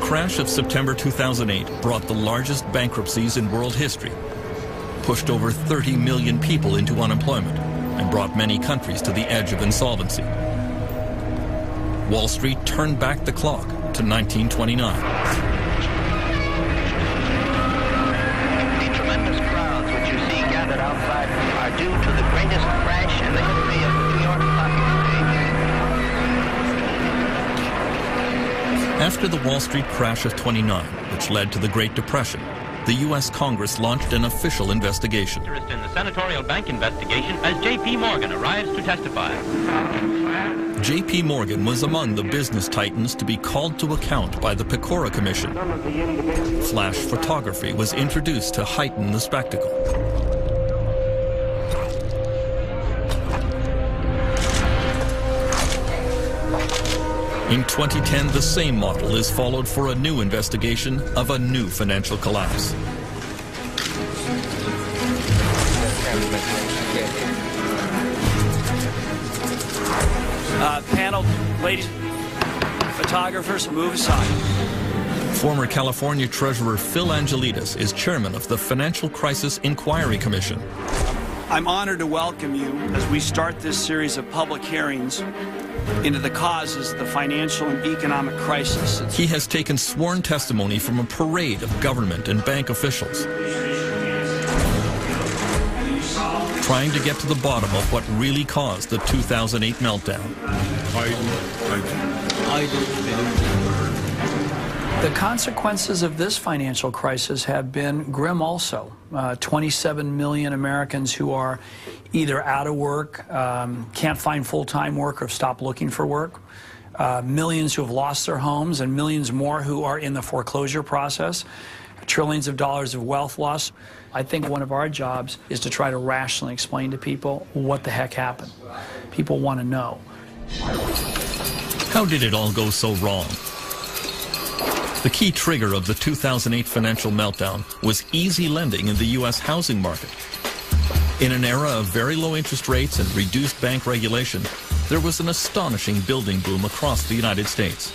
crash of September 2008 brought the largest bankruptcies in world history, pushed over 30 million people into unemployment, and brought many countries to the edge of insolvency. Wall Street turned back the clock to 1929. The tremendous crowds which you see gathered outside are due to the greatest crash in the history of the New York Stock Exchange. After the Wall Street crash of '29, which led to the Great Depression, the U.S. Congress launched an official investigation. Interest in the senatorial bank investigation as J.P. Morgan arrives to testify. J.P. Morgan was among the business titans to be called to account by the Pecora Commission. Flash photography was introduced to heighten the spectacle. In 2010, the same model is followed for a new investigation of a new financial collapse. Panel, ladies, photographers, move aside. Former California Treasurer Phil Angelides is chairman of the Financial Crisis Inquiry Commission. I'm honored to welcome you as we start this series of public hearings into the causes of the financial and economic crisis. He has taken sworn testimony from a parade of government and bank officials, trying to get to the bottom of what really caused the 2008 meltdown. The consequences of this financial crisis have been grim also. 27 million Americans who are either out of work, can't find full-time work, or have stopped looking for work. Millions who have lost their homes, and millions more who are in the foreclosure process. Trillions of dollars of wealth loss. I think one of our jobs is to try to rationally explain to people what the heck happened. People want to know. How did it all go so wrong? The key trigger of the 2008 financial meltdown was easy lending in the U.S. housing market. In an era of very low interest rates and reduced bank regulation, there was an astonishing building boom across the United States.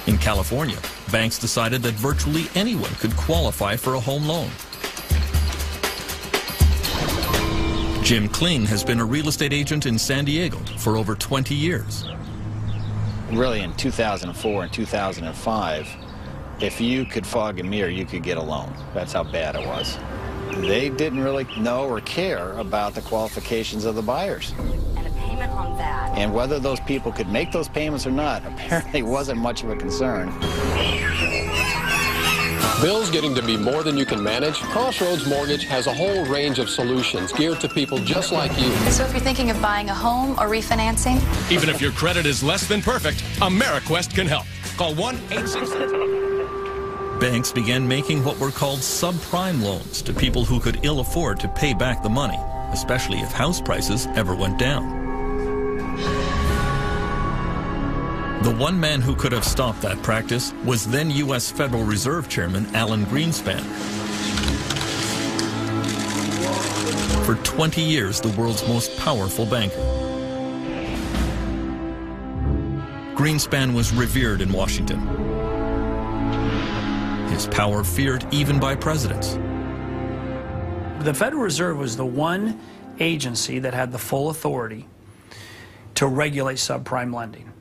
In California, banks decided that virtually anyone could qualify for a home loan. Jim Kling has been a real estate agent in San Diego for over 20 years. Really, in 2004 and 2005, if you could fog a mirror, you could get a loan. That's how bad it was. They didn't really know or care about the qualifications of the buyers. And a payment on that. And whether those people could make those payments or not apparently wasn't much of a concern. Bills getting to be more than you can manage? Crossroads Mortgage has a whole range of solutions geared to people just like you. So if you're thinking of buying a home or refinancing? Even if your credit is less than perfect, AmeriQuest can help. Call 1-866. Banks began making what were called subprime loans to people who could ill afford to pay back the money, especially if house prices ever went down. The one man who could have stopped that practice was then U.S. Federal Reserve Chairman Alan Greenspan. For 20 years, the world's most powerful banker. Greenspan was revered in Washington. His power feared even by presidents. The Federal Reserve was the one agency that had the full authority to regulate subprime lending.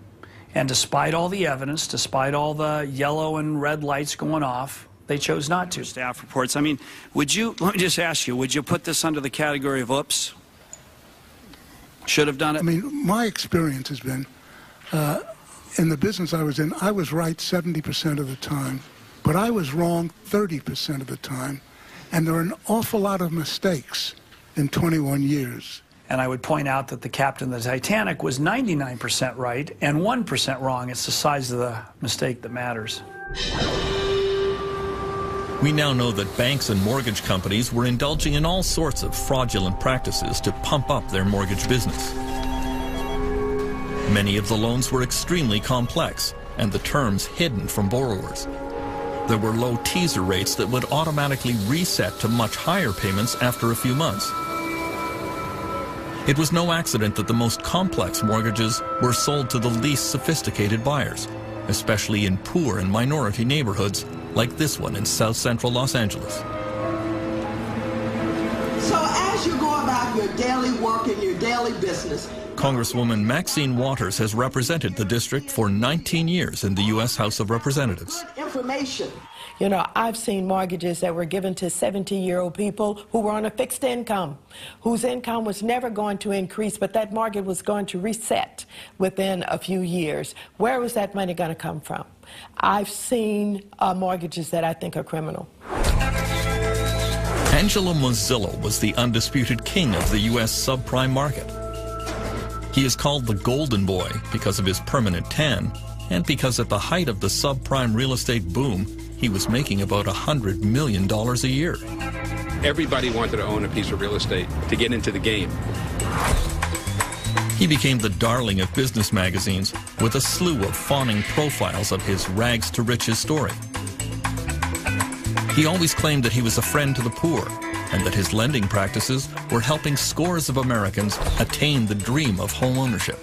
And despite all the evidence, despite all the yellow and red lights going off, they chose not to. Staff reports. I mean, let me just ask you, would you put this under the category of oops? Should have done it? I mean, my experience has been, in the business I was in, I was right 70% of the time, but I was wrong 30% of the time. And there are an awful lot of mistakes in 21 years. And I would point out that the captain of the Titanic was 99% right and 1% wrong. It's the size of the mistake that matters. We now know that banks and mortgage companies were indulging in all sorts of fraudulent practices to pump up their mortgage business. Many of the loans were extremely complex and the terms hidden from borrowers. There were low teaser rates that would automatically reset to much higher payments after a few months. It was no accident that the most complex mortgages were sold to the least sophisticated buyers, especially in poor and minority neighborhoods like this one in South Central Los Angeles. So as you go about your daily work and your daily business, Congresswoman Maxine Waters has represented the district for 19 years in the U.S. House of Representatives. Information. You know, I've seen mortgages that were given to 70-year-old people who were on a fixed income, whose income was never going to increase, but that mortgage was going to reset within a few years. Where was that money going to come from? I've seen mortgages that I think are criminal. Angelo Mozillo was the undisputed king of the U.S. subprime market. He is called the Golden Boy because of his permanent tan and because at the height of the subprime real estate boom, he was making about $100 million a year. Everybody wanted to own a piece of real estate to get into the game. He became the darling of business magazines with a slew of fawning profiles of his rags to riches story. He always claimed that he was a friend to the poor and that his lending practices were helping scores of Americans attain the dream of home ownership.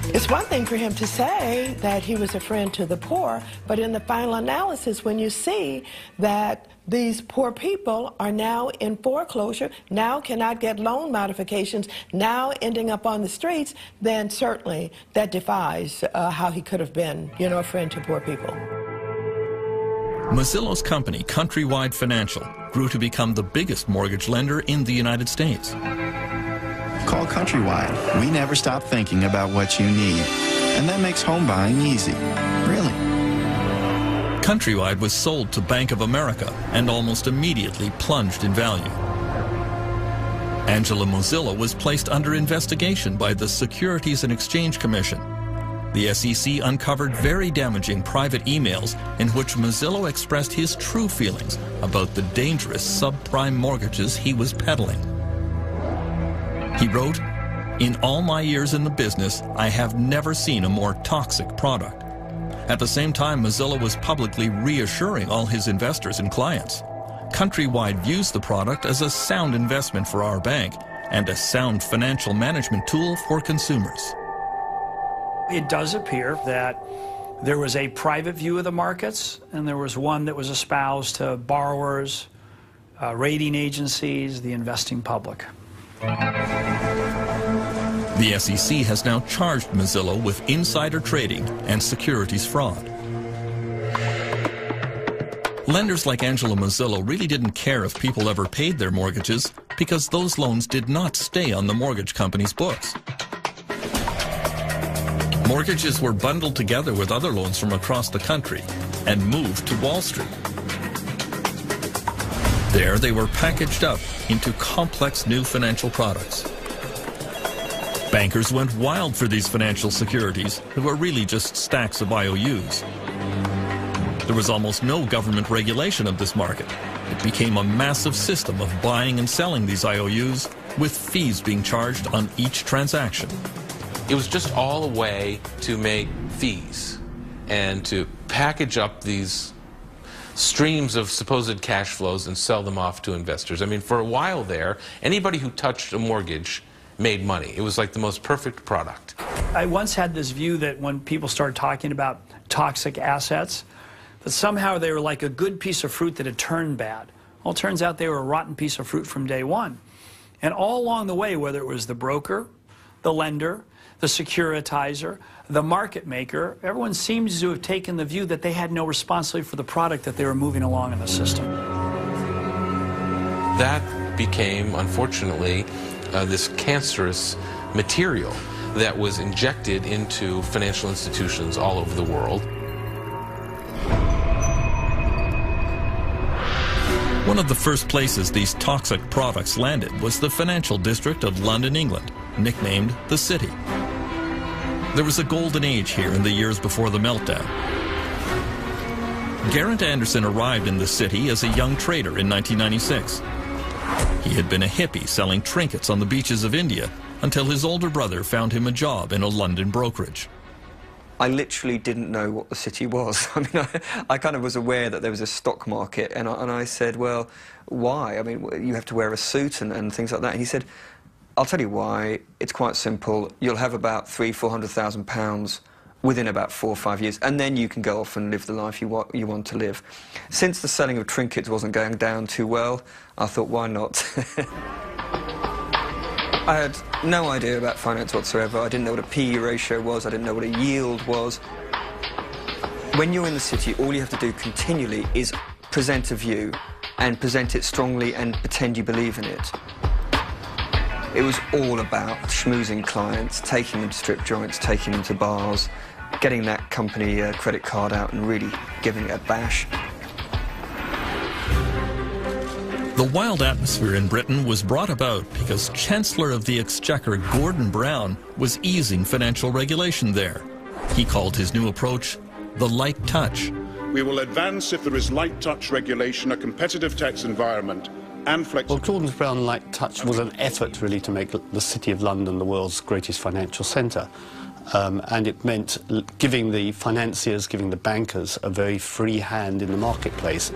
It's one thing for him to say that he was a friend to the poor, but in the final analysis, when you see that these poor people are now in foreclosure, now cannot get loan modifications, now ending up on the streets, then certainly that defies how he could have been, you know, a friend to poor people. Mozillo's company, Countrywide Financial, grew to become the biggest mortgage lender in the United States. Call Countrywide. We never stop thinking about what you need. And that makes home buying easy. Really. Countrywide was sold to Bank of America and almost immediately plunged in value. Angelo Mozillo was placed under investigation by the Securities and Exchange Commission. The SEC uncovered very damaging private emails in which Mozillo expressed his true feelings about the dangerous subprime mortgages he was peddling. He wrote, "In all my years in the business, I have never seen a more toxic product." At the same time, Mozillo was publicly reassuring all his investors and clients. Countrywide views the product as a sound investment for our bank and a sound financial management tool for consumers. It does appear that there was a private view of the markets, and there was one that was espoused to borrowers, rating agencies, the investing public. The SEC has now charged Mozillo with insider trading and securities fraud. Lenders like Angelo Mozillo really didn't care if people ever paid their mortgages because those loans did not stay on the mortgage company's books. Mortgages were bundled together with other loans from across the country and moved to Wall Street. There they were packaged up into complex new financial products. Bankers went wild for these financial securities that were really just stacks of IOUs. There was almost no government regulation of this market. It became a massive system of buying and selling these IOUs with fees being charged on each transaction. It was just all a way to make fees and to package up these streams of supposed cash flows and sell them off to investors. I mean, for a while there, anybody who touched a mortgage made money. It was like the most perfect product. I once had this view that when people started talking about toxic assets, that somehow they were like a good piece of fruit that had turned bad. Well, it turns out they were a rotten piece of fruit from day one. And all along the way, whether it was the broker, the lender, the securitizer, the market maker, everyone seems to have taken the view that they had no responsibility for the product that they were moving along in the system. That became, unfortunately, this cancerous material that was injected into financial institutions all over the world. One of the first places these toxic products landed was the financial district of London, England, nicknamed the City. There was a golden age here in the years before the meltdown. Garrett Anderson arrived in the city as a young trader in 1996. He had been a hippie selling trinkets on the beaches of India until his older brother found him a job in a London brokerage. I literally didn't know what the city was. I mean, I kind of was aware that there was a stock market, and I said, well, why? I mean, you have to wear a suit and things like that. And he said, I'll tell you why. It's quite simple. You'll have about £300,000 to £400,000 within about 4 or 5 years, and then you can go off and live the life you want to live. Since the selling of trinkets wasn't going down too well, I thought, why not? I had no idea about finance whatsoever. I didn't know what a PE ratio was. I didn't know what a yield was. When you're in the city, all you have to do continually is present a view and present it strongly and pretend you believe in it. It was all about schmoozing clients, taking them to strip joints, taking them to bars, getting that company credit card out and really giving it a bash. The wild atmosphere in Britain was brought about because Chancellor of the Exchequer Gordon Brown was easing financial regulation there. He called his new approach the light touch. We will advance if there is light touch regulation, a competitive tax environment and flexibility. Well, Gordon Brown light touch was an effort really to make the City of London the world's greatest financial centre. And it meant giving the financiers, giving the bankers a very free hand in the marketplace.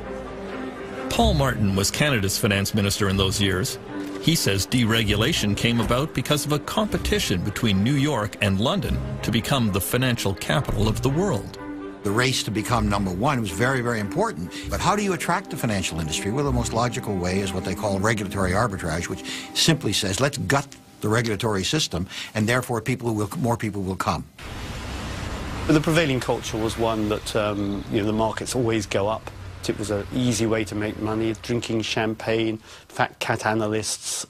Paul Martin was Canada's finance minister in those years. He says deregulation came about because of a competition between New York and London to become the financial capital of the world. The race to become #1 was very, very important. But how do you attract the financial industry? Well, the most logical way is what they call regulatory arbitrage, which simply says, let's gut the regulatory system, and therefore more people will come. The prevailing culture was one that the markets always go up. It was an easy way to make money, drinking champagne, fat cat analysts.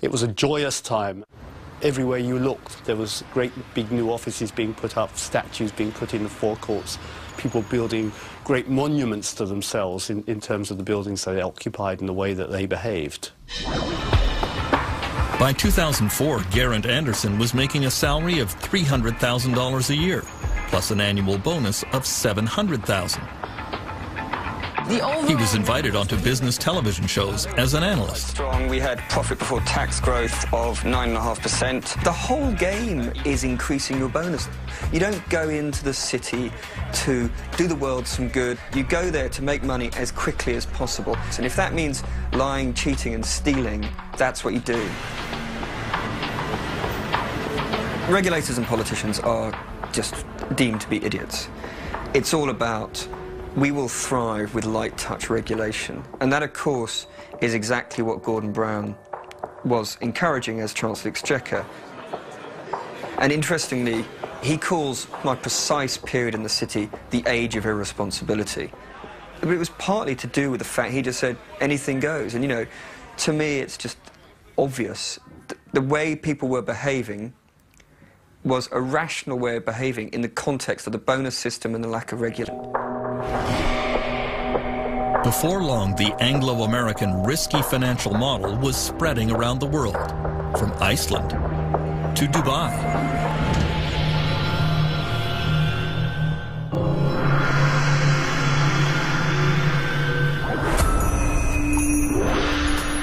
It was a joyous time. Everywhere you looked, there was great big new offices being put up, statues being put in the forecourts, people building great monuments to themselves in terms of the buildings they occupied and the way that they behaved. By 2004, Geraint Anderson was making a salary of $300,000 a year, plus an annual bonus of $700,000. He was invited onto business television shows as an analyst. We had profit before tax growth of 9.5%. The whole game is increasing your bonus. You don't go into the city to do the world some good. You go there to make money as quickly as possible. And if that means lying, cheating and stealing, that's what you do. Regulators and politicians are just deemed to be idiots. It's all about we will thrive with light touch regulation. And that, of course, is exactly what Gordon Brown was encouraging as Chancellor of the Exchequer. And interestingly, he calls my precise period in the city the age of irresponsibility. But it was partly to do with the fact he just said anything goes. And, you know, to me, it's just obvious. The way people were behaving was a rational way of behaving in the context of the bonus system and the lack of regulation. Before long, the Anglo-American risky financial model was spreading around the world, from Iceland to Dubai.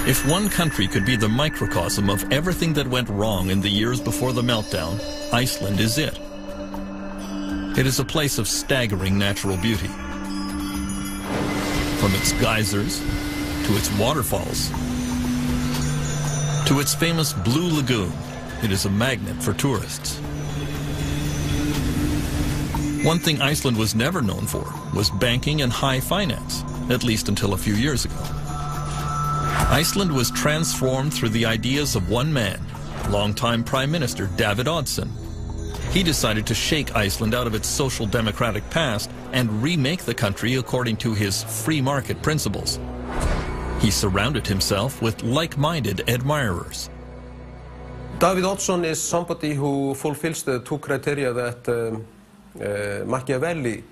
If one country could be the microcosm of everything that went wrong in the years before the meltdown, Iceland is it. It is a place of staggering natural beauty. From its geysers, to its waterfalls, to its famous Blue Lagoon, it is a magnet for tourists. One thing Iceland was never known for was banking and high finance, at least until a few years ago. Iceland was transformed through the ideas of one man, longtime Prime Minister David Oddsson. He decided to shake Iceland out of its social democratic past and remake the country according to his free market principles. He surrounded himself with like-minded admirers. David Oddsson is somebody who fulfills the two criteria that Machiavelli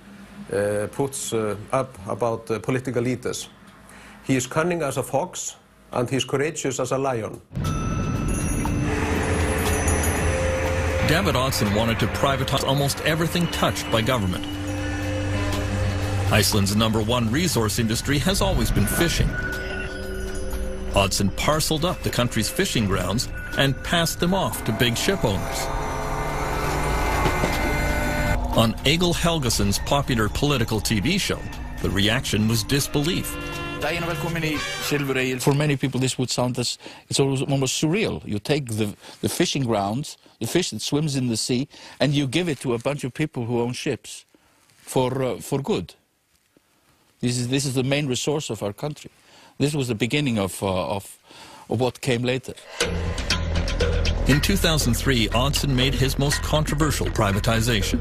puts up about political leaders. He is cunning as a fox and he is courageous as a lion. David Oddsson wanted to privatize almost everything touched by government. Iceland's #1 resource industry has always been fishing. Oddsson parceled up the country's fishing grounds and passed them off to big ship owners. On Egil Helgason's popular political TV show, the reaction was disbelief. For many people, this would sound as it's almost surreal. You take the fishing grounds, the fish that swims in the sea, and you give it to a bunch of people who own ships for good. This is the main resource of our country. This was the beginning of what came later. In 2003, Odson made his most controversial privatization.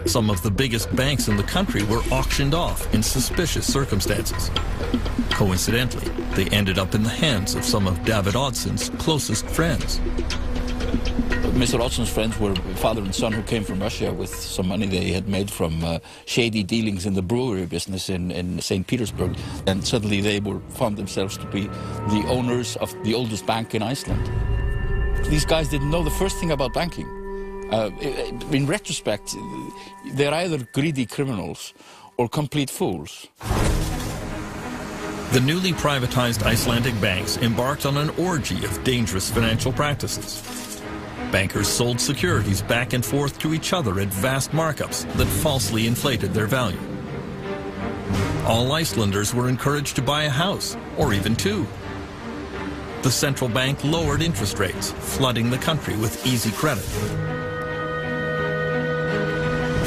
Some of the biggest banks in the country were auctioned off in suspicious circumstances. Coincidentally, they ended up in the hands of some of David Odson's closest friends. Mr. Odson's friends were father and son who came from Russia with some money they had made from shady dealings in the brewery business in St. Petersburg. And suddenly they found themselves to be the owners of the oldest bank in Iceland. These guys didn't know the first thing about banking. In retrospect, they're either greedy criminals or complete fools. The newly privatized Icelandic banks embarked on an orgy of dangerous financial practices. Bankers sold securities back and forth to each other at vast markups that falsely inflated their value. All Icelanders were encouraged to buy a house, or even two. The central bank lowered interest rates, flooding the country with easy credit.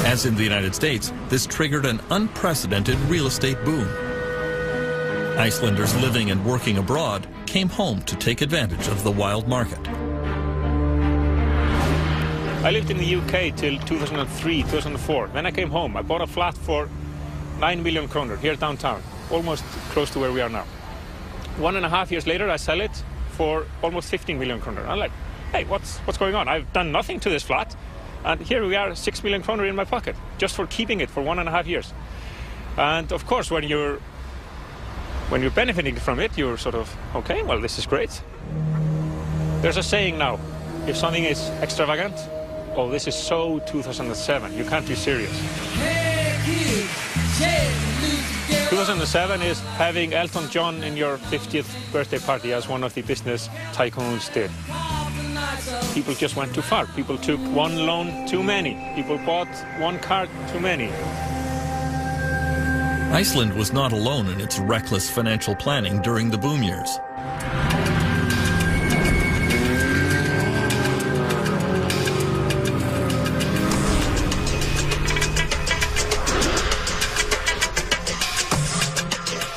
As in the United States, this triggered an unprecedented real estate boom. Icelanders living and working abroad came home to take advantage of the wild market. I lived in the UK till 2003, 2004. When I came home, I bought a flat for 9 million kroner here downtown, almost close to where we are now. 1.5 years later, I sell it for almost 15 million kroner. I'm like, hey, what's going on? I've done nothing to this flat, and here we are, 6 million kroner in my pocket, just for keeping it for 1.5 years. And of course, when you're benefiting from it, you're sort of, okay, well, this is great. There's a saying now, if something is extravagant, oh, this is so 2007, you can't be serious. 2007 is having Elton John in your 50th birthday party, as one of the business tycoons did. People just went too far. People took one loan too many. People bought one car too many. Iceland was not alone in its reckless financial planning during the boom years.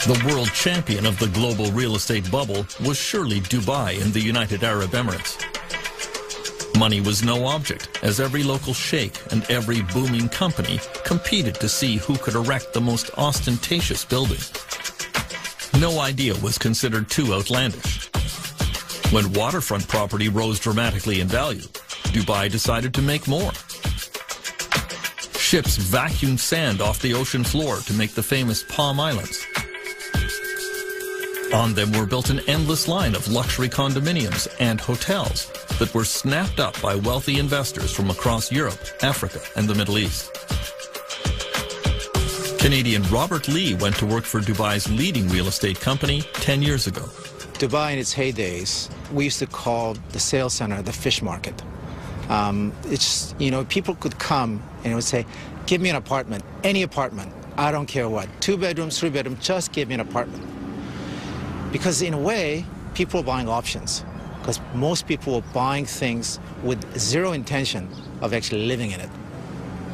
The world champion of the global real estate bubble was surely Dubai in the United Arab Emirates. Money was no object, as every local sheikh and every booming company competed to see who could erect the most ostentatious building. No idea was considered too outlandish. When waterfront property rose dramatically in value, Dubai decided to make more. Ships vacuumed sand off the ocean floor to make the famous Palm Islands. On them were built an endless line of luxury condominiums and hotels that were snapped up by wealthy investors from across Europe, Africa, and the Middle East. Canadian Robert Lee went to work for Dubai's leading real estate company 10 years ago. Dubai in its heydays, we used to call the sales center the fish market. It's, you know, people could come and it would say, give me an apartment, any apartment, I don't care what, 2 bedrooms, 3 bedrooms, just give me an apartment. Because in a way, people are buying options. Because most people were buying things with zero intention of actually living in it.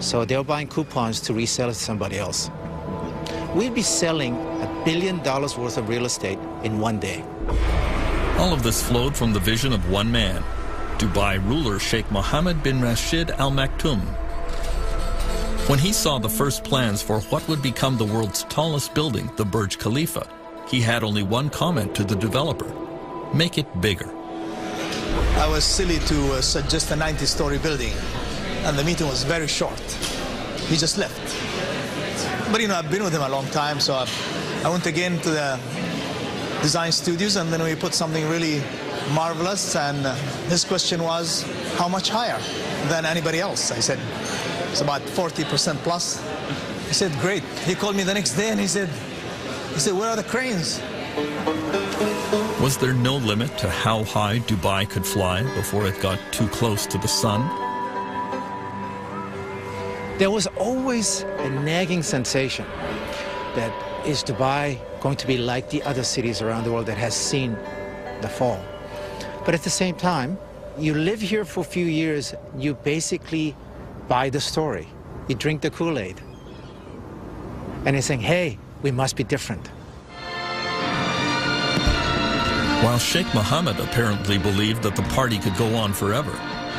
So they were buying coupons to resell it to somebody else. We'd be selling $1 billion worth of real estate in one day. All of this flowed from the vision of one man, Dubai ruler Sheikh Mohammed bin Rashid Al Maktoum. When he saw the first plans for what would become the world's tallest building, the Burj Khalifa, he had only one comment to the developer: make it bigger. I was silly to suggest a 90-story building, and the meeting was very short. He just left. But, you know, I've been with him a long time, so I went again to the design studios, and then we put something really marvelous, and his question was, how much higher than anybody else? I said, it's about 40% plus. He said, great. He called me the next day, and he said, where are the cranes? Was there no limit to how high Dubai could fly before it got too close to the sun? There was always a nagging sensation that is Dubai going to be like the other cities around the world that has seen the fall? But at the same time, you live here for a few years, you basically buy the story. You drink the Kool-Aid. And you're saying, hey, we must be different. While Sheikh Mohammed apparently believed that the party could go on forever,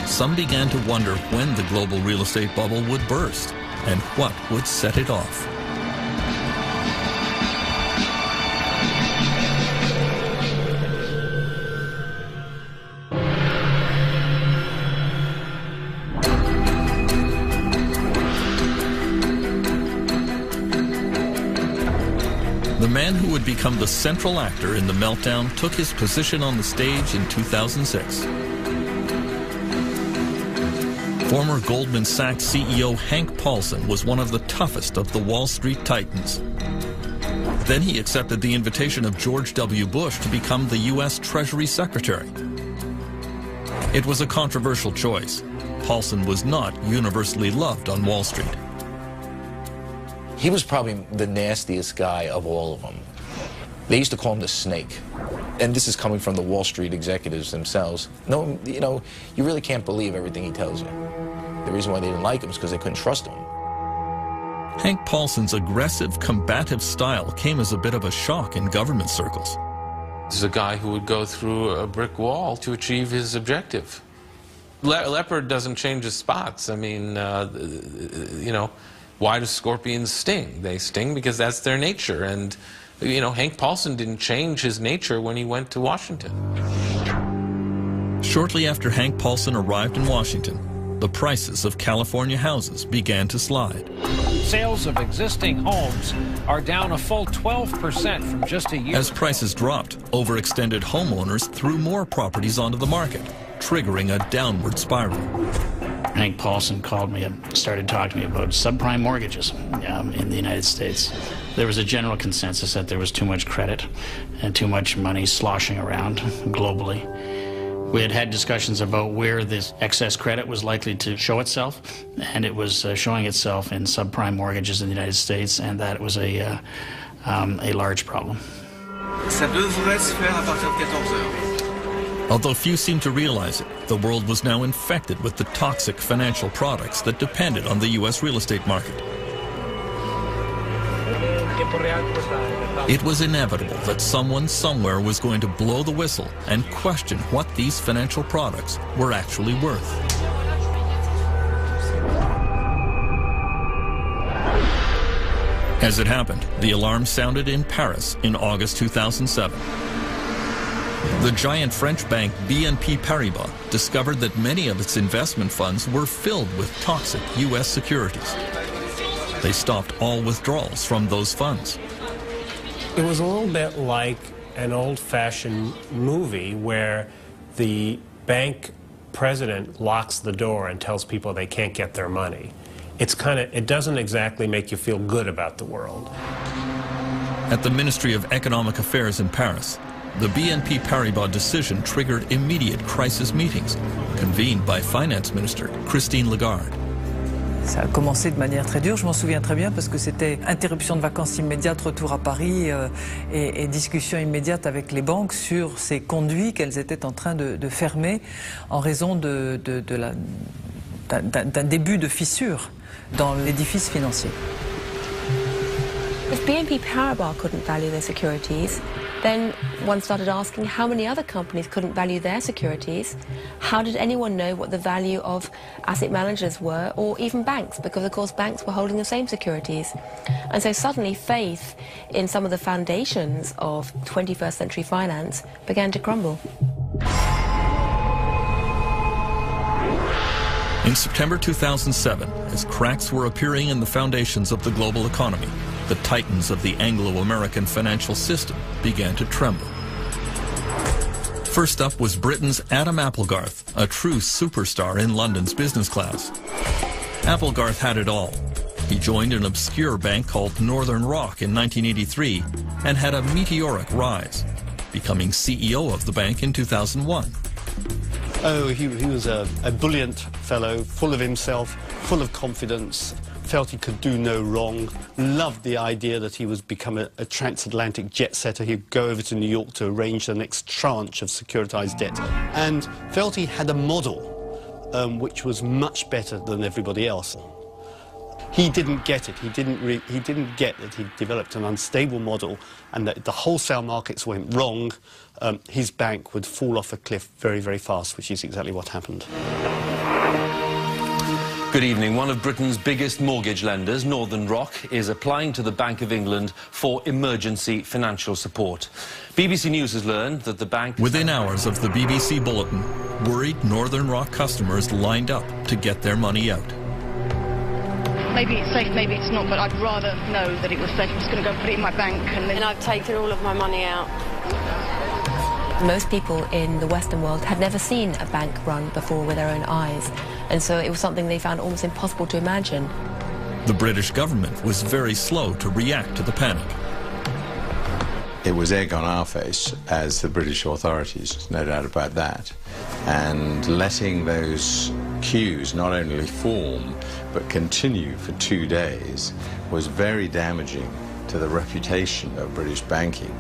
some began to wonder when the global real estate bubble would burst and what would set it off. The man who would become the central actor in the meltdown took his position on the stage in 2006. Former Goldman Sachs CEO Hank Paulson was one of the toughest of the Wall Street titans. Then he accepted the invitation of George W. Bush to become the U.S. Treasury Secretary. It was a controversial choice. Paulson was not universally loved on Wall Street. He was probably the nastiest guy of all of them. They used to call him the snake. And this is coming from the Wall Street executives themselves. No, you know, you really can't believe everything he tells you. The reason why they didn't like him is because they couldn't trust him. Hank Paulson's aggressive, combative style came as a bit of a shock in government circles. This is a guy who would go through a brick wall to achieve his objective. Leopard doesn't change his spots. I mean, you know, why do scorpions sting? They sting because that's their nature. And, you know, Hank Paulson didn't change his nature when he went to Washington. Shortly after Hank Paulson arrived in Washington, the prices of California houses began to slide. Sales of existing homes are down a full 12% from just a year As prices dropped, overextended homeowners threw more properties onto the market, triggering a downward spiral. Hank Paulson called me and started talking to me about subprime mortgages in the United States. There was a general consensus that there was too much credit and too much money sloshing around globally. We had had discussions about where this excess credit was likely to show itself, and it was showing itself in subprime mortgages in the United States, and that it was a large problem. Ça devrait se faire à partir de 14 heures. Although few seemed to realize it, the world was now infected with the toxic financial products that depended on the U.S. real estate market. It was inevitable that someone somewhere was going to blow the whistle and question what these financial products were actually worth. As it happened, the alarm sounded in Paris in August 2007. The giant French bank BNP Paribas discovered that many of its investment funds were filled with toxic U.S. securities. They stopped all withdrawals from those funds. It was a little bit like an old-fashioned movie where the bank president locks the door and tells people they can't get their money. It doesn't exactly make you feel good about the world. At the Ministry of Economic Affairs in Paris, the BNP Paribas decision triggered immediate crisis meetings, convened by Finance Minister Christine Lagarde. Ça a commencé de manière très dure, je m'en souviens très bien, parce que c'était interruption de vacances immédiate, retour à Paris et discussion immédiate avec les banques sur ces conduits qu'elles étaient en train de fermer en raison d'un début de fissure dans l'édifice financier. If BNP Paribas couldn't value their securities, then one started asking how many other companies couldn't value their securities. How did anyone know what the value of asset managers were, or even banks? Because, of course, banks were holding the same securities. And so suddenly faith in some of the foundations of 21st century finance began to crumble. In September 2007, as cracks were appearing in the foundations of the global economy, the titans of the Anglo-American financial system began to tremble. First up was Britain's Adam Applegarth, a true superstar in London's business class. Applegarth had it all. He joined an obscure bank called Northern Rock in 1983 and had a meteoric rise, becoming CEO of the bank in 2001. Oh, he was a brilliant fellow, full of himself, full of confidence, felt he could do no wrong, loved the idea that he was become a transatlantic jet setter. He'd go over to New York to arrange the next tranche of securitized debt, and felt he had a model which was much better than everybody else. He didn't get it. He didn't get that he'd developed an unstable model and that the wholesale markets went wrong. His bank would fall off a cliff very, very fast, which is exactly what happened. Good evening. One of Britain's biggest mortgage lenders, Northern Rock, is applying to the Bank of England for emergency financial support. BBC News has learned that the bank... Within hours of the BBC bulletin, worried Northern Rock customers lined up to get their money out. Maybe it's safe, maybe it's not, but I'd rather know that it was safe. I'm just going to go put it in my bank and I've taken all of my money out. Most people in the Western world had never seen a bank run before with their own eyes, and so it was something they found almost impossible to imagine. The British government was very slow to react to the panic. It was egg on our face as the British authorities, no doubt about that, and letting those queues not only form but continue for 2 days was very damaging to the reputation of British banking.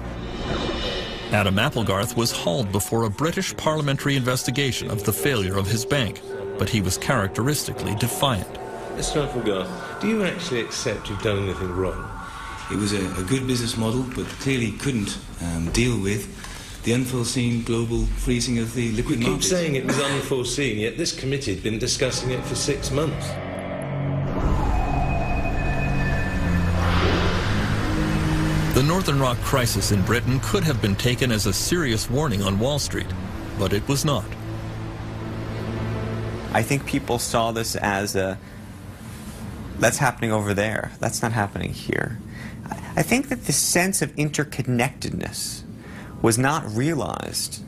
Adam Applegarth was hauled before a British parliamentary investigation of the failure of his bank, but he was characteristically defiant. Mr. Applegarth, do you actually accept you've done anything wrong? It was a good business model, but clearly couldn't deal with the unforeseen global freezing of the liquid markets. You keep saying it was unforeseen, yet this committee had been discussing it for 6 months. The Northern Rock crisis in Britain could have been taken as a serious warning on Wall Street, but it was not. I think people saw this as that's happening over there, that's not happening here. I think that the sense of interconnectedness was not realized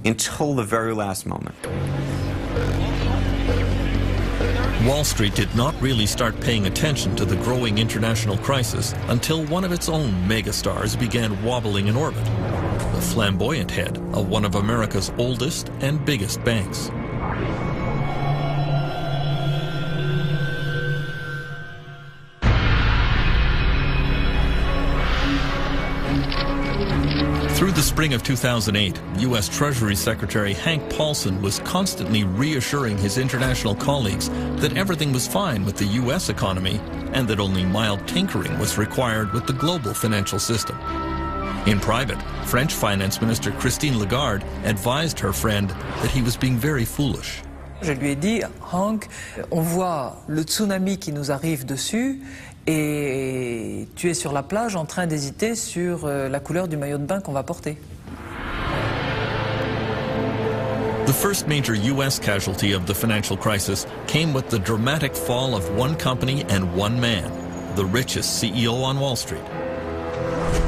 until the very last moment. Wall Street did not really start paying attention to the growing international crisis until one of its own megastars began wobbling in orbit, the flamboyant head of one of America's oldest and biggest banks. Through the spring of 2008, U.S. Treasury Secretary Hank Paulson was constantly reassuring his international colleagues that everything was fine with the U.S. economy and that only mild tinkering was required with the global financial system. In private, French Finance Minister Christine Lagarde advised her friend that he was being very foolish. Je lui ai dit, Hank, on voit le tsunami qui nous arrive dessus, et tu es sur la plage en train d'hésiter sur la couleur du maillot de bain qu'on va porter. The first major U.S. casualty of the financial crisis came with the dramatic fall of one company and one man, the richest CEO on Wall Street.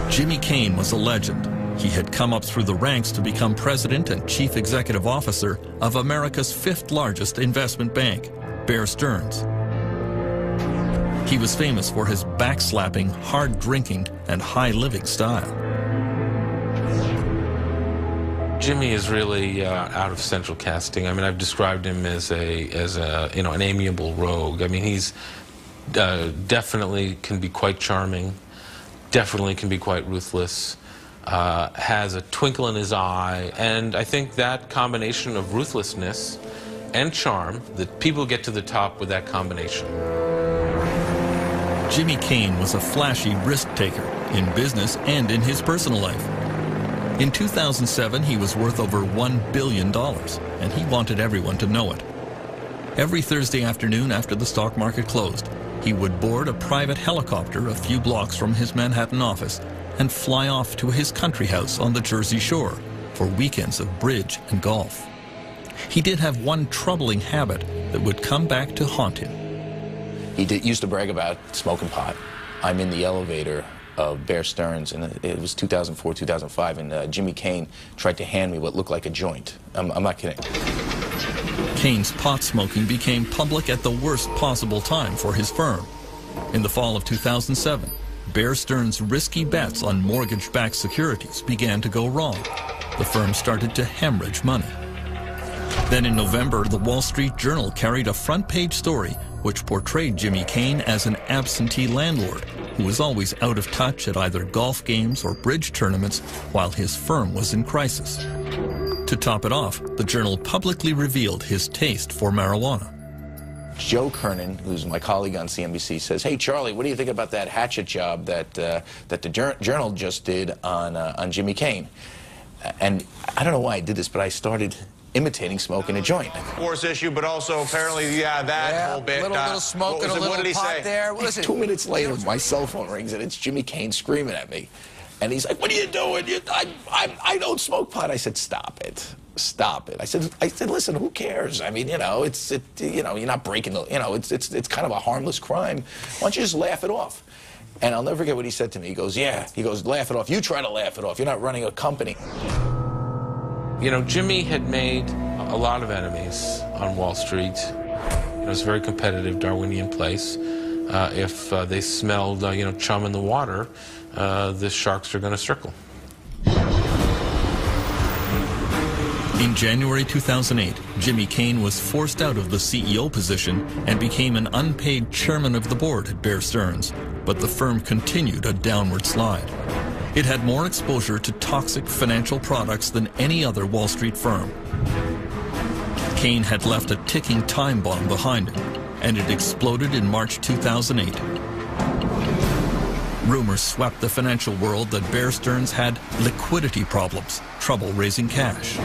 Jimmy Cain was a legend. He had come up through the ranks to become president and chief executive officer of America's fifth largest investment bank, Bear Stearns. He was famous for his backslapping, hard drinking, and high living style. Jimmy is really out of central casting. I mean, I've described him as an amiable rogue. I mean, he's definitely can be quite charming, definitely can be quite ruthless, has a twinkle in his eye, and I think that combination of ruthlessness and charm, that people get to the top with that combination. Jimmy Cain was a flashy risk-taker in business and in his personal life. In 2007, he was worth over $1 billion, and he wanted everyone to know it. Every Thursday afternoon after the stock market closed, he would board a private helicopter a few blocks from his Manhattan office and fly off to his country house on the Jersey Shore for weekends of bridge and golf. He did have one troubling habit that would come back to haunt him. He used to brag about smoking pot. I'm in the elevator of Bear Stearns, and it was 2004, 2005, and Jimmy Cain tried to hand me what looked like a joint. I'm not kidding. Cain's pot smoking became public at the worst possible time for his firm. In the fall of 2007, Bear Stearns' risky bets on mortgage-backed securities began to go wrong. The firm started to hemorrhage money. Then in November, the Wall Street Journal carried a front-page story which portrayed Jimmy Kane as an absentee landlord who was always out of touch at either golf games or bridge tournaments while his firm was in crisis. To top it off, the Journal publicly revealed his taste for marijuana. Joe Kernan, who's my colleague on CNBC, says, "Hey, Charlie, what do you think about that hatchet job that the Journal just did on Jimmy Kane?" And I don't know why I did this, but I started imitating smoking a joint. Force issue, but also apparently, that whole bit. Little smoke and a what did he say? there. Listen, 2 minutes later, my cell phone rings, and it's Jimmy Kane screaming at me. And he's like, "What are you doing? I don't smoke pot." I said, "Stop it. Stop it." I said, "Listen, who cares? I mean, you're not breaking the, it's kind of a harmless crime. Why don't you just laugh it off?" And I'll never forget what he said to me. He goes, "Laugh it off. You try to laugh it off. You're not running a company." You know, Jimmy had made a lot of enemies on Wall Street. It's a very competitive Darwinian place. If they smelled, chum in the water, the sharks are going to circle. In January 2008, Jimmy Kane was forced out of the CEO position and became an unpaid chairman of the board at Bear Stearns, but the firm continued a downward slide. It had more exposure to toxic financial products than any other Wall Street firm. Kane had left a ticking time bomb behind him, and it exploded in March 2008. Rumors swept the financial world that Bear Stearns had liquidity problems, trouble raising cash.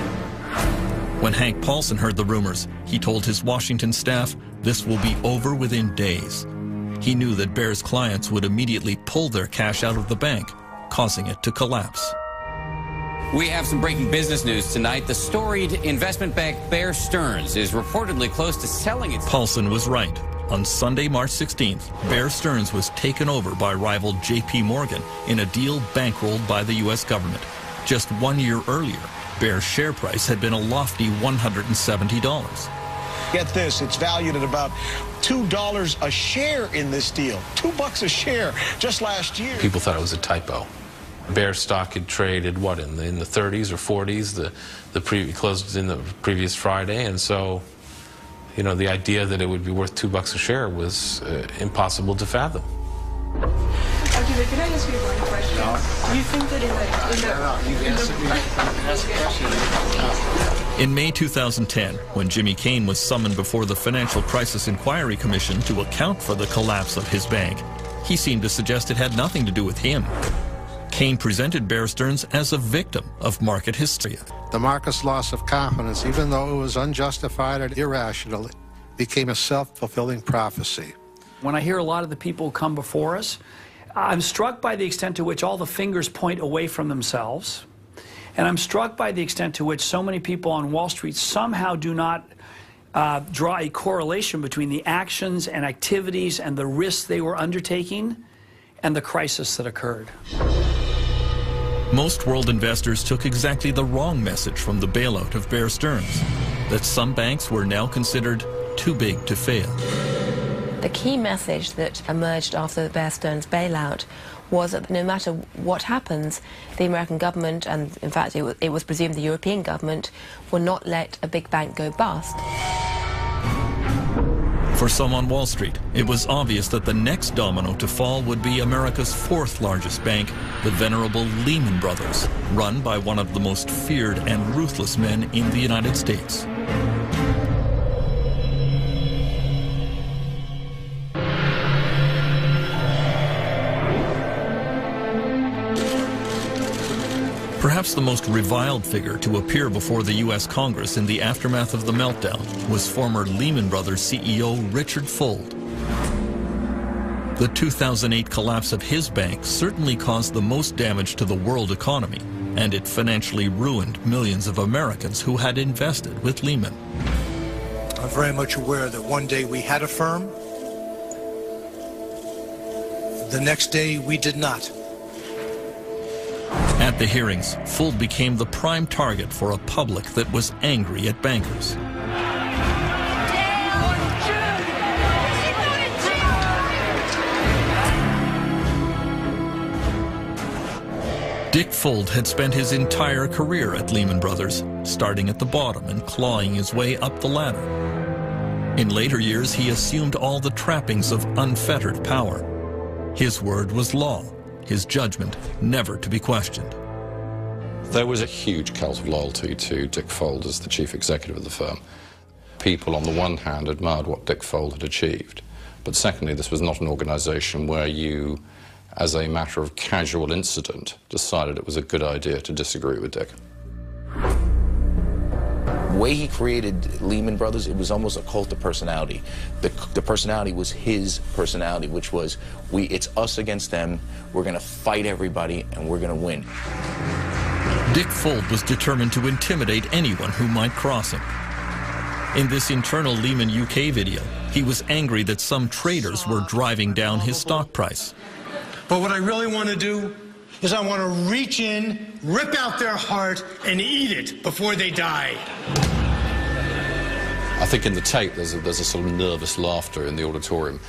When Hank Paulson heard the rumors, he told his Washington staff this will be over within days. He knew that Bear's clients would immediately pull their cash out of the bank, causing it to collapse. We have some breaking business news tonight. The storied investment bank Bear Stearns is reportedly close to selling its... Paulson was right. On Sunday, March 16th, Bear Stearns was taken over by rival J.P. Morgan in a deal bankrolled by the U.S. government. Just 1 year earlier, Bear's share price had been a lofty $170. Get this, it's valued at about $2 a share in this deal. $2 a share just last year. People thought it was a typo. Bear stock had traded, what, in the 30s or 40s? The closed in the previous Friday, and so, the idea that it would be worth $2 a share was impossible to fathom. Okay, can I ask you one question? No. Do you think that in May 2010, when Jimmy Kane was summoned before the Financial Crisis Inquiry Commission to account for the collapse of his bank, he seemed to suggest it had nothing to do with him. Kane presented Bear Stearns as a victim of market hysteria. The market's loss of confidence, even though it was unjustified and irrational, became a self-fulfilling prophecy. When I hear a lot of the people who come before us, I'm struck by the extent to which all the fingers point away from themselves. And I'm struck by the extent to which so many people on Wall Street somehow do not draw a correlation between the actions and activities and the risks they were undertaking and the crisis that occurred. Most world investors took exactly the wrong message from the bailout of Bear Stearns, that some banks were now considered too big to fail. The key message that emerged after the Bear Stearns bailout was that no matter what happens, the American government, and in fact it was presumed the European government, will not let a big bank go bust. For some on Wall Street, it was obvious that the next domino to fall would be America's fourth largest bank, the venerable Lehman Brothers, run by one of the most feared and ruthless men in the United States. Perhaps the most reviled figure to appear before the U.S. Congress in the aftermath of the meltdown was former Lehman Brothers CEO Richard Fuld. The 2008 collapse of his bank certainly caused the most damage to the world economy, and it financially ruined millions of Americans who had invested with Lehman. I'm very much aware that one day we had a firm, the next day we did not. At the hearings, Fuld became the prime target for a public that was angry at bankers. Dick Fuld had spent his entire career at Lehman Brothers, starting at the bottom and clawing his way up the ladder. In later years, he assumed all the trappings of unfettered power. His word was law, his judgment never to be questioned. There was a huge cult of loyalty to Dick Fuld as the chief executive of the firm. People, on the one hand, admired what Dick Fuld had achieved, but secondly, this was not an organization where you, as a matter of casual incident, decided it was a good idea to disagree with Dick. The way he created Lehman Brothers, it was almost a cult of personality. The personality was his personality, which was, it's us against them, we're going to fight everybody, and we're going to win. Dick Fuld was determined to intimidate anyone who might cross him. In this internal Lehman UK video, he was angry that some traders were driving down his stock price. But what I really want to do is I want to reach in, rip out their heart, and eat it before they die. I think in the tape there's a sort of nervous laughter in the auditorium.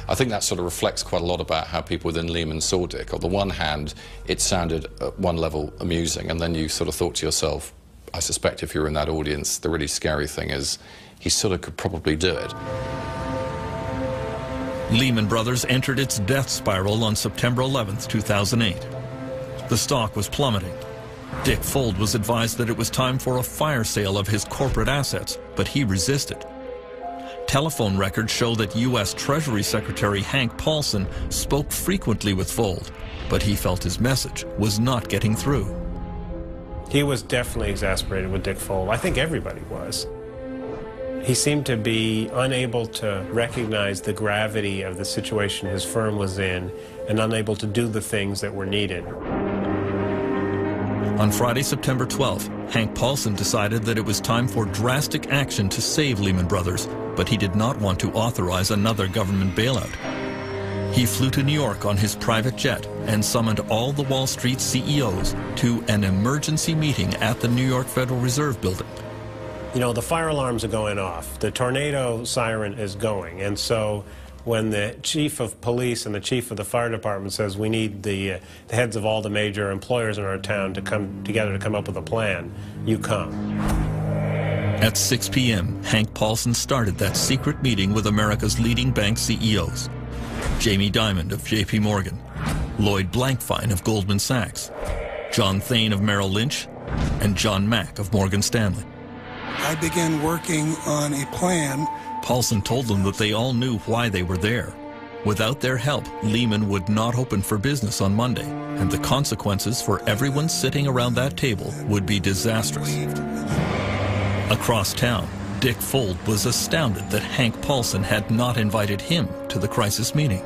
I think that sort of reflects quite a lot about how people within Lehman saw Dick. On the one hand, it sounded at one level amusing, and then you sort of thought to yourself, I suspect if you're in that audience, the really scary thing is he sort of could probably do it. Lehman Brothers entered its death spiral on September 11th, 2008. The stock was plummeting. Dick Fuld was advised that it was time for a fire sale of his corporate assets, but he resisted. Telephone records show that U.S. Treasury Secretary Hank Paulson spoke frequently with Fuld, but he felt his message was not getting through. He was definitely exasperated with Dick Fuld. I think everybody was. He seemed to be unable to recognize the gravity of the situation his firm was in and unable to do the things that were needed. On Friday, September 12th, Hank Paulson decided that it was time for drastic action to save Lehman Brothers, but he did not want to authorize another government bailout. He flew to New York on his private jet and summoned all the Wall Street CEOs to an emergency meeting at the New York Federal Reserve Building. You know, the fire alarms are going off. The tornado siren is going. And so when the chief of police and the chief of the fire department says we need the heads of all the major employers in our town to come together to come up with a plan, you come. At 6 p.m., Hank Paulson started that secret meeting with America's leading bank CEOs. Jamie Dimon of J.P. Morgan, Lloyd Blankfein of Goldman Sachs, John Thain of Merrill Lynch, and John Mack of Morgan Stanley. I began working on a plan. Paulson told them that they all knew why they were there. Without their help, Lehman would not open for business on Monday, and the consequences for everyone sitting around that table would be disastrous. Across town, Dick Fuld was astounded that Hank Paulson had not invited him to the crisis meeting.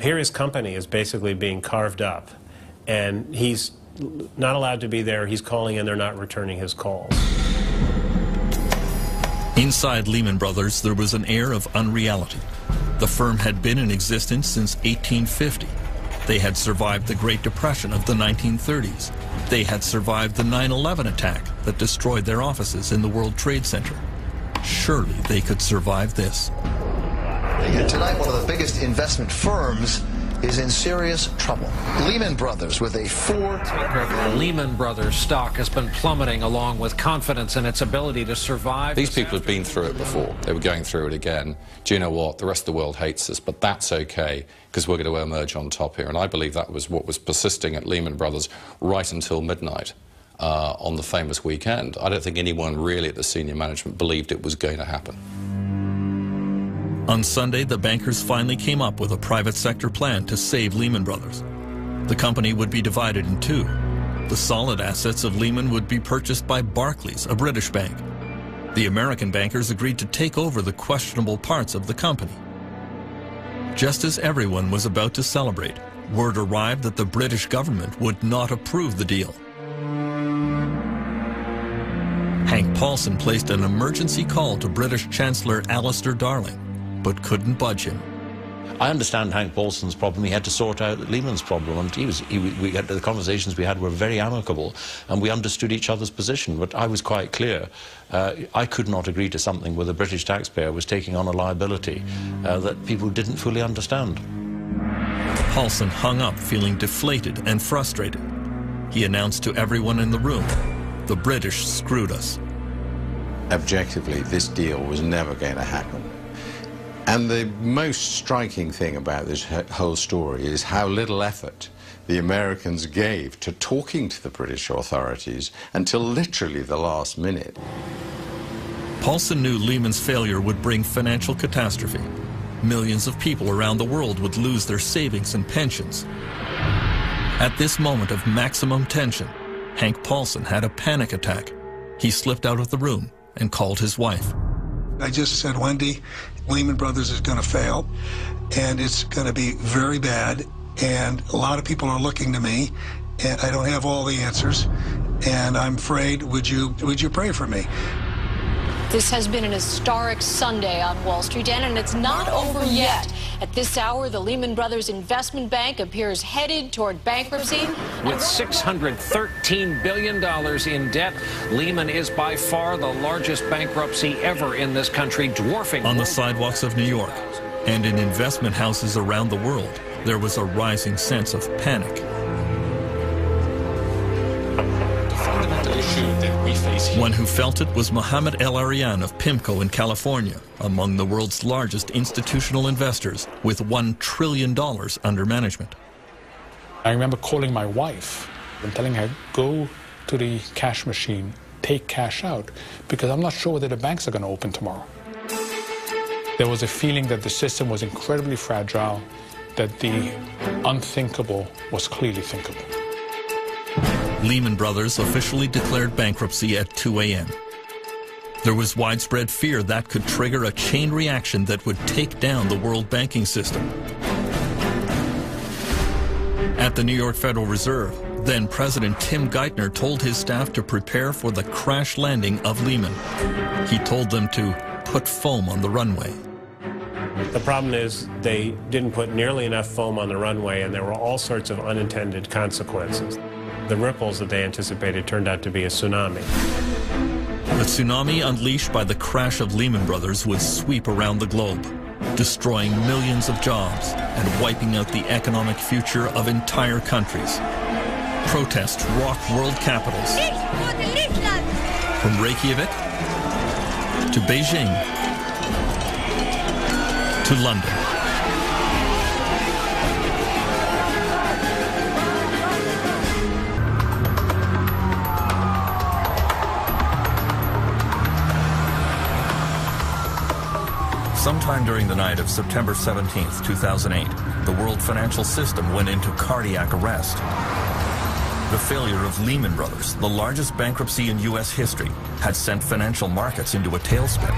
Here his company is basically being carved up, and he's not allowed to be there. He's calling and they're not returning his calls. Inside Lehman Brothers, there was an air of unreality. The firm had been in existence since 1850. They had survived the Great Depression of the 1930s. They had survived the 9/11 attack that destroyed their offices in the World Trade Center. Surely they could survive this. And tonight, one of the biggest investment firms is in serious trouble. Lehman Brothers with a Lehman Brothers stock has been plummeting along with confidence in its ability to survive. These people have been through it before. They were going through it again. Do you know what? The rest of the world hates us, but that's okay because we're going to emerge on top here. And I believe that was what was persisting at Lehman Brothers right until midnight on the famous weekend. I don't think anyone really at the senior management believed it was going to happen. On Sunday, the bankers finally came up with a private sector plan to save Lehman Brothers. The company would be divided in two. The solid assets of Lehman would be purchased by Barclays, a British bank. The American bankers agreed to take over the questionable parts of the company. Just as everyone was about to celebrate, word arrived that the British government would not approve the deal. Hank Paulson placed an emergency call to British Chancellor Alistair Darling, but couldn't budge him. I understand Hank Paulson's problem. He had to sort out Lehman's problem, and the conversations we had were very amicable, and we understood each other's position. But I was quite clear. I could not agree to something where the British taxpayer was taking on a liability that people didn't fully understand. Paulson hung up feeling deflated and frustrated. He announced to everyone in the room, "The British screwed us." Objectively, this deal was never going to happen. And the most striking thing about this whole story is how little effort the Americans gave to talking to the British authorities until literally the last minute. Paulson knew Lehman's failure would bring financial catastrophe. Millions of people around the world would lose their savings and pensions. At this moment of maximum tension, Hank Paulson had a panic attack. He slipped out of the room and called his wife. I just said, Wendy, Lehman Brothers is going to fail, and it's going to be very bad, and a lot of people are looking to me, and I don't have all the answers, and I'm afraid, would you pray for me? This has been an historic Sunday on Wall Street, and it's not over yet. At this hour, the Lehman Brothers Investment Bank appears headed toward bankruptcy. With $613 billion in debt, Lehman is by far the largest bankruptcy ever in this country, dwarfing... On the sidewalks of New York and in investment houses around the world, there was a rising sense of panic. One who felt it was Mohammed El Arian of PIMCO in California, among the world's largest institutional investors with $1 trillion under management. I remember calling my wife and telling her, go to the cash machine, take cash out, because I'm not sure whether the banks are going to open tomorrow. There was a feeling that the system was incredibly fragile, that the unthinkable was clearly thinkable. Lehman Brothers officially declared bankruptcy at 2 a.m. There was widespread fear that could trigger a chain reaction that would take down the world banking system. At the New York Federal Reserve, then President Tim Geithner told his staff to prepare for the crash landing of Lehman. He told them to put foam on the runway. The problem is they didn't put nearly enough foam on the runway, and there were all sorts of unintended consequences. The ripples that they anticipated turned out to be a tsunami. The tsunami unleashed by the crash of Lehman Brothers would sweep around the globe, destroying millions of jobs and wiping out the economic future of entire countries. Protests rocked world capitals, from Reykjavik to Beijing to London. Sometime during the night of September 17, 2008, the world financial system went into cardiac arrest. The failure of Lehman Brothers, the largest bankruptcy in U.S. history, had sent financial markets into a tailspin.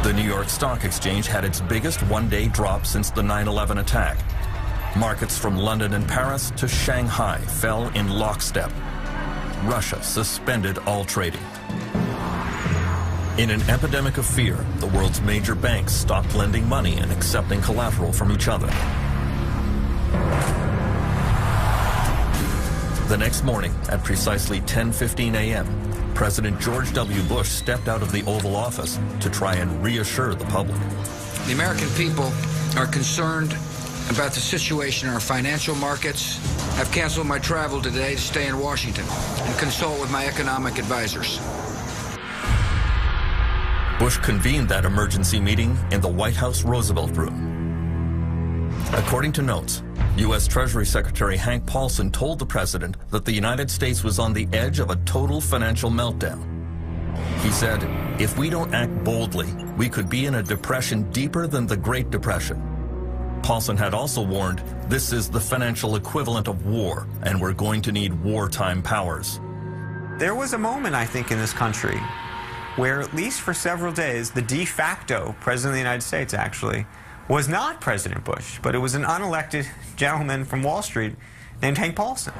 The New York Stock Exchange had its biggest one-day drop since the 9/11 attack. Markets from London and Paris to Shanghai fell in lockstep. Russia suspended all trading. In an epidemic of fear, the world's major banks stopped lending money and accepting collateral from each other. The next morning, at precisely 10:15 a.m., President George W. Bush stepped out of the Oval Office to try and reassure the public. The American people are concerned about the situation in our financial markets. I've canceled my travel today to stay in Washington and consult with my economic advisors. Bush convened that emergency meeting in the White House Roosevelt Room. According to notes, U.S. Treasury Secretary Hank Paulson told the president that the United States was on the edge of a total financial meltdown. He said, if we don't act boldly, we could be in a depression deeper than the Great Depression. Paulson had also warned, this is the financial equivalent of war, and we're going to need wartime powers. There was a moment, I think, in this country where, at least for several days, the de facto President of the United States, actually, was not President Bush, but it was an unelected gentleman from Wall Street named Hank Paulson.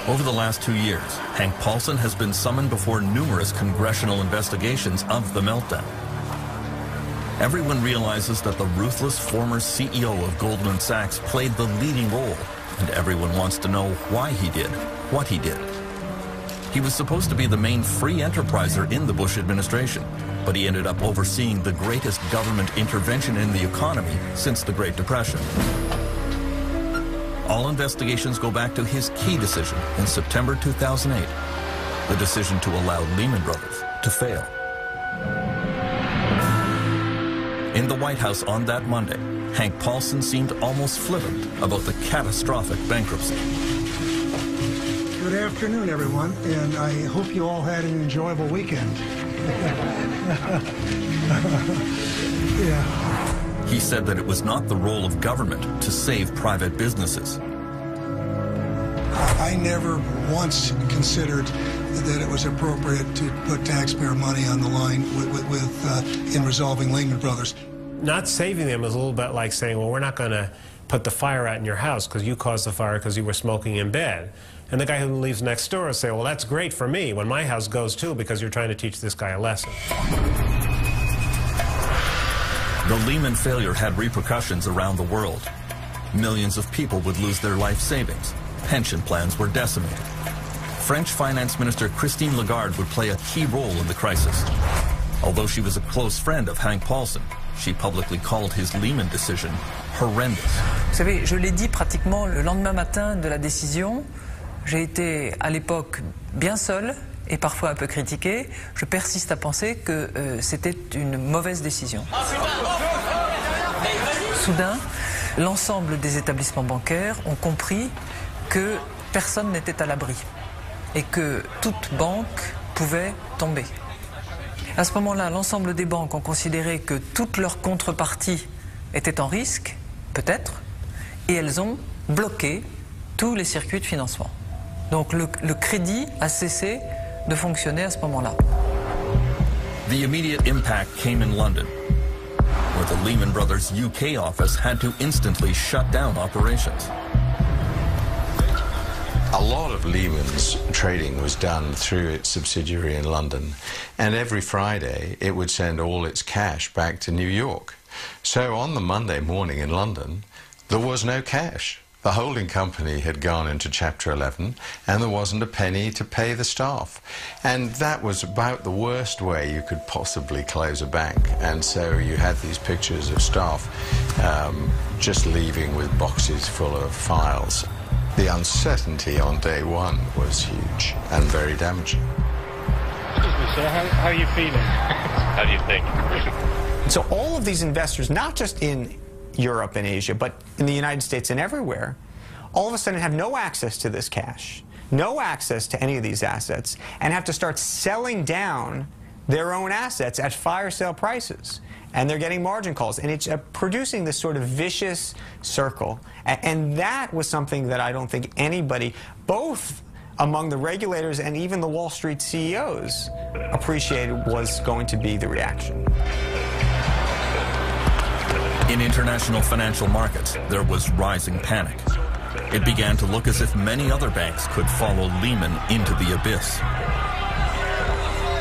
Over the last 2 years, Hank Paulson has been summoned before numerous congressional investigations of the meltdown. Everyone realizes that the ruthless former CEO of Goldman Sachs played the leading role, and everyone wants to know why he did what he did. He was supposed to be the main free enterpriser in the Bush administration, but he ended up overseeing the greatest government intervention in the economy since the Great Depression. All investigations go back to his key decision in September 2008, the decision to allow Lehman Brothers to fail. In the White House on that Monday, Hank Paulson seemed almost flippant about the catastrophic bankruptcy. Good afternoon, everyone, and I hope you all had an enjoyable weekend. Yeah. He said that it was not the role of government to save private businesses. I never once considered that it was appropriate to put taxpayer money on the line in resolving Lehman Brothers. Not saving them is a little bit like saying, well, we're not going to put the fire out in your house because you caused the fire because you were smoking in bed. And the guy who lives next door will say, well, that's great for me when my house goes too because you're trying to teach this guy a lesson. The Lehman failure had repercussions around the world. Millions of people would lose their life savings. Pension plans were decimated. French Finance Minister Christine Lagarde would play a key role in the crisis. Although she was a close friend of Hank Paulson, she publicly called his Lehman decision horrendous. Vous savez, je l'ai dit pratiquement le lendemain matin de la décision. J'ai été à l'époque bien seul et parfois un peu critiqué. Je persiste à penser que c'était une mauvaise décision. Soudain, l'ensemble des établissements bancaires ont compris que personne n'était à l'abri et que toute banque pouvait tomber. À ce moment-là, l'ensemble des banques ont considéré que toutes leurs contreparties étaient en risque, peut-être, et elles ont bloqué tous les circuits de financement. Donc le crédit a cessé de fonctionner à ce moment-là. The immediate impact came in London, where the Lehman Brothers UK office had to instantly shut down operations. A lot of Lehman's trading was done through its subsidiary in London, and every Friday it would send all its cash back to New York. So on the Monday morning in London, there was no cash. The holding company had gone into Chapter 11, and there wasn't a penny to pay the staff. And that was about the worst way you could possibly close a bank. And so you had these pictures of staff just leaving with boxes full of files. The uncertainty on day one was huge and very damaging. So how are you feeling? How do you think? So all of these investors, not just in Europe and Asia, but in the United States and everywhere, all of a sudden have no access to this cash, no access to any of these assets, and have to start selling down their own assets at fire sale prices. And they're getting margin calls, and it's producing this sort of vicious circle. And that was something that I don't think anybody, both among the regulators and even the Wall Street CEOs, appreciated was going to be the reaction. In international financial markets, there was rising panic. It began to look as if many other banks could follow Lehman into the abyss.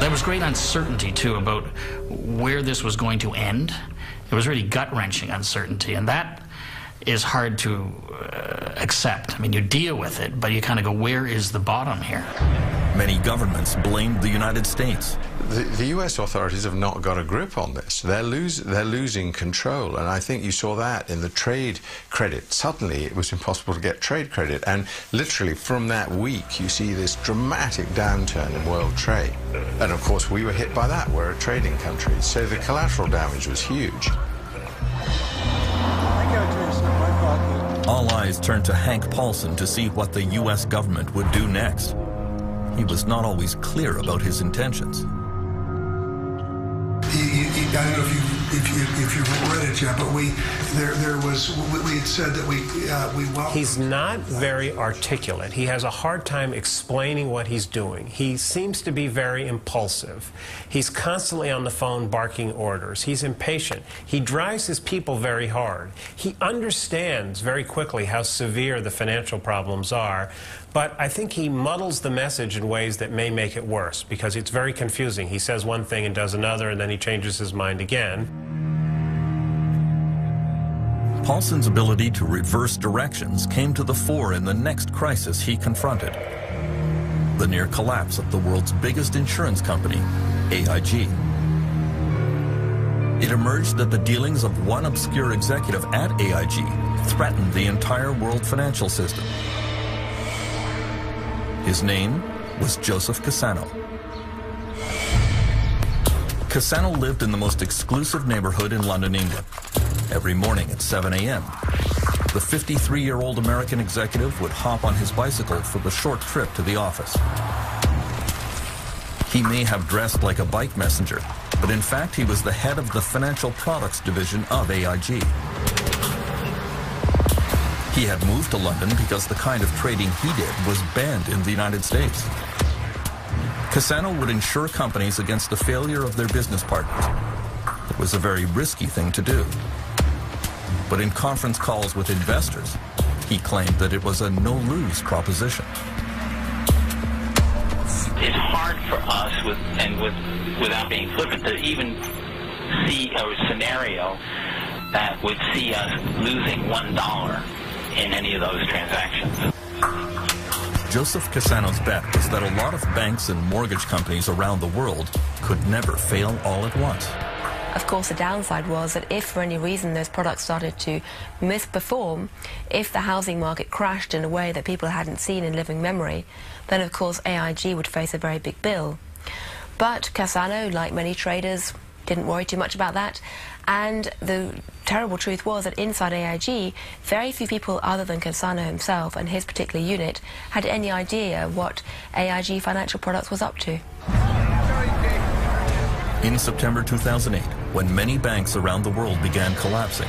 There was great uncertainty, too, about where this was going to end. It was really gut-wrenching uncertainty, and that is hard to accept. I mean, you deal with it, but you kind of go, where is the bottom here? Many governments blamed the United States. The U.S. authorities have not got a grip on this. They're losing control, and I think you saw that in the trade credit. Suddenly, it was impossible to get trade credit, and literally from that week, you see this dramatic downturn in world trade. And of course, we were hit by that. We're a trading country, so the collateral damage was huge. All eyes turned to Hank Paulson to see what the U.S. government would do next. He was not always clear about his intentions. I don't know if you've read it yet, but we had said that we welcome. He's not very articulate. He has a hard time explaining what he's doing. He seems to be very impulsive. He's constantly on the phone barking orders. He's impatient. He drives his people very hard. He understands very quickly how severe the financial problems are, but I think he muddles the message in ways that may make it worse because it's very confusing. He says one thing and does another, and then he changes his mind again. Paulson's ability to reverse directions came to the fore in the next crisis he confronted: the near collapse of the world's biggest insurance company, AIG. It emerged that the dealings of one obscure executive at AIG threatened the entire world financial system. His name was Joseph Cassano. Cassano lived in the most exclusive neighborhood in London, England. Every morning at 7 a.m., the 53-year-old American executive would hop on his bicycle for the short trip to the office. He may have dressed like a bike messenger, but in fact he was the head of the financial products division of AIG. He had moved to London because the kind of trading he did was banned in the United States. Cassano would insure companies against the failure of their business partners. It was a very risky thing to do. But in conference calls with investors, he claimed that it was a no-lose proposition. It's hard for us, without being flippant, to even see a scenario that would see us losing $1 in any of those transactions. Joseph Cassano's bet was that a lot of banks and mortgage companies around the world could never fail all at once. Of course, the downside was that if for any reason those products started to misperform, if the housing market crashed in a way that people hadn't seen in living memory, then of course AIG would face a very big bill. But Cassano, like many traders, didn't worry too much about that. And the terrible truth was that inside AIG, very few people other than Cassano himself and his particular unit had any idea what AIG Financial Products was up to. In September 2008, when many banks around the world began collapsing,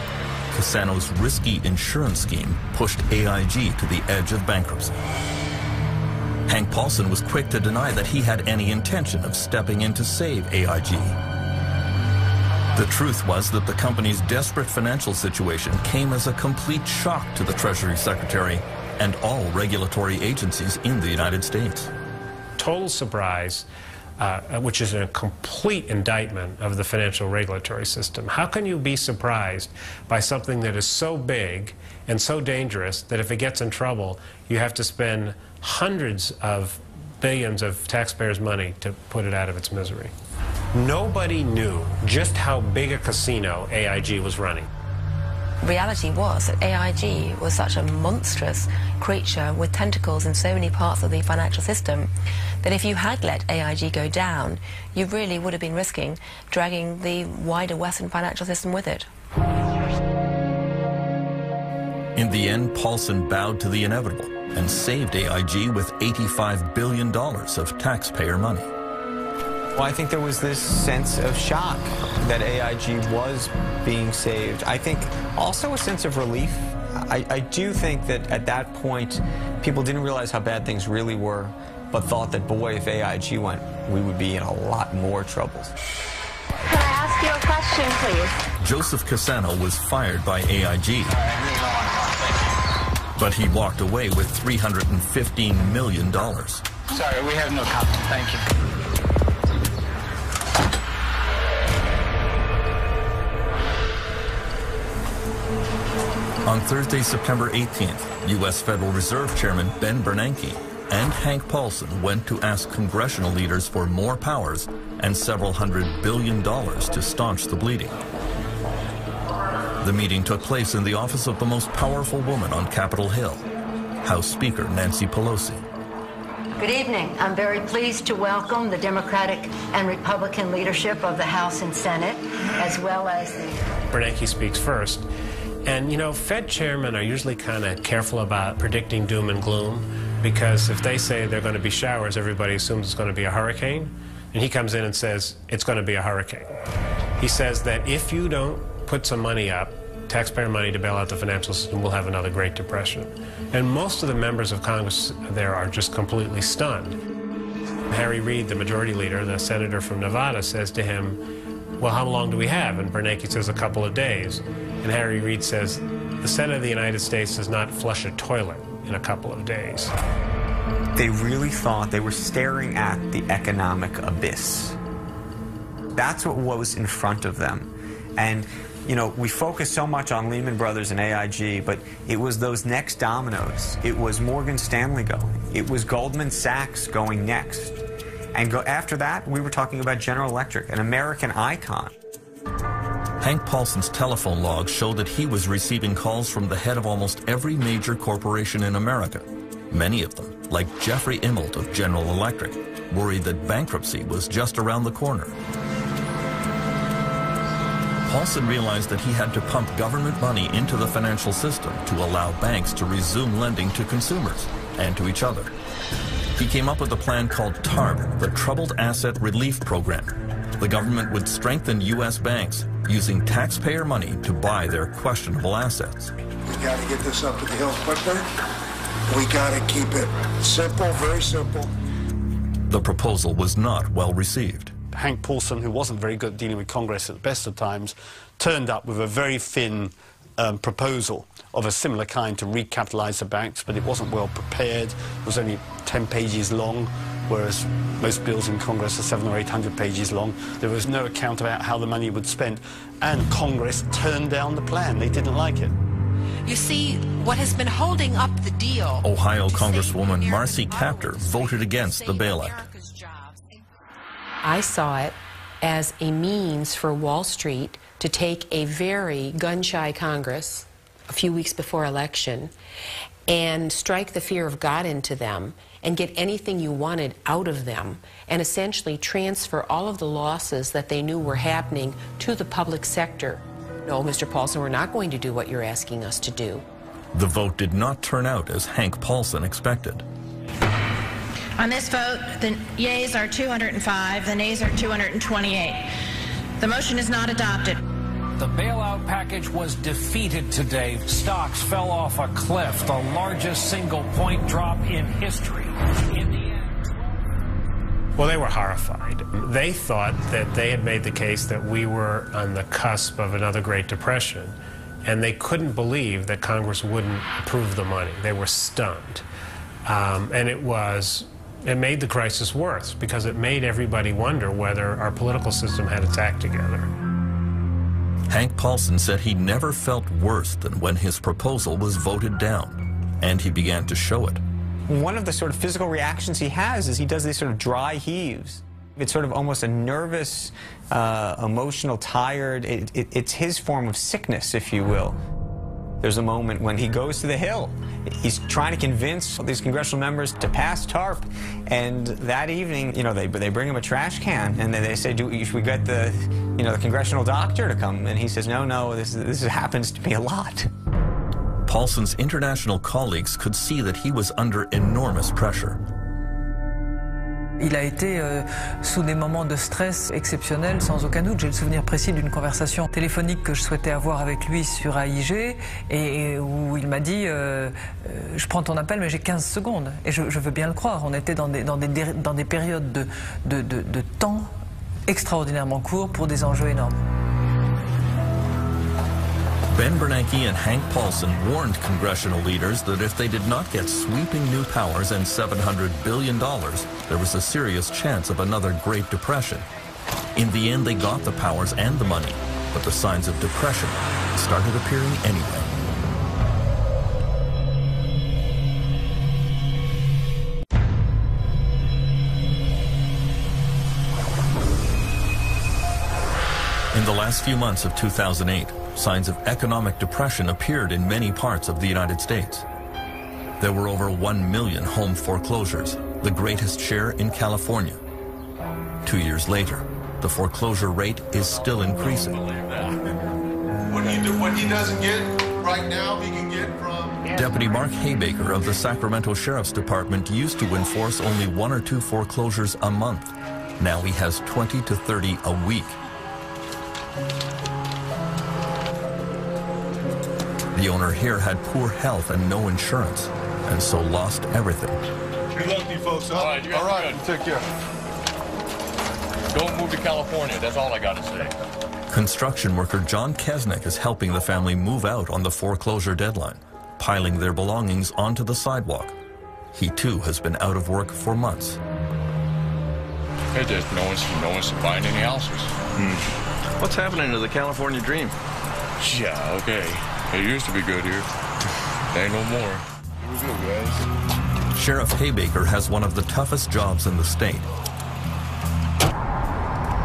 Cassano's risky insurance scheme pushed AIG to the edge of bankruptcy. Hank Paulson was quick to deny that he had any intention of stepping in to save AIG. The truth was that the company's desperate financial situation came as a complete shock to the Treasury Secretary and all regulatory agencies in the United States. Total surprise, which is a complete indictment of the financial regulatory system. How can you be surprised by something that is so big and so dangerous that if it gets in trouble, you have to spend hundreds of billions of taxpayers' money to put it out of its misery? Nobody knew just how big a casino AIG was running. Reality was that AIG was such a monstrous creature with tentacles in so many parts of the financial system that if you had let AIG go down, you really would have been risking dragging the wider Western financial system with it. In the end, Paulson bowed to the inevitable and saved AIG with $85 billion of taxpayer money. Well, I think there was this sense of shock that AIG was being saved. I think also a sense of relief. I do think that at that point, people didn't realize how bad things really were, but thought that, boy, if AIG went, we would be in a lot more trouble. Can I ask you a question, please? Joseph Cassano was fired by AIG, but he walked away with $315 million. Sorry, we have no comment. Thank you. On Thursday, September 18th, U.S. Federal Reserve Chairman Ben Bernanke and Hank Paulson went to ask congressional leaders for more powers and several $100 billion to staunch the bleeding. The meeting took place in the office of the most powerful woman on Capitol Hill, House Speaker Nancy Pelosi. Good evening. I'm very pleased to welcome the Democratic and Republican leadership of the House and Senate, as well as the... Bernanke speaks first. And, you know, Fed chairmen are usually kind of careful about predicting doom and gloom, because if they say they're going to be showers, everybody assumes it's going to be a hurricane. And he comes in and says it's going to be a hurricane. He says that if you don't put some money up, taxpayer money to bail out the financial system, we'll have another Great Depression. And most of the members of Congress there are just completely stunned. Harry Reid, the majority leader, the senator from Nevada, says to him, well, how long do we have? And Bernanke says a couple of days. And Harry Reid says, the Senate of the United States does not flush a toilet in a couple of days. They really thought they were staring at the economic abyss. That's what was in front of them. And, you know, we focus so much on Lehman Brothers and AIG, but it was those next dominoes. It was Morgan Stanley going. It was Goldman Sachs going next. And after that, we were talking about General Electric, an American icon. Hank Paulson's telephone logs show that he was receiving calls from the head of almost every major corporation in America. Many of them, like Jeffrey Immelt of General Electric, worried that bankruptcy was just around the corner. Paulson realized that he had to pump government money into the financial system to allow banks to resume lending to consumers and to each other. He came up with a plan called TARP, the Troubled Asset Relief Program. The government would strengthen U.S. banks using taxpayer money to buy their questionable assets. We got to get this up to the hill quicker. We got to keep it simple, very simple. The proposal was not well received. Hank Paulson, who wasn't very good at dealing with Congress at the best of times, turned up with a very thin proposal of a similar kind to recapitalize the banks, but it wasn't well prepared. It was only 10 pages long, whereas most bills in Congress are 700 or 800 pages long. There was no account about how the money would be spent, and Congress turned down the plan. They didn't like it. You see, what has been holding up the deal... Ohio Congresswoman Marcy Kaptur voted against the bailout. I saw it as a means for Wall Street to take a very gun-shy Congress a few weeks before election and strike the fear of God into them and get anything you wanted out of them and essentially transfer all of the losses that they knew were happening to the public sector. No, Mr. Paulson, we're not going to do what you're asking us to do. The vote did not turn out as Hank Paulson expected. On this vote, the yeas are 205, the nays are 228. The motion is not adopted. The bailout package was defeated today. Stocks fell off a cliff, the largest single-point drop in history. In the end... Well, they were horrified. They thought that they had made the case that we were on the cusp of another Great Depression, and they couldn't believe that Congress wouldn't approve the money. They were stunned. And it made the crisis worse because it made everybody wonder whether our political system had its act together. Hank Paulson said he never felt worse than when his proposal was voted down, and he began to show it. One of the sort of physical reactions he has is he does these sort of dry heaves. It's sort of almost a nervous, emotional, tired, it's his form of sickness, if you will. There's a moment when he goes to the Hill. He's trying to convince these congressional members to pass TARP, and that evening, you know, they bring him a trash can, and they say, should we get the, you know, the congressional doctor to come? And he says, no, this happens to be a lot. Paulson's international colleagues could see that he was under enormous pressure. Il a été sous des moments de stress exceptionnels, sans aucun doute. J'ai le souvenir précis d'une conversation téléphonique que je souhaitais avoir avec lui sur AIG et où il m'a dit je prends ton appel mais j'ai 15 secondes. Et je veux bien le croire. On était dans des périodes de temps extraordinairement courts pour des enjeux énormes. Ben Bernanke and Hank Paulson warned congressional leaders that if they did not get sweeping new powers and $700 billion, there was a serious chance of another Great Depression. In the end, they got the powers and the money, but the signs of depression started appearing anyway. In the last few months of 2008, signs of economic depression appeared in many parts of the United States. There were over 1 million home foreclosures, the greatest share in California. 2 years later, the foreclosure rate is still increasing. What he doesn't get right now, he can get from... Deputy Mark Haybaker of the Sacramento Sheriff's Department used to enforce only 1 or 2 foreclosures a month. Now he has 20 to 30 a week. The owner here had poor health and no insurance, and so lost everything. Good luck to you folks. All right, Take care. Don't move to California. That's all I got to say. Construction worker John Kesnick is helping the family move out on the foreclosure deadline, piling their belongings onto the sidewalk. He too has been out of work for months. Hey, there's no one's buying any houses. What's happening to the California dream? Yeah, okay. It used to be good here. Ain't no more. Here we go, guys. Sheriff Haybaker has one of the toughest jobs in the state.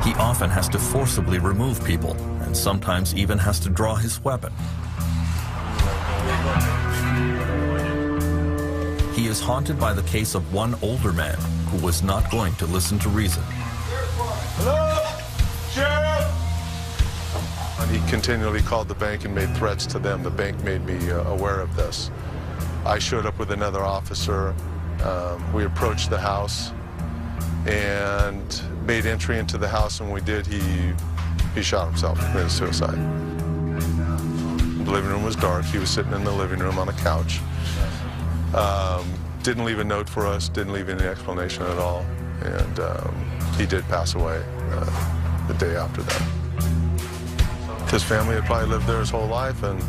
He often has to forcibly remove people, and and sometimes even has to draw his weapon. He is haunted by the case of one older man who was not going to listen to reason. Hello? Sheriff! And he continually called the bank and made threats to them. The bank made me aware of this. I showed up with another officer. We approached the house and made entry into the house, and when we did, he shot himself, committed suicide. The living room was dark. He was sitting in the living room on a couch. Didn't leave a note for us, didn't leave any explanation at all, and he did pass away the day after that. His family had probably lived there his whole life, and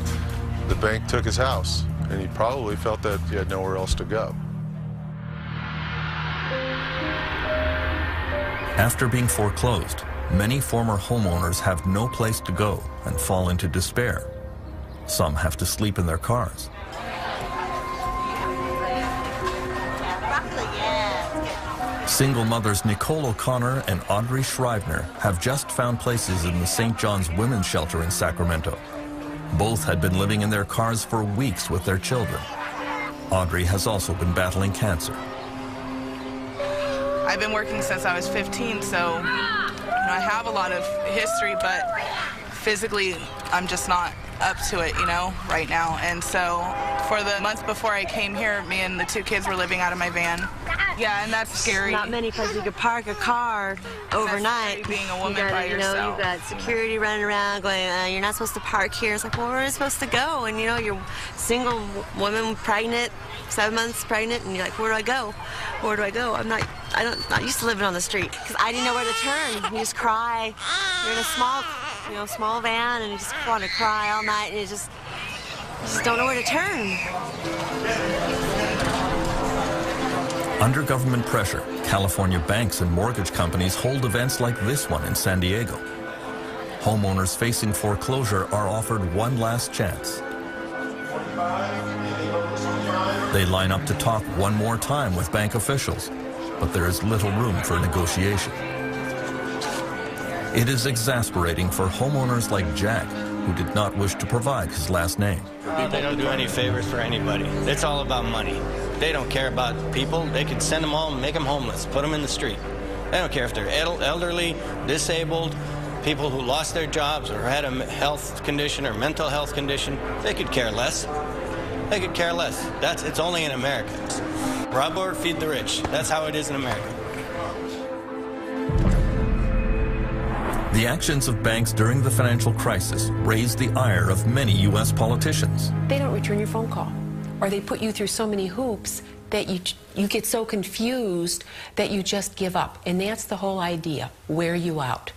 the bank took his house, and he probably felt that he had nowhere else to go. After being foreclosed, many former homeowners have no place to go and fall into despair. Some have to sleep in their cars. Single mothers Nicole O'Connor and Audrey Schreibner have just found places in the St. John's Women's Shelter in Sacramento. Both had been living in their cars for weeks with their children. Audrey has also been battling cancer. I've been working since I was 15, so I have a lot of history, but physically I'm just not up to it, right now. And so for the month before I came here, me and the two kids were living out of my van. Yeah, and that's scary. Not many places you could park a car overnight. Being a woman by yourself. You've got security running around going, you're not supposed to park here. It's like, well, where are you supposed to go? And you're single woman, pregnant, 7 months pregnant, and you're like, where do I go? Where do I go? I'm not used to living on the street because I didn't know where to turn. You just cry. You're in a small van, and you just want to cry all night, and you just don't know where to turn. Under government pressure, California banks and mortgage companies hold events like this one in San Diego. Homeowners facing foreclosure are offered one last chance. They line up to talk one more time with bank officials, but there is little room for negotiation. It is exasperating for homeowners like Jack, who did not wish to provide his last name. They don't do any favors for anybody. It's all about money. They don't care about people. They can send them all and make them homeless, put them in the street. They don't care if they're elderly, disabled, people who lost their jobs or had a health condition or mental health condition. They could care less. They could care less. It's only in America. Rob or feed the rich. That's how it is in America. The actions of banks during the financial crisis raised the ire of many U.S. politicians. They don't return your phone call, or they put you through so many hoops that you get so confused that you just give up. And that's the whole idea. Wear you out.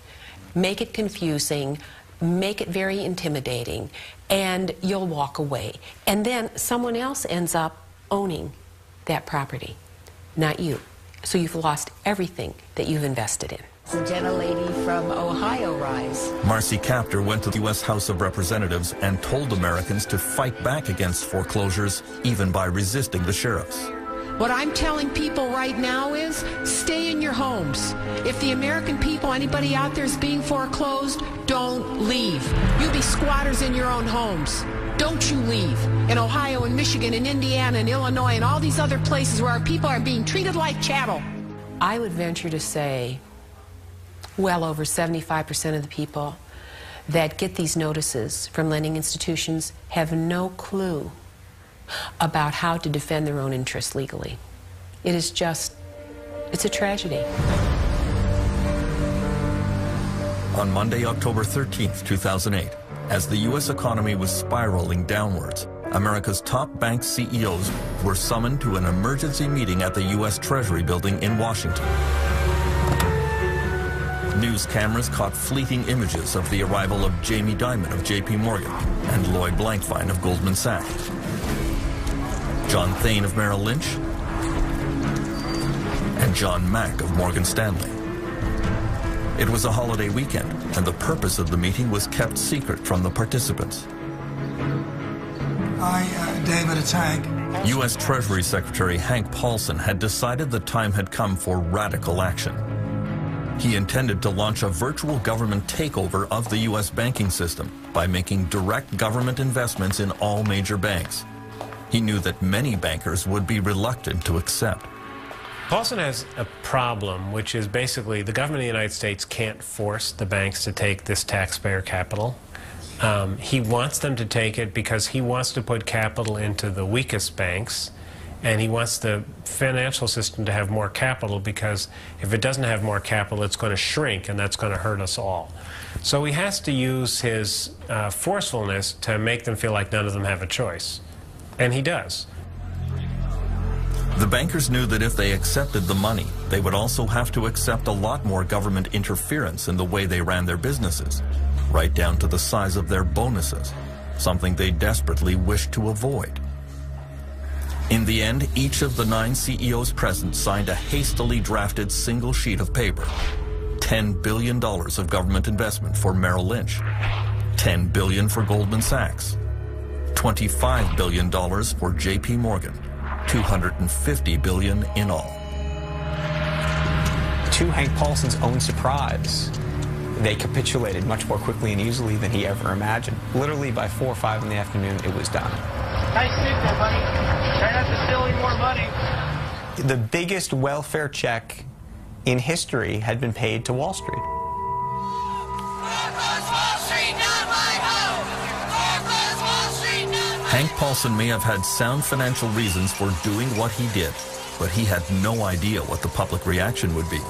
Make it confusing, make it very intimidating, and you'll walk away. And then someone else ends up owning that property, not you. So you've lost everything that you've invested in. The gentlelady from Ohio rise. Marcy Kaptur went to the U.S. House of Representatives and told Americans to fight back against foreclosures, even by resisting the sheriffs. What I'm telling people right now is stay in your homes. If the American people, anybody out there is being foreclosed, don't leave. You be squatters in your own homes. Don't you leave. In Ohio and Michigan and Indiana and Illinois and all these other places where our people are being treated like chattel. I would venture to say well over 75% of the people that get these notices from lending institutions have no clue about how to defend their own interests legally. It's a tragedy. On Monday, October 13th, 2008, as the U.S. economy was spiraling downwards, America's top bank CEOs were summoned to an emergency meeting at the U.S. Treasury building in Washington. News cameras caught fleeting images of the arrival of Jamie Dimon of JP Morgan and Lloyd Blankfein of Goldman Sachs, John Thain of Merrill Lynch, and John Mack of Morgan Stanley. It was a holiday weekend, and the purpose of the meeting was kept secret from the participants. David, it's Hank. U.S. Treasury Secretary Hank Paulson had decided the time had come for radical action. He intended to launch a virtual government takeover of the U.S. banking system by making direct government investments in all major banks. He knew that many bankers would be reluctant to accept. Paulson has a problem, which is basically the government of the United States can't force the banks to take this taxpayer capital. He wants them to take it because he wants to put capital into the weakest banks, and he wants the financial system to have more capital, because if it doesn't have more capital, it's going to shrink, and that's going to hurt us all. So he has to use his forcefulness to make them feel like none of them have a choice. And he does. The bankers knew that if they accepted the money, they would also have to accept a lot more government interference in the way they ran their businesses, right down to the size of their bonuses, something they desperately wished to avoid. In the end, each of the 9 CEOs present signed a hastily drafted single sheet of paper. $10 billion of government investment for Merrill Lynch, $10 billion for Goldman Sachs, $25 billion for JP Morgan, $250 billion in all. To Hank Paulson's own surprise, they capitulated much more quickly and easily than he ever imagined. Literally by 4 or 5 in the afternoon, it was done. Nice suit there, buddy. Try not to steal any more money. The biggest welfare check in history had been paid to Wall Street. Hank Paulson may have had sound financial reasons for doing what he did, but he had no idea what the public reaction would be.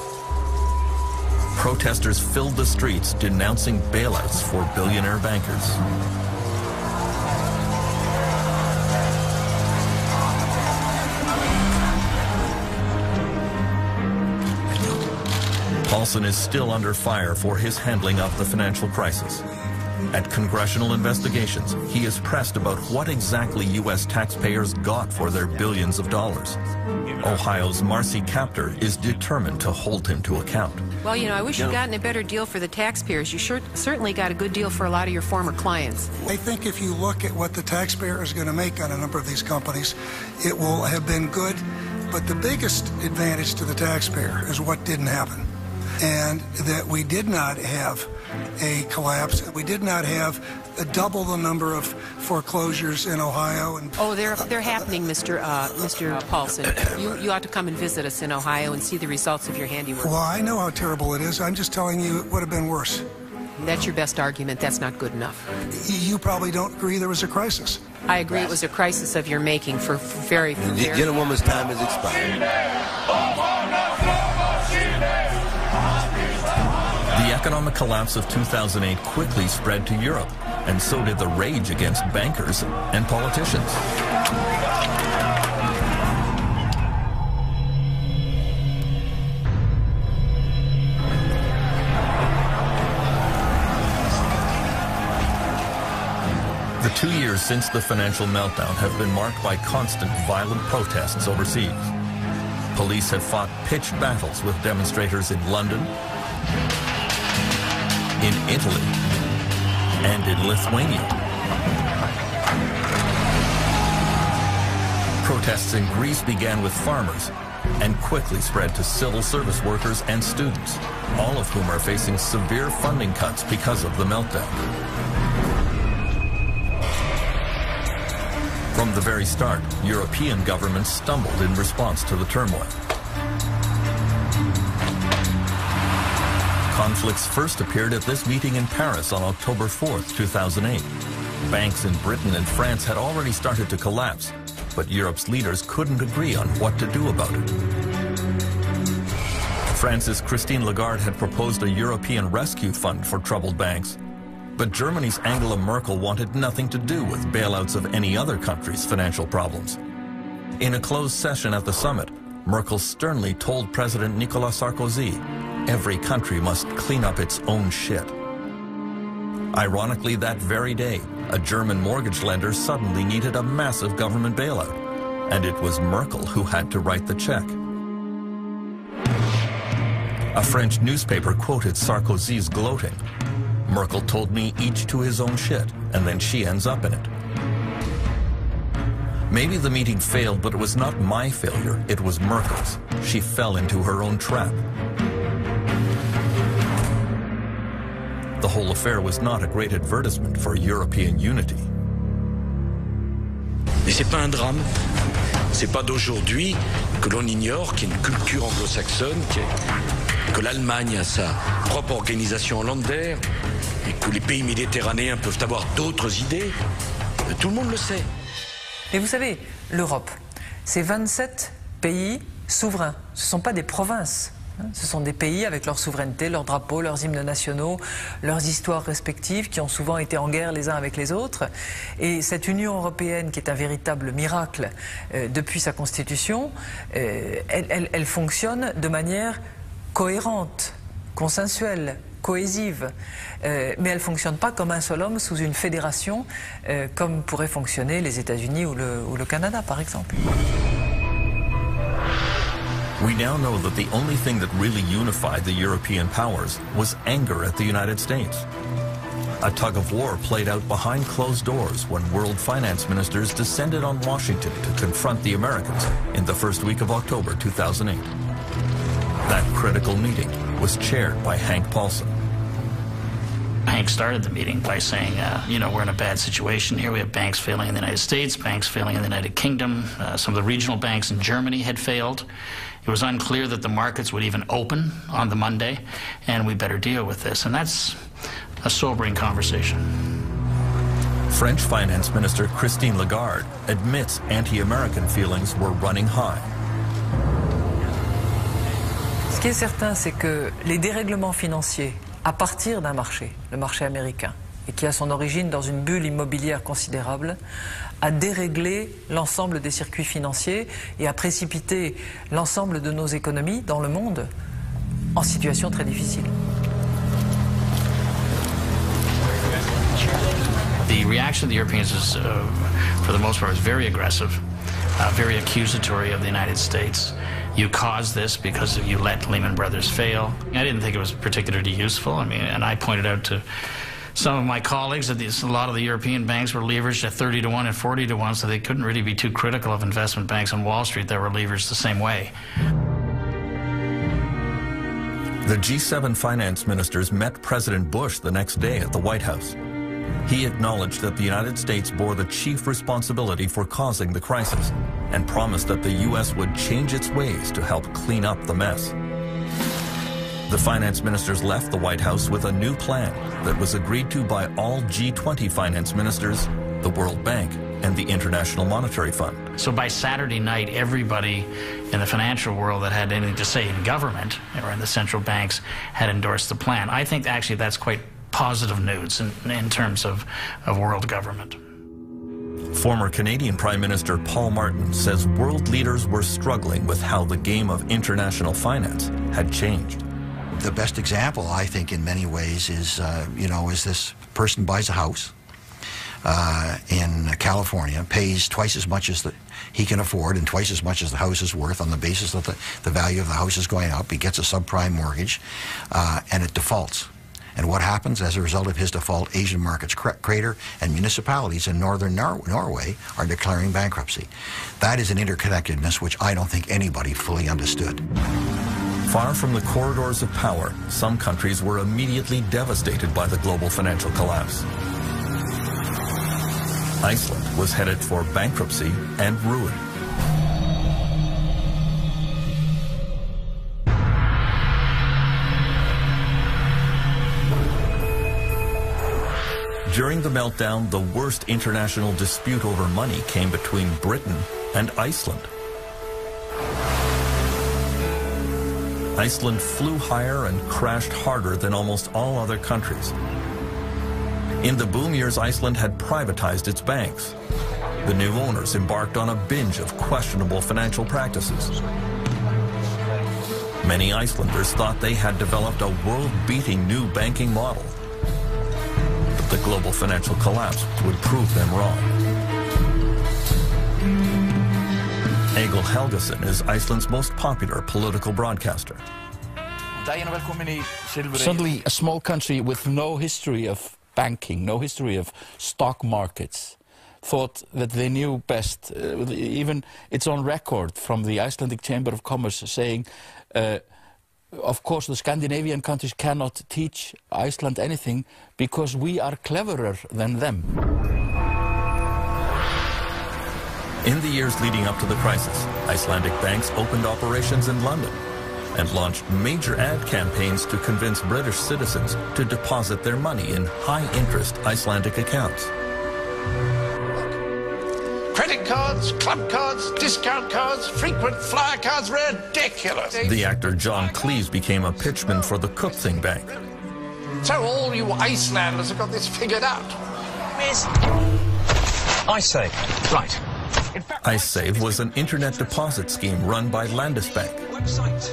Protesters filled the streets denouncing bailouts for billionaire bankers. Paulson is still under fire for his handling of the financial crisis. At congressional investigations, he is pressed about what exactly U.S. taxpayers got for their billions of dollars. Ohio's Marcy Kaptur is determined to hold him to account. Well, you know, I wish you'd gotten a better deal for the taxpayers. You certainly got a good deal for a lot of your former clients. I think if you look at what the taxpayer is going to make on a number of these companies, it will have been good. But the biggest advantage to the taxpayer is what didn't happen. And that we did not have a collapse. We did not have double the number of foreclosures in Ohio. And oh, they're happening, Mr. Paulson. You ought to come and visit us in Ohio and see the results of your handiwork. Well, I know how terrible it is. I'm just telling you it would have been worse. That's your best argument. That's not good enough. You probably don't agree there was a crisis. I agree it was a crisis of your making for very... The gentlewoman's time has expired. The economic collapse of 2008 quickly spread to Europe, and so did the rage against bankers and politicians. The 2 years since the financial meltdown have been marked by constant violent protests overseas. Police have fought pitched battles with demonstrators in London, in Italy, and in Lithuania. Protests in Greece began with farmers and quickly spread to civil service workers and students, all of whom are facing severe funding cuts because of the meltdown. From the very start, European governments stumbled in response to the turmoil. Conflicts first appeared at this meeting in Paris on October 4th, 2008. Banks in Britain and France had already started to collapse, but Europe's leaders couldn't agree on what to do about it. France's Christine Lagarde had proposed a European rescue fund for troubled banks, but Germany's Angela Merkel wanted nothing to do with bailouts of any other country's financial problems. In a closed session at the summit, Merkel sternly told President Nicolas Sarkozy, every country must clean up its own shit. Ironically, that very day, a German mortgage lender suddenly needed a massive government bailout, and it was Merkel who had to write the check. A French newspaper quoted Sarkozy's gloating. Merkel told me each to his own shit, and then she ends up in it. Maybe the meeting failed, but it was not my failure, it was Merkel's. She fell into her own trap. whole affair was not a great advertisement for European unity. Mais c'est pas un drame. C'est pas d'aujourd'hui que l'on ignore qu'il y a une culture anglo-saxonne, que l'Allemagne a sa propre organisation hollandaise et que les pays méditerranéens peuvent avoir d'autres idées. Tout le monde le sait. Et vous savez, l'Europe, c'est 27 pays souverains. Ce ne sont pas des provinces. Ce sont des pays avec leur souveraineté, leurs drapeaux, leurs hymnes nationaux, leurs histoires respectives qui ont souvent été en guerre les uns avec les autres. Et cette Union européenne qui est un véritable miracle depuis sa constitution, elle fonctionne de manière cohérente, consensuelle, cohésive. Mais elle ne fonctionne pas comme un seul homme sous une fédération comme pourraient fonctionner les États-Unis ou le Canada par exemple. We now know that the only thing that really unified the European powers was anger at the United States. A tug of war played out behind closed doors when world finance ministers descended on Washington to confront the Americans in the first week of October 2008. That critical meeting was chaired by Hank Paulson. Hank started the meeting by saying, you know, we're in a bad situation here. We have banks failing in the United States, banks failing in the United Kingdom. Some of the regional banks in Germany had failed. It was unclear that the markets would even open on the Monday, and we better deal with this. And that's a sobering conversation. French Finance Minister Christine Lagarde admits anti-American feelings were running high. Ce qui est certain, c'est que les dérèglements financiers à partir d'un marché, le marché américain, et qui a son origine dans une bulle immobilière considérable, a déréglé l'ensemble des circuits financiers et a précipité l'ensemble de nos économies dans le monde en situation très difficile. The reaction of the Europeans is, for the most part, was very aggressive, very accusatory of the United States. You caused this because you let Lehman Brothers fail. I didn't think it was particularly useful. I mean, and I pointed out to some of my colleagues that a lot of the European banks were leveraged at 30 to 1 and 40 to 1, so they couldn't really be too critical of investment banks on Wall Street that were leveraged the same way. The G7 finance ministers met President Bush the next day at the White House. He acknowledged that the United States bore the chief responsibility for causing the crisis and promised that the U.S. would change its ways to help clean up the mess. The finance ministers left the White House with a new plan that was agreed to by all G20 finance ministers, the World Bank, and the International Monetary Fund. So by Saturday night, everybody in the financial world that had anything to say in government or in the central banks had endorsed the plan. I think actually that's quite positive news in terms of world government. Former Canadian Prime Minister Paul Martin says world leaders were struggling with how the game of international finance had changed. The best example, I think, in many ways is, is this person buys a house in California, pays twice as much as he can afford and twice as much as the house is worth on the basis that the value of the house is going up. He gets a subprime mortgage, and it defaults. And what happens as a result of his default? Asian markets crater, and municipalities in northern Norway are declaring bankruptcy. That is an interconnectedness which I don't think anybody fully understood. Far from the corridors of power, some countries were immediately devastated by the global financial collapse. Iceland was headed for bankruptcy and ruin. During the meltdown, the worst international dispute over money came between Britain and Iceland. Iceland flew higher and crashed harder than almost all other countries. In the boom years, Iceland had privatized its banks. The new owners embarked on a binge of questionable financial practices. Many Icelanders thought they had developed a world-beating new banking model. But the global financial collapse would prove them wrong. Egil Helgason is Iceland's most popular political broadcaster. Suddenly, a small country with no history of banking, no history of stock markets, thought that they knew best. Even it's on record from the Icelandic Chamber of Commerce saying Of course, the Scandinavian countries cannot teach Iceland anything because we are cleverer than them. In the years leading up to the crisis, Icelandic banks opened operations in London and launched major ad campaigns to convince British citizens to deposit their money in high-interest Icelandic accounts. Credit cards, club cards, discount cards, frequent flyer cards, ridiculous. The actor John Cleese became a pitchman for the Kaupthing Bank. So all you Icelanders have got this figured out. Miss. IceSave, right. IceSave was an internet deposit scheme run by Landesbank. Website.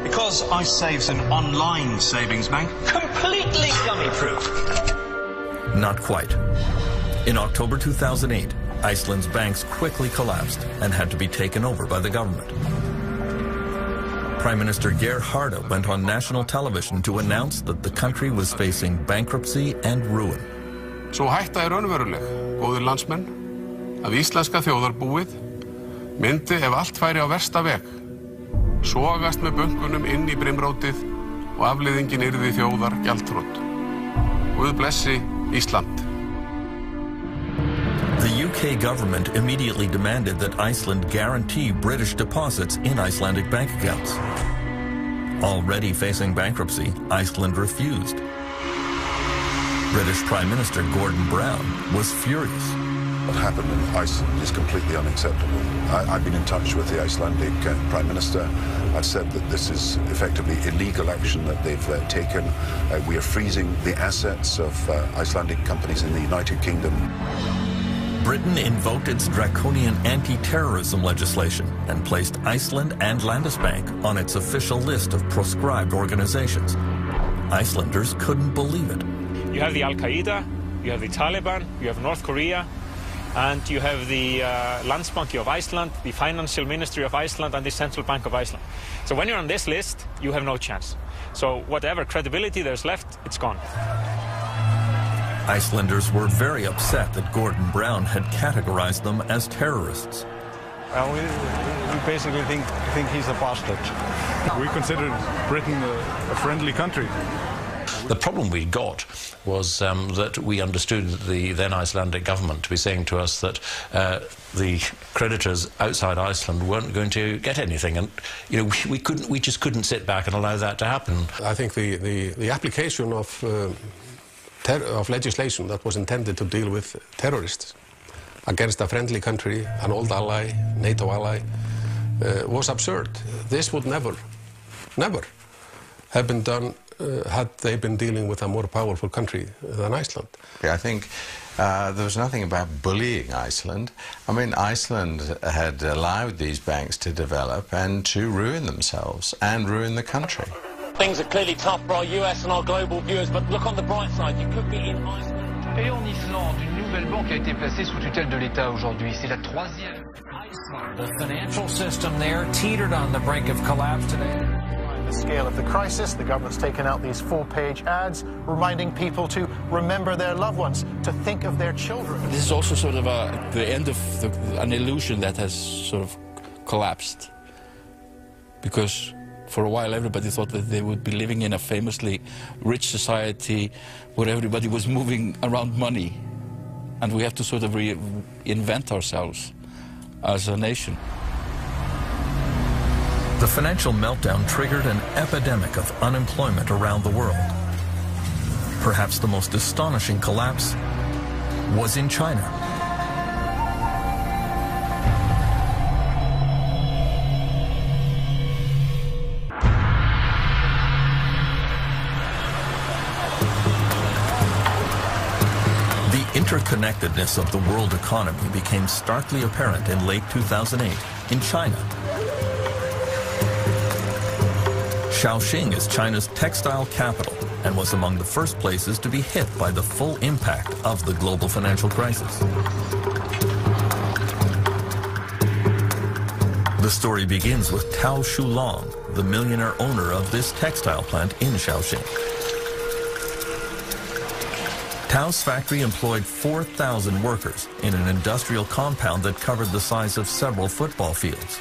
Because IceSave's an online savings bank, completely dummy-proof. Not quite. In October 2008, Iceland's banks quickly collapsed and had to be taken over by the government. Prime Minister Geir Haarde went on national television to announce that the country was facing bankruptcy and ruin. Svo hætta raunveruleg, góðir landsmenn, að íslenska þjóðarbúið myndi ef allt færi á versta veg, sogast með bönkunum inn í brimrótið og afleiðingin yrði þjóðar gjaldþrot. Guð blessi Ísland. The UK government immediately demanded that Iceland guarantee British deposits in Icelandic bank accounts. Already facing bankruptcy, Iceland refused. British Prime Minister Gordon Brown was furious. What happened in Iceland is completely unacceptable. I've been in touch with the Icelandic Prime Minister. I've said that this is effectively illegal action that they've taken. We are freezing the assets of Icelandic companies in the United Kingdom. Britain invoked its draconian anti-terrorism legislation and placed Iceland and Landesbank on its official list of proscribed organizations. Icelanders couldn't believe it. You have the Al-Qaeda, you have the Taliban, you have North Korea, and you have the Landsbanki of Iceland, the Financial Ministry of Iceland, and the Central Bank of Iceland. So when you're on this list, you have no chance. So whatever credibility there's left, it's gone. Icelanders were very upset that Gordon Brown had categorized them as terrorists. Well, we basically think he's a bastard. We consider Britain a friendly country. The problem we got was that we understood the then Icelandic government to be saying to us that the creditors outside Iceland weren't going to get anything, and we just couldn't sit back and allow that to happen. I think the application of legislation that was intended to deal with terrorists against a friendly country, an old ally, NATO ally, was absurd. This would never have been done had they been dealing with a more powerful country than Iceland. I think there was nothing about bullying Iceland. I mean, Iceland had allowed these banks to develop and to ruin themselves and ruin the country. Things are clearly tough for our US and our global viewers, but look on the bright side, you could be in Iceland. Et en Islande, une nouvelle banque a été placée sous tutelle de l'État aujourd'hui. C'est la troisième. The financial system there teetered on the brink of collapse today. The scale of the crisis, the government's taken out these full-page ads reminding people to remember their loved ones, to think of their children. This is also sort of the end of an illusion that has sort of collapsed, because for a while everybody thought that they would be living in a famously rich society where everybody was moving around money, and we have to sort of reinvent ourselves as a nation. The financial meltdown triggered an epidemic of unemployment around the world. Perhaps the most astonishing collapse was in China. The interconnectedness of the world economy became starkly apparent in late 2008 in China. Shaoxing is China's textile capital and was among the first places to be hit by the full impact of the global financial crisis. The story begins with Tao Shulong, the millionaire owner of this textile plant in Shaoxing. Tao's factory employed 4,000 workers in an industrial compound that covered the size of several football fields.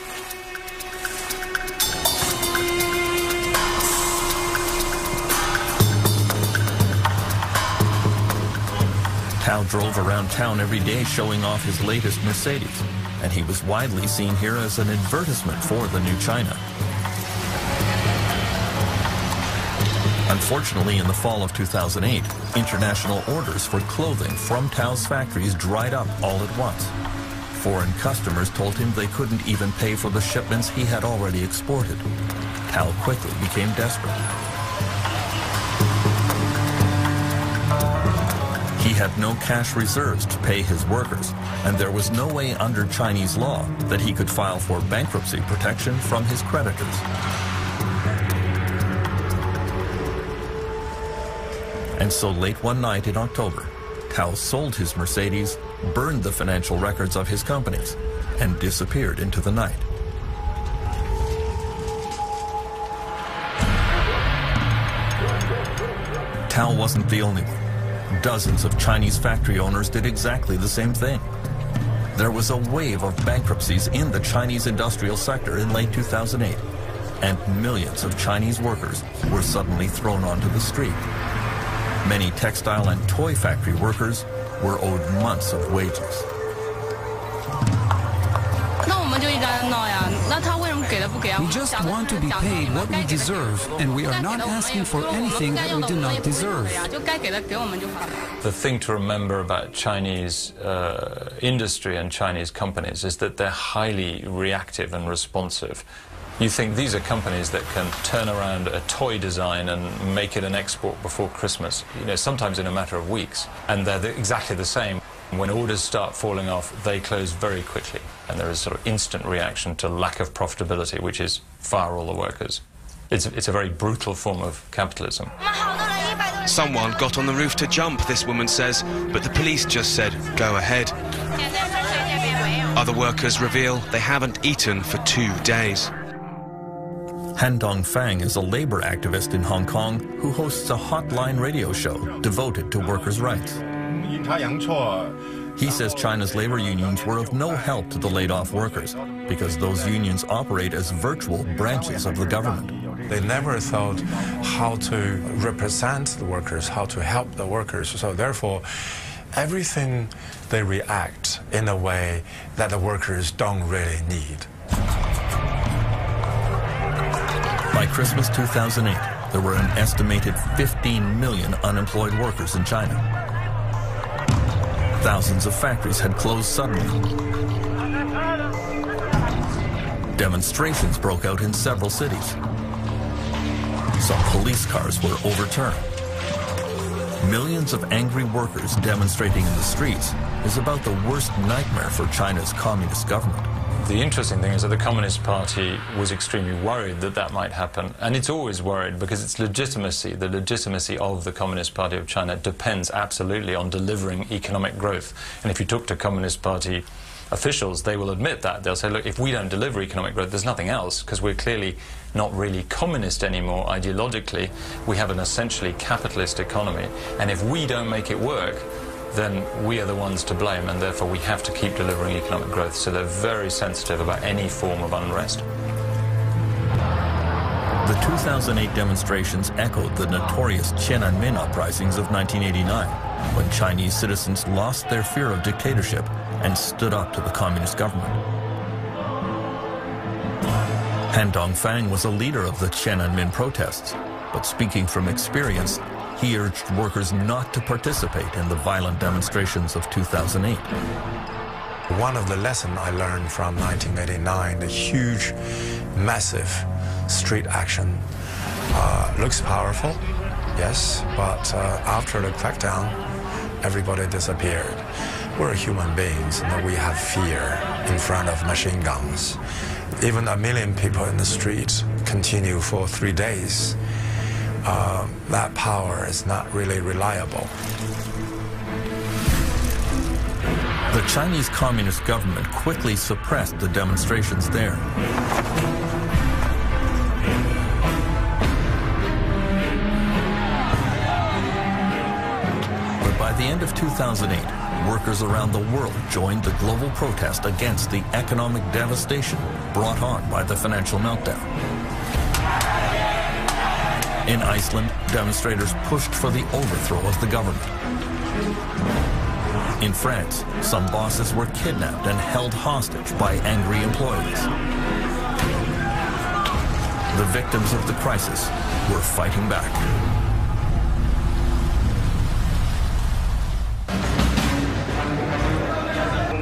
Tao drove around town every day showing off his latest Mercedes, and he was widely seen here as an advertisement for the new China. Unfortunately, in the fall of 2008, international orders for clothing from Tao's factories dried up all at once. Foreign customers told him they couldn't even pay for the shipments he had already exported. Tao quickly became desperate. He had no cash reserves to pay his workers, and there was no way under Chinese law that he could file for bankruptcy protection from his creditors. And so late one night in October, Tao sold his Mercedes, burned the financial records of his companies, and disappeared into the night. Tao wasn't the only one. Dozens of Chinese factory owners did exactly the same thing. There was a wave of bankruptcies in the Chinese industrial sector in late 2008, and millions of Chinese workers were suddenly thrown onto the street. Many textile and toy factory workers were owed months of wages. We just want to be paid what we deserve, and we are not asking for anything that we do not deserve. The thing to remember about Chinese industry and Chinese companies is that they're highly reactive and responsive. You think these are companies that can turn around a toy design and make it an export before Christmas, sometimes in a matter of weeks. And they're exactly the same. When orders start falling off, they close very quickly. And there is sort of instant reaction to lack of profitability, which is fire all the workers. It's a very brutal form of capitalism. Someone got on the roof to jump, this woman says, but the police just said, go ahead. Other workers reveal they haven't eaten for 2 days. Han Dongfang is a labor activist in Hong Kong who hosts a hotline radio show devoted to workers' rights. He says China's labor unions were of no help to the laid-off workers because those unions operate as virtual branches of the government. They never thought how to represent the workers, how to help the workers. So therefore, everything they react in a way that the workers don't really need. By Christmas 2008, there were an estimated 15 million unemployed workers in China. Thousands of factories had closed suddenly. Demonstrations broke out in several cities. Some police cars were overturned. Millions of angry workers demonstrating in the streets is about the worst nightmare for China's communist government. The interesting thing is that the Communist Party was extremely worried that that might happen. And it's always worried because its legitimacy, the legitimacy of the Communist Party of China, depends absolutely on delivering economic growth. And if you talk to Communist Party officials, they will admit that. They'll say, look, if we don't deliver economic growth, there's nothing else, because we're clearly not really communist anymore ideologically. We have an essentially capitalist economy. And if we don't make it work, then we are the ones to blame, and therefore we have to keep delivering economic growth. So they're very sensitive about any form of unrest. The 2008 demonstrations echoed the notorious Tiananmen uprisings of 1989, when Chinese citizens lost their fear of dictatorship and stood up to the communist government. Han Dongfang was a leader of the Tiananmen protests, but speaking from experience, he urged workers not to participate in the violent demonstrations of 2008. One of the lessons I learned from 1989, the huge, massive street action, looks powerful, yes, but after the crackdown, everybody disappeared. We're human beings, and we have fear in front of machine guns. Even 1 million people in the street continue for 3 days. That power is not really reliable. The Chinese Communist government quickly suppressed the demonstrations there. But by the end of 2008, workers around the world joined the global protest against the economic devastation brought on by the financial meltdown. In Iceland, demonstrators pushed for the overthrow of the government. In France, some bosses were kidnapped and held hostage by angry employees. The victims of the crisis were fighting back.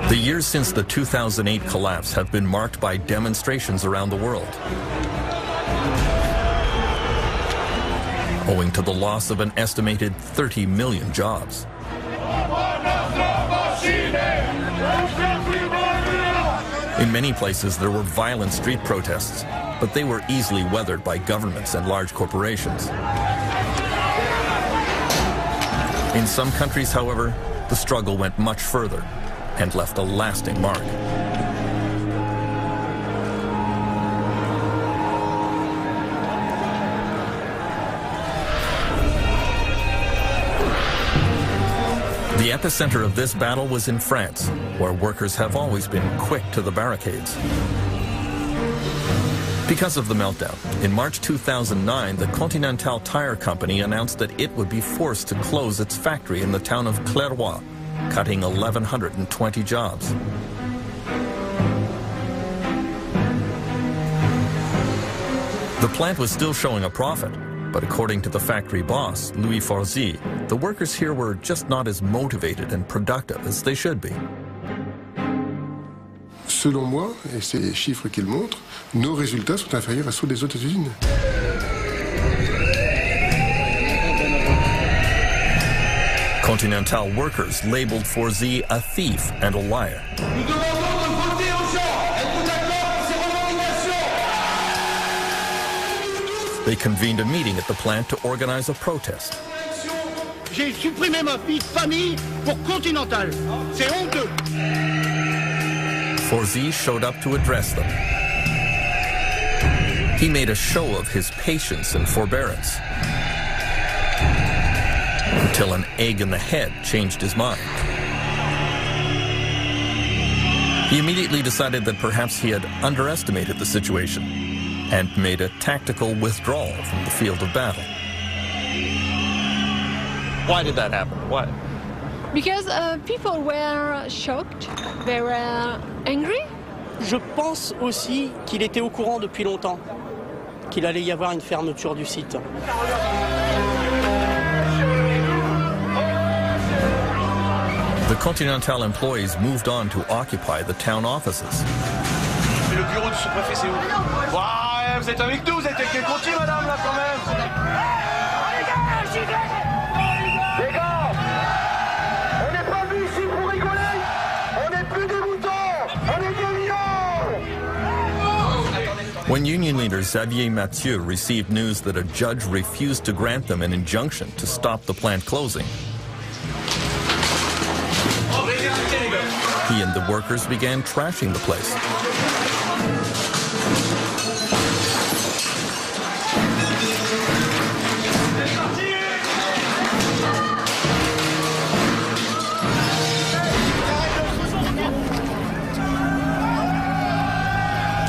The years since the 2008 collapse have been marked by demonstrations around the world. Owing to the loss of an estimated 30 million jobs. In many places, there were violent street protests, but they were easily weathered by governments and large corporations. In some countries, however, the struggle went much further and left a lasting mark. The epicenter of this battle was in France, where workers have always been quick to the barricades. Because of the meltdown, in March 2009, the Continental Tire Company announced that it would be forced to close its factory in the town of Clairvaux, cutting 1,120 jobs. The plant was still showing a profit, but according to the factory boss, Louis Forzy, the workers here were just not as motivated and productive as they should be. Selon moi, et c'est les chiffres qu'ils montrent, nos résultats sont inférieurs à ceux des autres usines. Continental workers labeled Forzy a thief and a liar. They convened a meeting at the plant to organize a protest. J'ai supprimé ma vie de famille pour Continental. C'est honteux. Forzy showed up to address them. He made a show of his patience and forbearance, until an egg in the head changed his mind. He immediately decided that perhaps he had underestimated the situation and made a tactical withdrawal from the field of battle. Why did that happen? Why? Because people were shocked, they were angry. Je pense aussi qu'il était au courant depuis longtemps qu'il allait y avoir une fermeture du site. The Continental employees moved on to occupy the town offices. Mais le bureau du sous-préfet, c'est où? Ouais, vous êtes avec nous, vous êtes avec les Conti, madame, là, quand même. Les gars, on n'est pas venus ici pour rigoler. On n'est plus des moutons, on est des lions. When union leader Xavier Mathieu received news that a judge refused to grant them an injunction to stop the plant closing, he and the workers began trashing the place.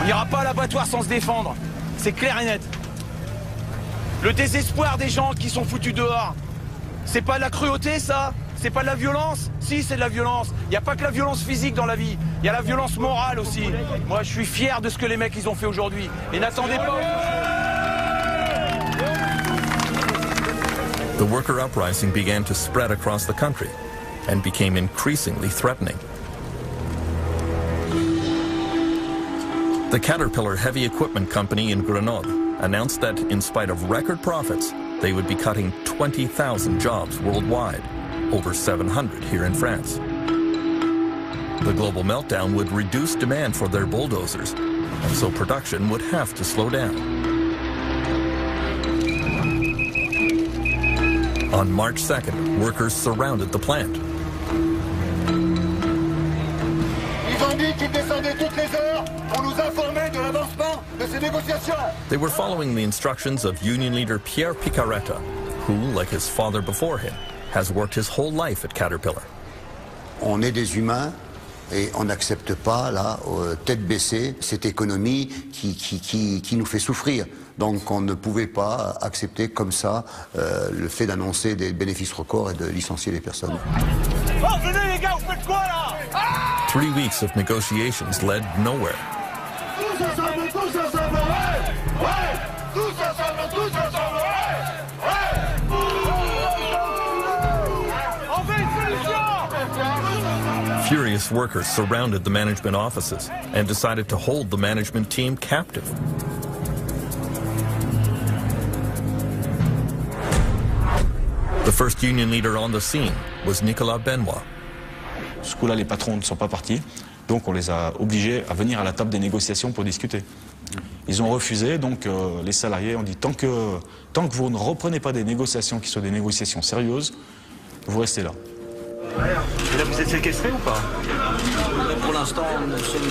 On n'ira pas à l'abattoir sans se défendre, c'est clair et net. Le désespoir des gens qui sont foutus dehors, c'est pas de la cruauté ça? C'est pas de la violence? Si, c'est de la violence. Il n'y a pas que la violence physique dans la vie, il y a la violence morale aussi. Moi, je suis fier de ce que les mecs ils ont fait aujourd'hui. Et n'attendez pas. The worker uprising began to spread across the country and became increasingly threatening. The Caterpillar Heavy Equipment Company in Grenoble announced that, in spite of record profits, they would be cutting 20,000 jobs worldwide, over 700 here in France. The global meltdown would reduce demand for their bulldozers, and so production would have to slow down. On March 2nd, workers surrounded the plant. Ils ont dit qu'ils descendaient toutes les heures pour nous informer de l'avancement de ces négociations. They were following the instructions of union leader Pierre Picaretta, who, like his father before him, has worked his whole life at Caterpillar. On est des humains Et on n'accepte pas, là, tête baissée, cette économie qui nous fait souffrir. Donc on ne pouvait pas accepter comme ça le fait d'annoncer des bénéfices records et de licencier les personnes. Oh, venez les gars, vous faites quoi là? 3 weeks of negotiations led nowhere. Tous ensemble, ouais! Ouais! Tous ensemble, ouais! On veut une solution! Furious workers surrounded the management offices and decided to hold the management team captive. The first union leader on the scene was Nicolas Benoit. Ce coup-là, les patrons ne sont pas partis, donc on les a obligés à venir à la table des négociations pour discuter. Ils ont refusé, donc les salariés ont dit tant que vous ne reprenez pas des négociations qui soient des négociations sérieuses, vous restez là. Et là, vous êtes séquestré ou pas? Pour l'instant,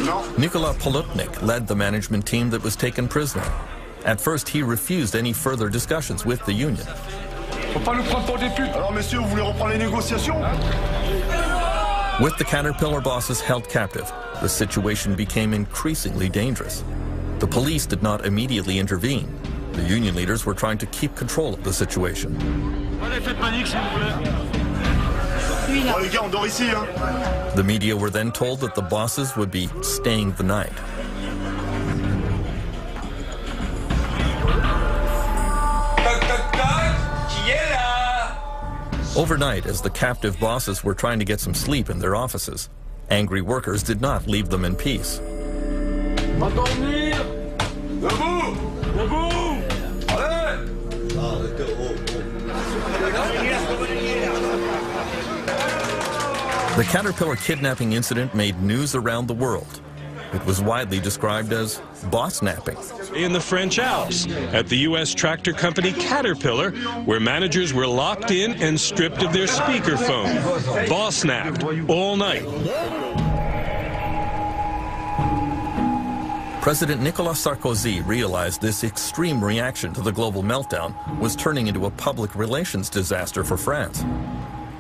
non. Nicolas Polutnik led the management team that was taken prisoner. At first, he refused any further discussions with the union. Faut pas nous prendre pour des putes. Alors, messieurs, vous voulez reprendre les négociations? With the Caterpillar bosses held captive, the situation became increasingly dangerous. The police did not immediately intervene. The union leaders were trying to keep control of the situation. Les gars, on dort ici, hein. The media were then told that the bosses would be staying the night. Overnight, as the captive bosses were trying to get some sleep in their offices, angry workers did not leave them in peace. The Caterpillar kidnapping incident made news around the world. It was widely described as boss-napping. In the French Alps, at the U.S. tractor company Caterpillar, where managers were locked in and stripped of their speakerphone, boss-napped all night. President Nicolas Sarkozy realized this extreme reaction to the global meltdown was turning into a public relations disaster for France.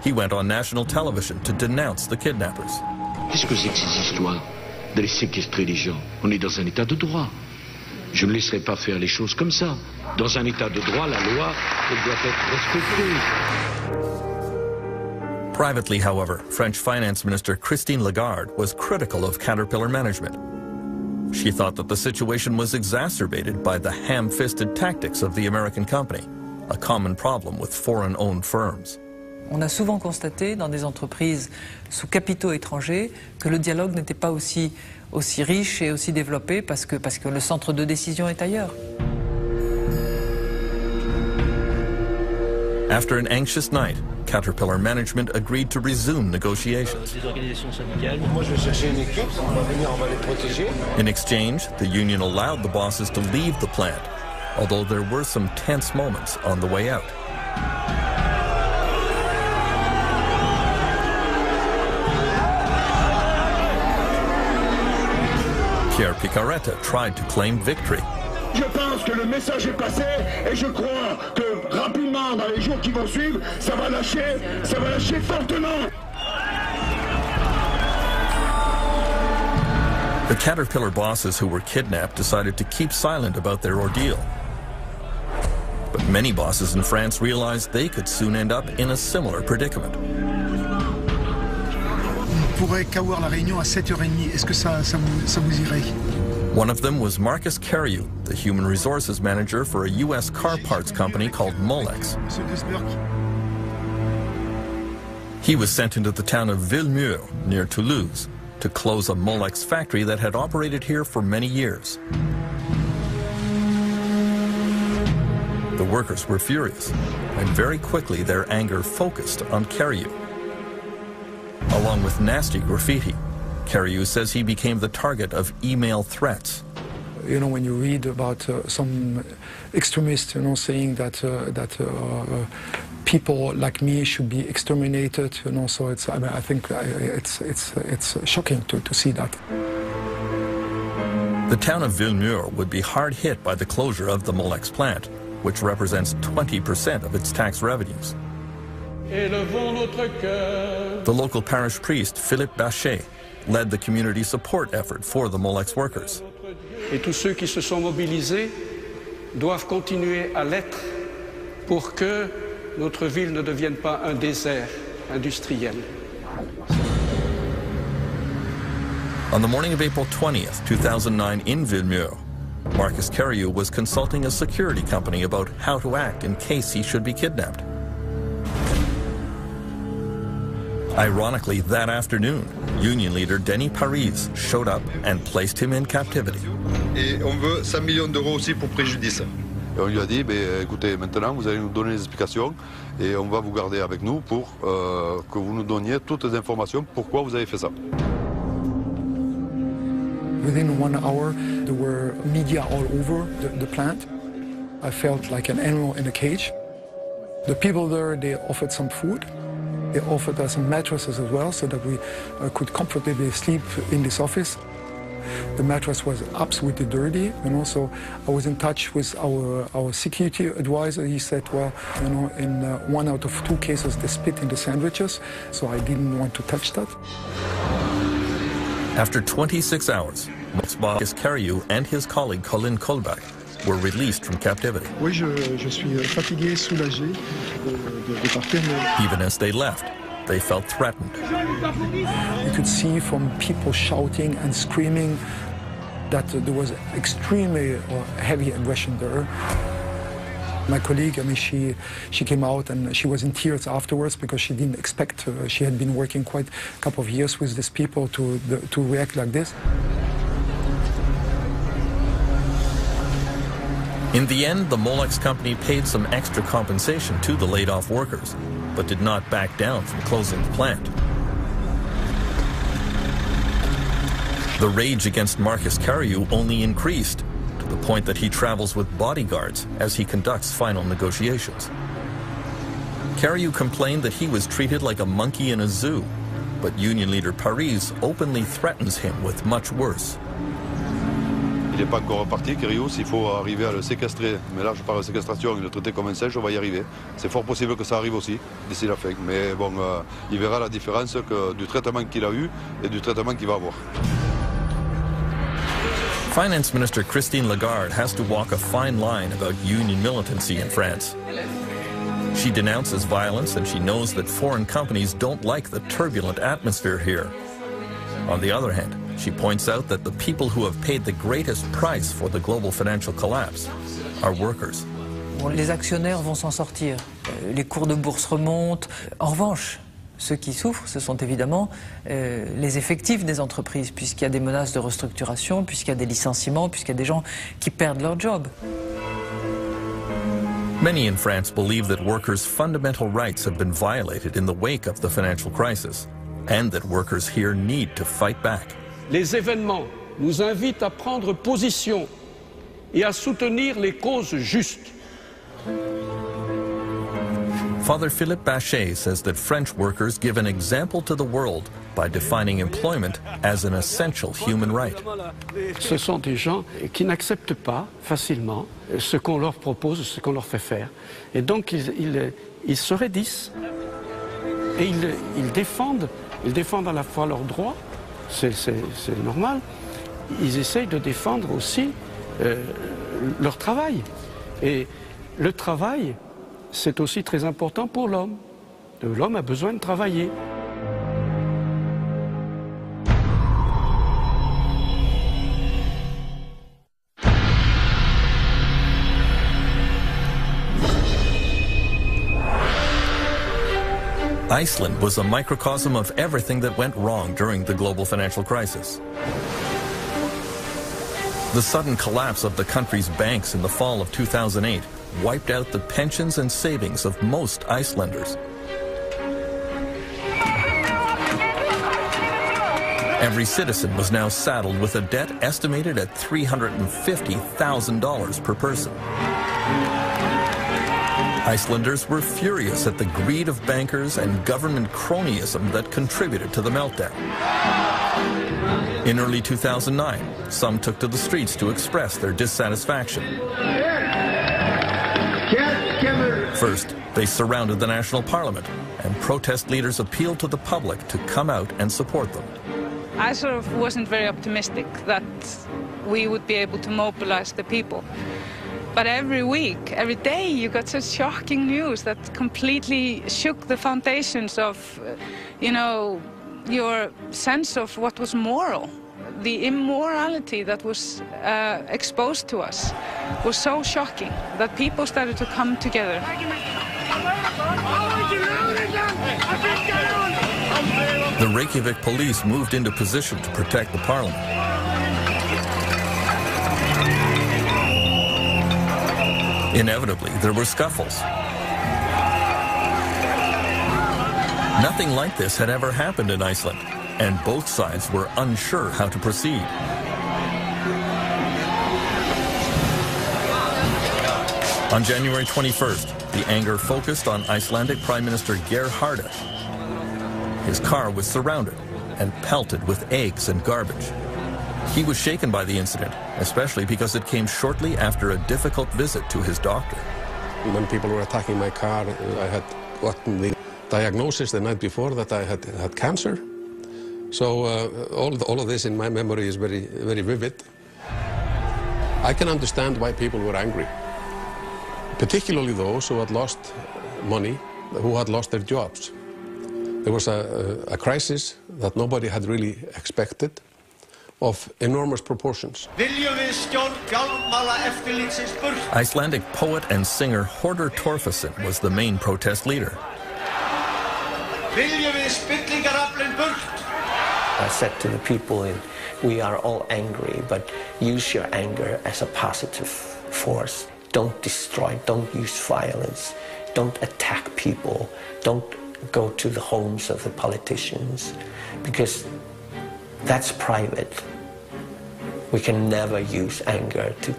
He went on national television to denounce the kidnappers. Qu'est-ce que c'est que ces histoires d'aller séquestrer les gens? On est dans un état de droit. Je ne laisserai pas faire les choses comme ça. Dans un état de droit, la loi, elle doit être respectée. Privately, however, French Finance Minister Christine Lagarde was critical of Caterpillar management. She thought that the situation was exacerbated by the ham-fisted tactics of the American company, a common problem with foreign-owned firms. On a souvent constaté dans des entreprises sous capitaux étrangers que le dialogue n'était pas aussi riche et aussi développé parce que le centre de décision est ailleurs. After an anxious night, Caterpillar management agreed to resume negotiations. In exchange, the union allowed the bosses to leave the plant, although there were some tense moments on the way out. Pierre Picaretta tried to claim victory. Je pense que le message est passé et je crois que rapidement, dans les jours qui vont suivre, ça va lâcher fortement. The Caterpillar bosses who were kidnapped decided to keep silent about their ordeal. But many bosses in France realized they could soon end up in a similar predicament. On pourrait qu'avoir la réunion à 7h30. Est-ce que ça vous irait? One of them was Marcus Cariou, the human resources manager for a U.S. car parts company called Molex. He was sent into the town of Villemur, near Toulouse, to close a Molex factory that had operated here for many years. The workers were furious, and very quickly their anger focused on Cariou. Along with nasty graffiti, Cariou says he became the target of email threats. You know, when you read about some extremists, you know, saying that people like me should be exterminated, you know, so it's. I mean, I think it's shocking to see that. The town of Villemur would be hard hit by the closure of the Molex plant, which represents 20% of its tax revenues. The local parish priest, Philippe Bachet, led the community support effort for the Molex workers. Et tous ceux qui se sont mobilisés doivent continuer à l'être pour que notre ville ne devienne pas un désert industriel. On the morning of April 20th, 2009 in Villemur, Marcus Carriou was consulting a security company about how to act in case he should be kidnapped. Ironically, that afternoon, union leader Denis Paris showed up and placed him in captivity. Et on veut 100 millions d'euros aussi pour préjudice. Et on lui a dit, écoutez, maintenant vous allez nous donner les explications et on va vous garder avec nous pour que vous nous donniez toutes les informations pourquoi vous avez fait ça. Within 1 hour, there were media all over the plant. I felt like an animal in a cage. The people there, they offered some food. They offered us some mattresses as well so that we could comfortably sleep in this office. The mattress was absolutely dirty, so I was in touch with our security advisor. He said, well, in 1 out of 2 cases they spit in the sandwiches, so I didn't want to touch that. After 26 hours, Marcus Carriou and his colleague Colin Kolbach were released from captivity. Oui, je suis fatigué, soulagé de partir. Even as they left, they felt threatened. You could see from people shouting and screaming that there was extremely heavy aggression there. My colleague, she came out and she was in tears afterwards because she didn't expect, she had been working quite a couple of years with these people to react like this. In the end, the Molex company paid some extra compensation to the laid-off workers, but did not back down from closing the plant. The rage against Marcus Carriou only increased, to the point that he travels with bodyguards as he conducts final negotiations. Carriou complained that he was treated like a monkey in a zoo, but union leader Paris openly threatens him with much worse. Il n'est pas encore reparti, Carriou, s'il faut arriver à le séquestrer. Mais là, je parle de séquestration et le traiter comme un singe, on va y arriver. C'est fort possible que ça arrive aussi, d'ici la fin. Mais bon, il verra la différence du traitement qu'il a eu et du traitement qu'il va avoir. Finance Minister Christine Lagarde has to walk a fine line about union militancy in France. She denounces violence and she knows that foreign companies don't like the turbulent atmosphere here. On the other hand, she points out that the people who have paid the greatest price for the global financial collapse are workers. Bon, les actionnaires vont s'en sortir. Les cours de bourse remontent. En revanche, ceux qui souffrent, ce sont évidemment les effectifs des entreprises, puisqu'il y a des menaces de restructuration, puisqu'il y a des licenciements, puisqu'il y a des gens qui perdent leur job. Many in France believe that workers' fundamental rights have been violated in the wake of the financial crisis, and that workers here need to fight back. Les événements nous invitent à prendre position et à soutenir les causes justes. Father Philippe Bachet says that French workers give an example to the world by defining employment as an essential human right. Ce sont des gens qui n'acceptent pas facilement ce qu'on leur propose, ce qu'on leur fait faire. Et donc ils se raidissent et ils défendent à la fois leurs droits, c'est normal, ils essayent de défendre aussi leur travail. Et le travail, c'est aussi très important pour l'homme. L'homme a besoin de travailler. Iceland was a microcosm of everything that went wrong during the global financial crisis. The sudden collapse of the country's banks in the fall of 2008 wiped out the pensions and savings of most Icelanders. Every citizen was now saddled with a debt estimated at $350,000 per person. Icelanders were furious at the greed of bankers and government cronyism that contributed to the meltdown. In early 2009, some took to the streets to express their dissatisfaction. First, they surrounded the National Parliament, and protest leaders appealed to the public to come out and support them. I sort of wasn't very optimistic that we would be able to mobilize the people. But every week, every day, you got such shocking news that completely shook the foundations of, you know, your sense of what was moral. The immorality that was exposed to us was so shocking that people started to come together. The Reykjavik police moved into position to protect the parliament. Inevitably, there were scuffles. Nothing like this had ever happened in Iceland, and both sides were unsure how to proceed. On January 21st, the anger focused on Icelandic Prime Minister Geir Haarde. His car was surrounded and pelted with eggs and garbage. He was shaken by the incident, especially because it came shortly after a difficult visit to his doctor. When people were attacking my car, I had gotten the diagnosis the night before that I had cancer. So all of this in my memory is very, very vivid. I can understand why people were angry, particularly those who had lost money, who had lost their jobs. There was a crisis that nobody had really expected, of enormous proportions. Icelandic poet and singer Hordur Torfason was the main protest leader. I said to the people, we are all angry, but use your anger as a positive force. Don't destroy, don't use violence, don't attack people, don't go to the homes of the politicians, because that's private. We can never use anger to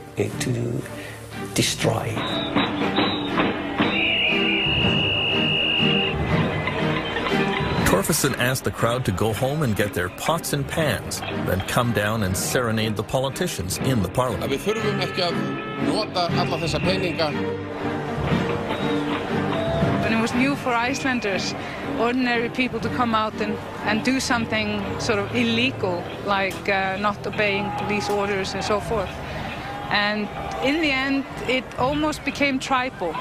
destroy. Torfason asked the crowd to go home and get their pots and pans, then come down and serenade the politicians in the parliament. Við þurfum ekki að nota alla þessa peninga. And it was new for Icelanders, ordinary people, to come out and do something sort of illegal, like not obeying police orders and so forth. And in the end, it almost became tribal.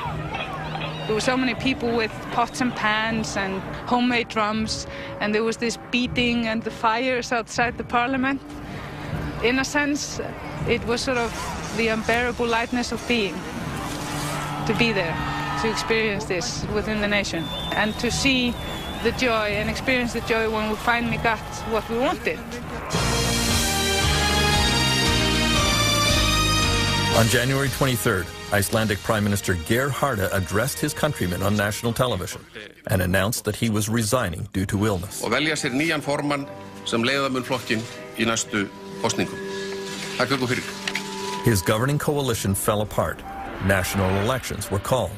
There were so many people with pots and pans and homemade drums, and there was this beating and the fires outside the parliament. In a sense, it was sort of the unbearable lightness of being, to be there, to experience this within the nation, and to see the joy and experience the joy when we finally got what we wanted. On January 23rd, Icelandic Prime Minister Geir Haarde addressed his countrymen on national television and announced that he was resigning due to illness. Og velja sér nýjan formann sem leiða mun flokkinn í næstu kosningum. Takk fyrir. His governing coalition fell apart. National elections were called.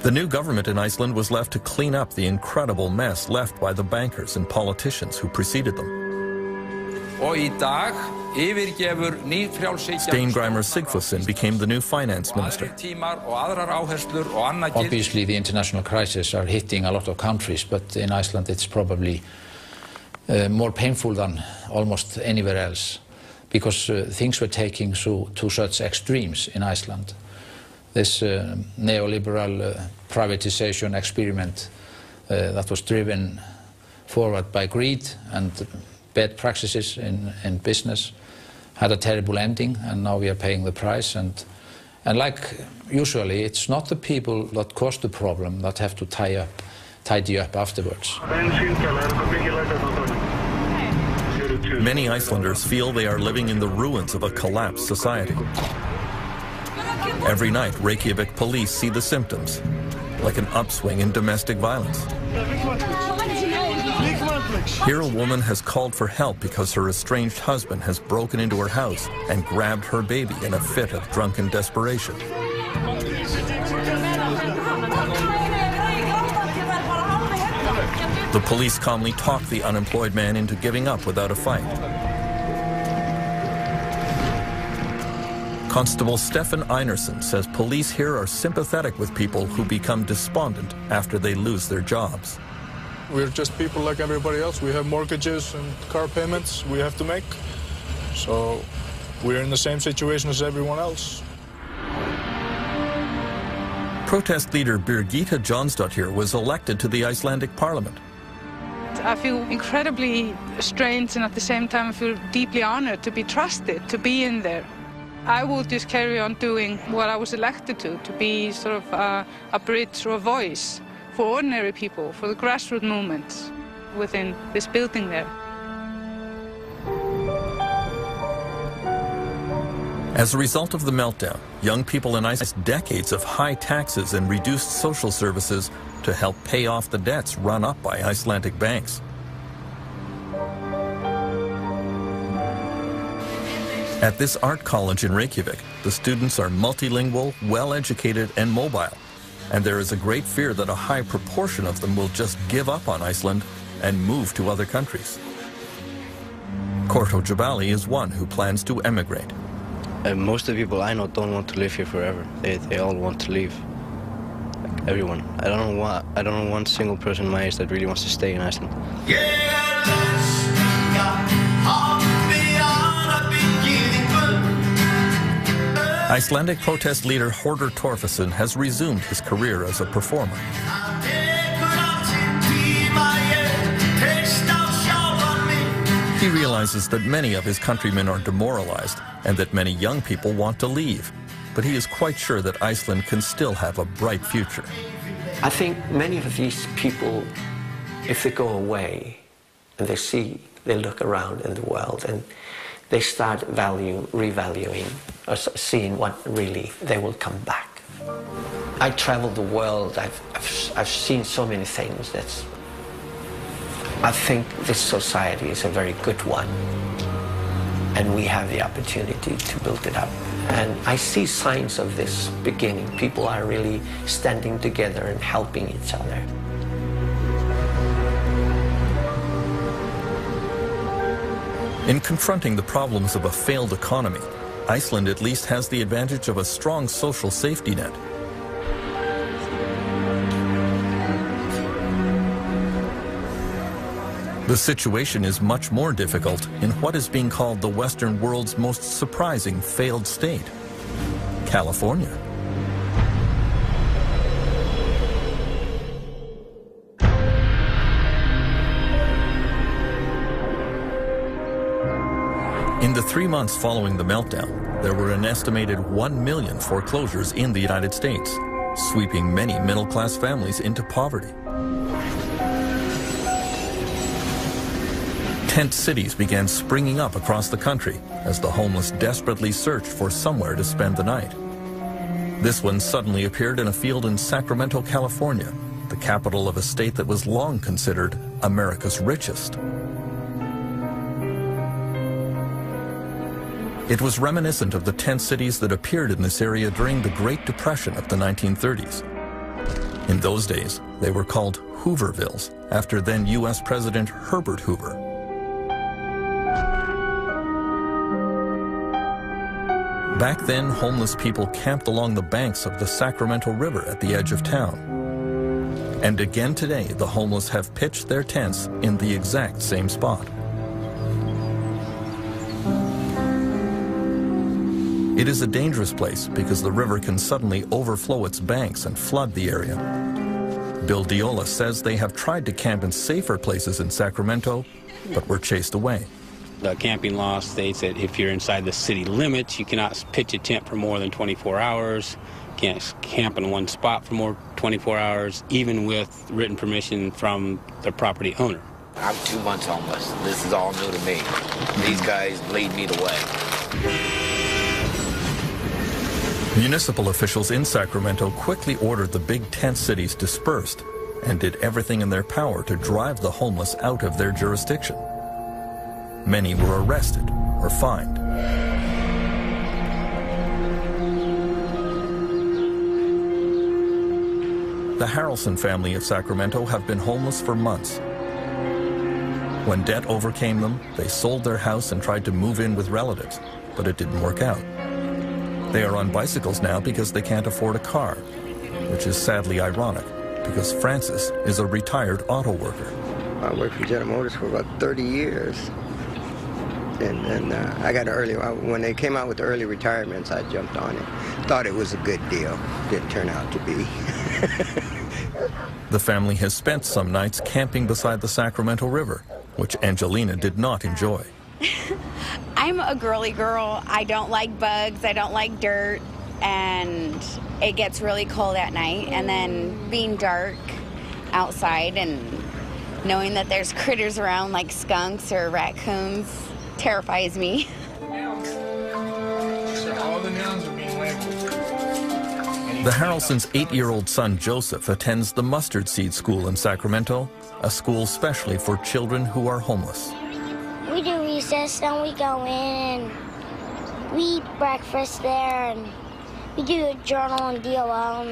The new government in Iceland was left to clean up the incredible mess left by the bankers and politicians who preceded them. Og í dag yfirgefur Steingrimur Sigfusson became the new finance minister. Obviously, the international crises are hitting a lot of countries, but in Iceland it's probably more painful than almost anywhere else, because things were taking to such extremes in Iceland. This neoliberal privatization experiment that was driven forward by greed and bad practices in business had a terrible ending, and now we are paying the price. And like usually, it's not the people that caused the problem that have to tidy up afterwards. Many Icelanders feel they are living in the ruins of a collapsed society. Every night, Reykjavik police see the symptoms, like an upswing in domestic violence. Here a woman has called for help because her estranged husband has broken into her house and grabbed her baby in a fit of drunken desperation. The police calmly talk the unemployed man into giving up without a fight. Constable Stefan Einarsson says police here are sympathetic with people who become despondent after they lose their jobs. We're just people like everybody else. We have mortgages and car payments we have to make. So we're in the same situation as everyone else. Protest leader Birgitta Jonsdottir was elected to the Icelandic parliament. I feel incredibly strange, and at the same time I feel deeply honored to be trusted, to be in there. I will just carry on doing what I was elected to be sort of a bridge or a voice for ordinary people, for the grassroots movements within this building there. As a result of the meltdown, young people in Iceland faced decades of high taxes and reduced social services to help pay off the debts run up by Icelandic banks. At this art college in Reykjavik, the students are multilingual, well-educated, and mobile. And there is a great fear that a high proportion of them will just give up on Iceland and move to other countries. Korto Jabali is one who plans to emigrate. Most of the people I know don't want to live here forever. They all want to leave. Like everyone. I don't know one single person my age that really wants to stay in Iceland. Icelandic protest leader Hordur Torfason has resumed his career as a performer. He realizes that many of his countrymen are demoralized and that many young people want to leave. But he is quite sure that Iceland can still have a bright future. I think many of these people, if they go away and they look around in the world and they start revaluing, or seeing what really they will come back. I travel the world, I've seen so many things that I think this society is a very good one, and we have the opportunity to build it up. And I see signs of this beginning. People are really standing together and helping each other. In confronting the problems of a failed economy, Iceland at least has the advantage of a strong social safety net. The situation is much more difficult in what is being called the Western world's most surprising failed state, California. In the 3 months following the meltdown, there were an estimated 1 million foreclosures in the United States, sweeping many middle-class families into poverty. Tent cities began springing up across the country as the homeless desperately searched for somewhere to spend the night. This one suddenly appeared in a field in Sacramento, California, the capital of a state that was long considered America's richest. It was reminiscent of the tent cities that appeared in this area during the Great Depression of the 1930s. In those days, they were called Hoovervilles, after then U.S. President Herbert Hoover. Back then, homeless people camped along the banks of the Sacramento River at the edge of town. And again today, the homeless have pitched their tents in the exact same spot. It is a dangerous place because the river can suddenly overflow its banks and flood the area. Bill Diola says they have tried to camp in safer places in Sacramento, but were chased away. The camping law states that if you're inside the city limits, you cannot pitch a tent for more than 24 hours. Can't camp in one spot for more than 24 hours, even with written permission from the property owner. I'm 2 months homeless. This is all new to me. These guys lead me the way. Municipal officials in Sacramento quickly ordered the big tent cities dispersed and did everything in their power to drive the homeless out of their jurisdiction. Many were arrested or fined. The Harrelson family of Sacramento have been homeless for months. When debt overcame them, they sold their house and tried to move in with relatives, but it didn't work out. They are on bicycles now because they can't afford a car, which is sadly ironic because Francis is a retired auto worker. I worked for General Motors for about 30 years. And I got an early, when they came out with the early retirements, I jumped on it. Thought it was a good deal. Didn't turn out to be. The family has spent some nights camping beside the Sacramento River, which Angelina did not enjoy. I'm a girly girl. I don't like bugs. I don't like dirt. And it gets really cold at night. And then being dark outside and knowing that there's critters around like skunks or raccoons terrifies me. The Harrelsons' 8-year-old son Joseph attends the Mustard Seed School in Sacramento, a school specially for children who are homeless. We do recess, then we go in and we eat breakfast there, and we do a journal and DOL.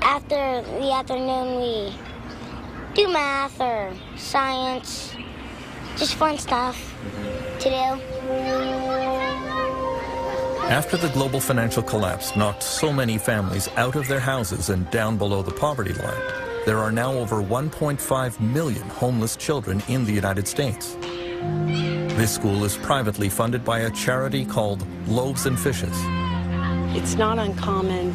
After the afternoon, we do math or science, just fun stuff to do. After the global financial collapse knocked so many families out of their houses and down below the poverty line, there are now over 1.5 million homeless children in the United States. This school is privately funded by a charity called Loaves and Fishes. It's not uncommon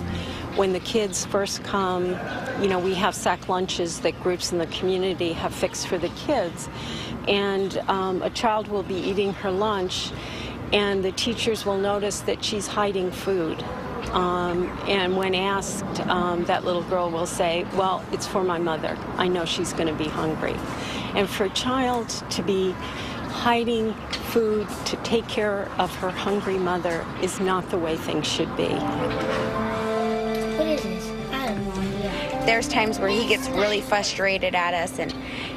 when the kids first come, you know, we have sack lunches that groups in the community have fixed for the kids. And a child will be eating her lunch, and the teachers will notice that she's hiding food. And when asked, that little girl will say, well, it's for my mother. I know she's going to be hungry. And for a child to be hiding food to take care of her hungry mother is not the way things should be. What is this? I have no idea. There's times where he gets really frustrated at us and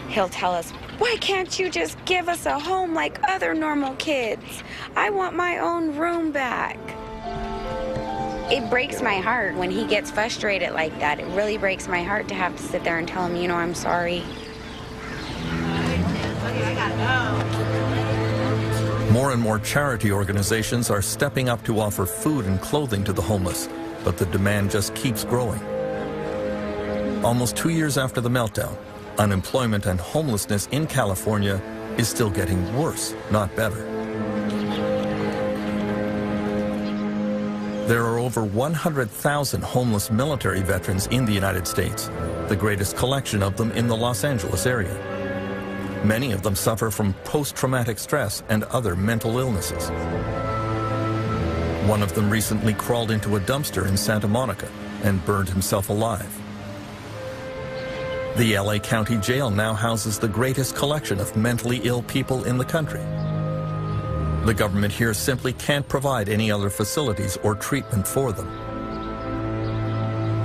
he'll tell us, why can't you just give us a home like other normal kids? I want my own room back. It breaks my heart when he gets frustrated like that. It really breaks my heart to have to sit there and tell him, you know, I'm sorry. More and more charity organizations are stepping up to offer food and clothing to the homeless, but the demand just keeps growing. Almost 2 years after the meltdown, unemployment and homelessness in California is still getting worse, not better. There are over 100,000 homeless military veterans in the United States, the greatest collection of them in the Los Angeles area. Many of them suffer from post-traumatic stress and other mental illnesses. One of them recently crawled into a dumpster in Santa Monica and burned himself alive. The LA County Jail now houses the greatest collection of mentally ill people in the country. The government here simply can't provide any other facilities or treatment for them.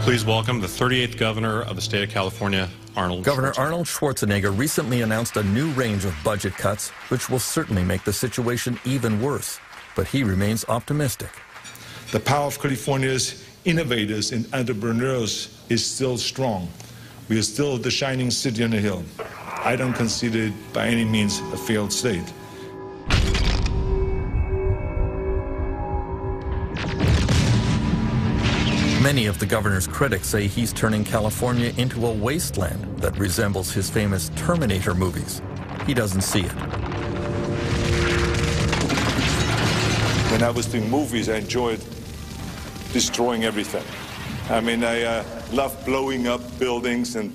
Please welcome the 38th Governor of the state of California, Governor Arnold Schwarzenegger recently announced a new range of budget cuts, which will certainly make the situation even worse. But he remains optimistic. The power of California's innovators and entrepreneurs is still strong. We are still the shining city on the hill. I don't consider it by any means a failed state. Many of the governor's critics say he's turning California into a wasteland that resembles his famous Terminator movies. He doesn't see it. When I was doing movies, I enjoyed destroying everything. I mean, I love blowing up buildings and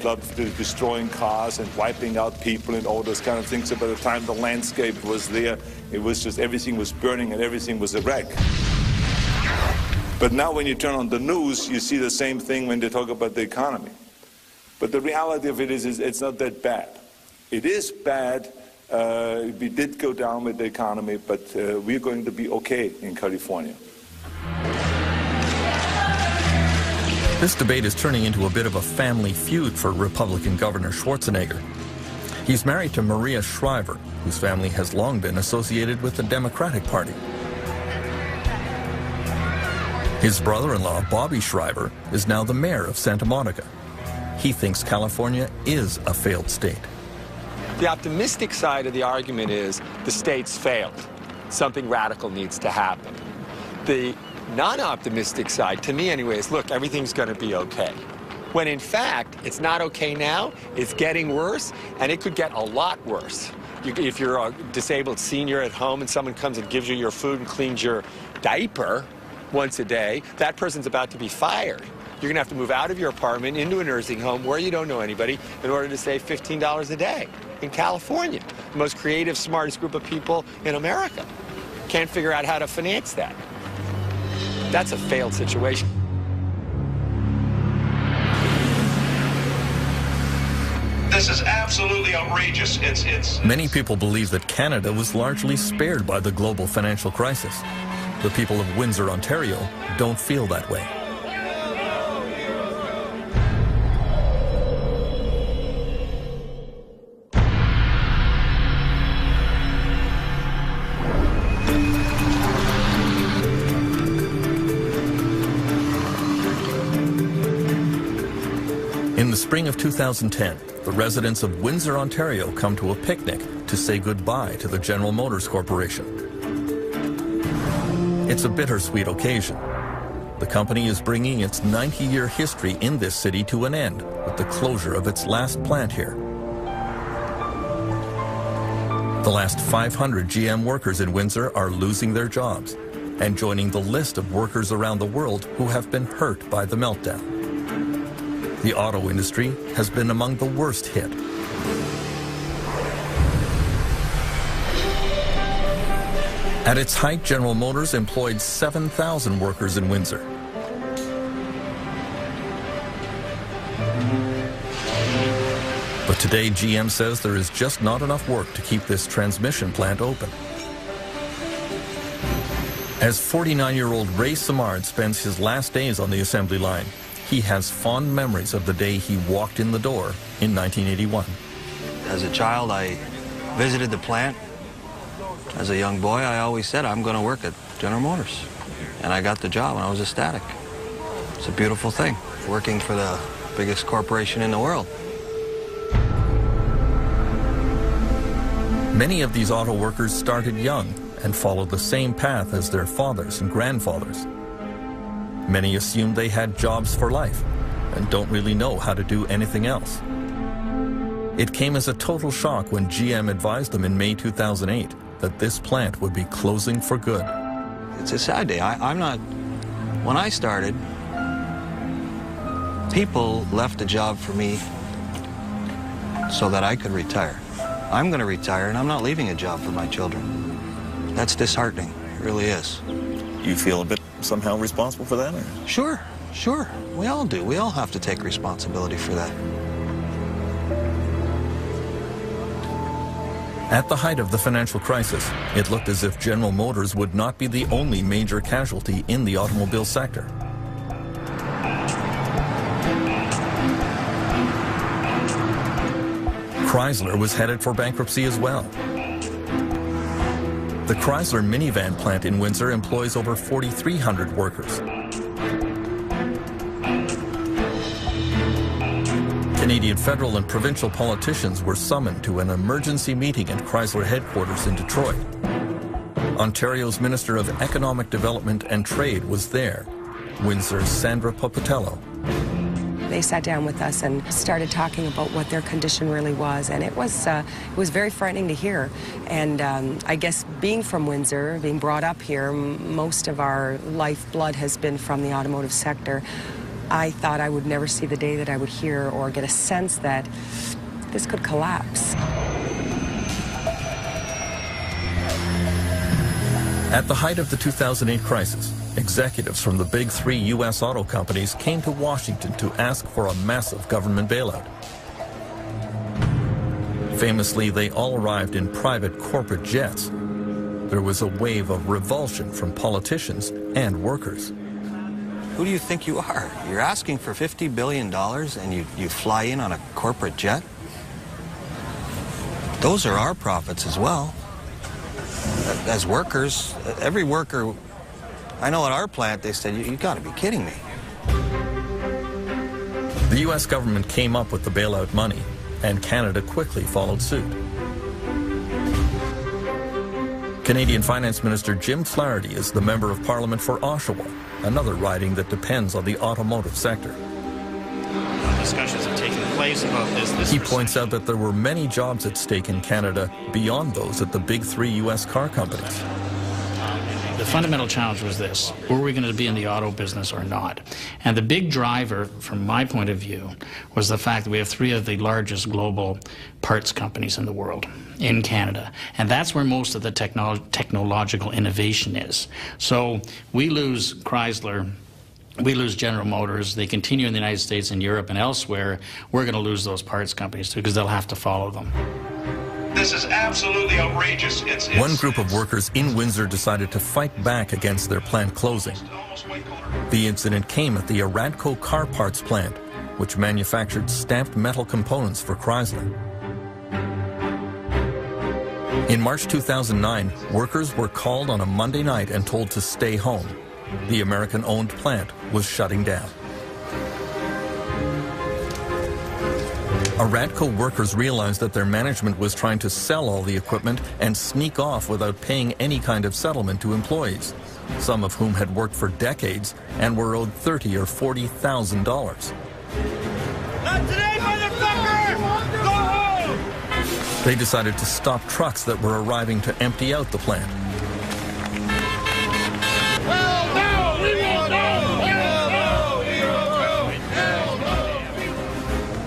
destroying cars and wiping out people and all those kind of things. So by the time the landscape was there, it was just everything was burning and everything was a wreck. But now when you turn on the news, you see the same thing when they talk about the economy. But the reality of it is it's not that bad. It is bad. We did go down with the economy, but we're going to be okay in California. This debate is turning into a bit of a family feud for Republican Governor Schwarzenegger. He's married to Maria Shriver, whose family has long been associated with the Democratic Party. His brother-in-law, Bobby Shriver, is now the mayor of Santa Monica. He thinks California is a failed state. The optimistic side of the argument is the state's failed. Something radical needs to happen. The non-optimistic side, to me anyway, is look, everything's going to be okay. when in fact, it's not okay now, it's getting worse, and it could get a lot worse. If you're a disabled senior at home and someone comes and gives you your food and cleans your diaper once a day, that person's about to be fired. You're going to have to move out of your apartment into a nursing home where you don't know anybody in order to save $15 a day in California. The most creative, smartest group of people in America. Can't figure out how to finance that. That's a failed situation. This is absolutely outrageous. Many people believe that Canada was largely spared by the global financial crisis. The people of Windsor, Ontario, don't feel that way. In the spring of 2010, the residents of Windsor, Ontario come to a picnic to say goodbye to the General Motors Corporation. It's a bittersweet occasion. The company is bringing its 90-year history in this city to an end with the closure of its last plant here. The last 500 GM workers in Windsor are losing their jobs and joining the list of workers around the world who have been hurt by the meltdown. The auto industry has been among the worst hit. At its height, General Motors employed 7,000 workers in Windsor. But today, GM says there is just not enough work to keep this transmission plant open. As 49-year-old Ray Simard spends his last days on the assembly line, he has fond memories of the day he walked in the door in 1981. As a child, I visited the plant. As a young boy, I always said, I'm going to work at General Motors. And I got the job, and I was ecstatic. It's a beautiful thing, working for the biggest corporation in the world. Many of these auto workers started young and followed the same path as their fathers and grandfathers. Many assumed they had jobs for life and don't really know how to do anything else. It came as a total shock when GM advised them in May 2008 that this plant would be closing for good. It's a sad day. When I started, people left a job for me so that I could retire. I'm going to retire, and I'm not leaving a job for my children. That's disheartening. It really is. You feel a bit somehow responsible for that? Or? Sure. We all do. We all have to take responsibility for that. At the height of the financial crisis, it looked as if General Motors would not be the only major casualty in the automobile sector. Chrysler was headed for bankruptcy as well. The Chrysler minivan plant in Windsor employs over 4,300 workers. Canadian federal and provincial politicians were summoned to an emergency meeting at Chrysler headquarters in Detroit. Ontario's Minister of Economic Development and Trade was there, Windsor's Sandra Popatello. They sat down with us and started talking about what their condition really was, and it was very frightening to hear. And I guess being from Windsor, being brought up here, most of our lifeblood has been from the automotive sector. I thought I would never see the day that I would hear or get a sense that this could collapse. At the height of the 2008 crisis, executives from the big three U.S. auto companies came to Washington to ask for a massive government bailout. Famously, they all arrived in private corporate jets. There was a wave of revulsion from politicians and workers. Who do you think you are? You're asking for $50 billion and you fly in on a corporate jet? Those are our profits as well. As workers, every worker, I know at our plant they said, you got to be kidding me. The U.S. government came up with the bailout money, and Canada quickly followed suit. Canadian Finance Minister Jim Flaherty is the Member of Parliament for Oshawa, another riding that depends on the automotive sector. discussions have taken place about this. He points out that there were many jobs at stake in Canada beyond those at the big three U.S. car companies. The fundamental challenge was this: were we going to be in the auto business or not? And the big driver, from my point of view, was the fact that we have three of the largest global parts companies in the world in Canada. And that's where most of the technological innovation is. So we lose Chrysler, we lose General Motors, they continue in the United States and Europe and elsewhere, we're going to lose those parts companies too, because they'll have to follow them. This is absolutely outrageous. One group of workers in Windsor decided to fight back against their plant closing. The incident came at the Aradco car parts plant, which manufactured stamped metal components for Chrysler. In March 2009, workers were called on a Monday night and told to stay home. The American-owned plant was shutting down. Aradco workers realized that their management was trying to sell all the equipment and sneak off without paying any kind of settlement to employees, some of whom had worked for decades and were owed $30,000 or $40,000. Not today, motherfucker! Go home! They decided to stop trucks that were arriving to empty out the plant.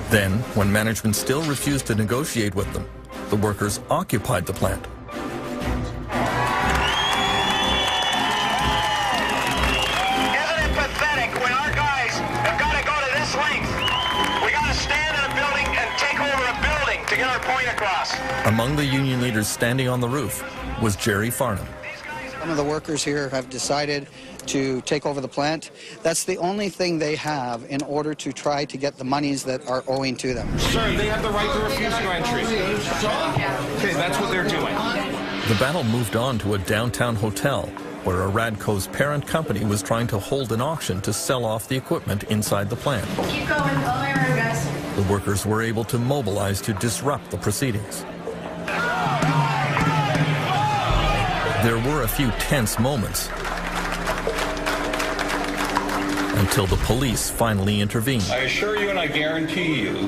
Then, when management still refused to negotiate with them, the workers occupied the plant. Isn't it pathetic when our guys have got to go to this length? We got to stand in a building and take over a building to get our point across. Among the union leaders standing on the roof was Jerry Farnham. Some of the workers here have decided to take over the plant. That's the only thing they have in order to try to get the monies that are owing to them. Sir, they have the right to refuse you entry. Okay, that's what they're doing. The battle moved on to a downtown hotel where Aradco's parent company was trying to hold an auction to sell off the equipment inside the plant. Keep going, all the way around, guys. The workers were able to mobilize to disrupt the proceedings. There were a few tense moments until the police finally intervened. I assure you and I guarantee you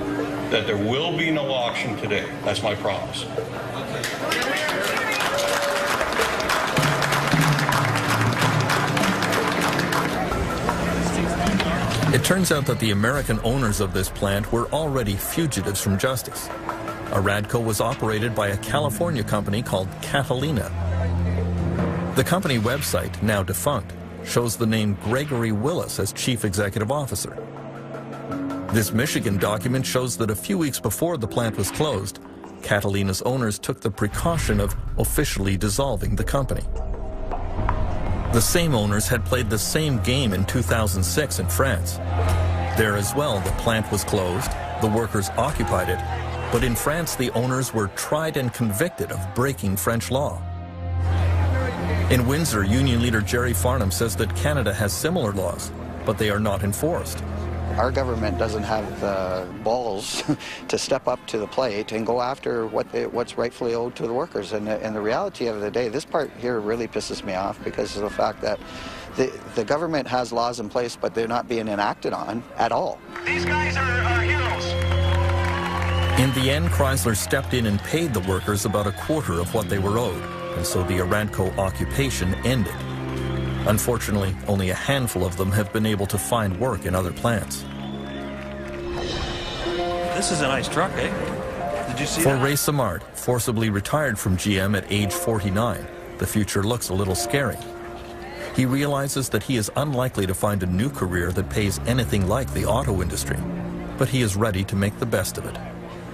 that there will be no auction today. That's my promise. It turns out that the American owners of this plant were already fugitives from justice. Aradco was operated by a California company called Catalina. The company website, now defunct, shows the name Gregory Willis as chief executive officer. This Michigan document shows that a few weeks before the plant was closed, Catalina's owners took the precaution of officially dissolving the company. The same owners had played the same game in 2006 in France. There as well, the plant was closed, the workers occupied it, but in France the owners were tried and convicted of breaking French law. In Windsor, union leader Jerry Farnham says that Canada has similar laws, but they are not enforced. Our government doesn't have the balls to step up to the plate and go after what's rightfully owed to the workers. And the reality of the day, this part here really pisses me off because of the fact that the government has laws in place, but they're not being enacted on at all. These guys are heroes. In the end, Chrysler stepped in and paid the workers about a quarter of what they were owed, and so the Aradco occupation ended. Unfortunately, only a handful of them have been able to find work in other plants. This is a nice truck, eh? Did you see For that? Ray Samard, forcibly retired from GM at age 49, the future looks a little scary. He realizes that he is unlikely to find a new career that pays anything like the auto industry, but he is ready to make the best of it.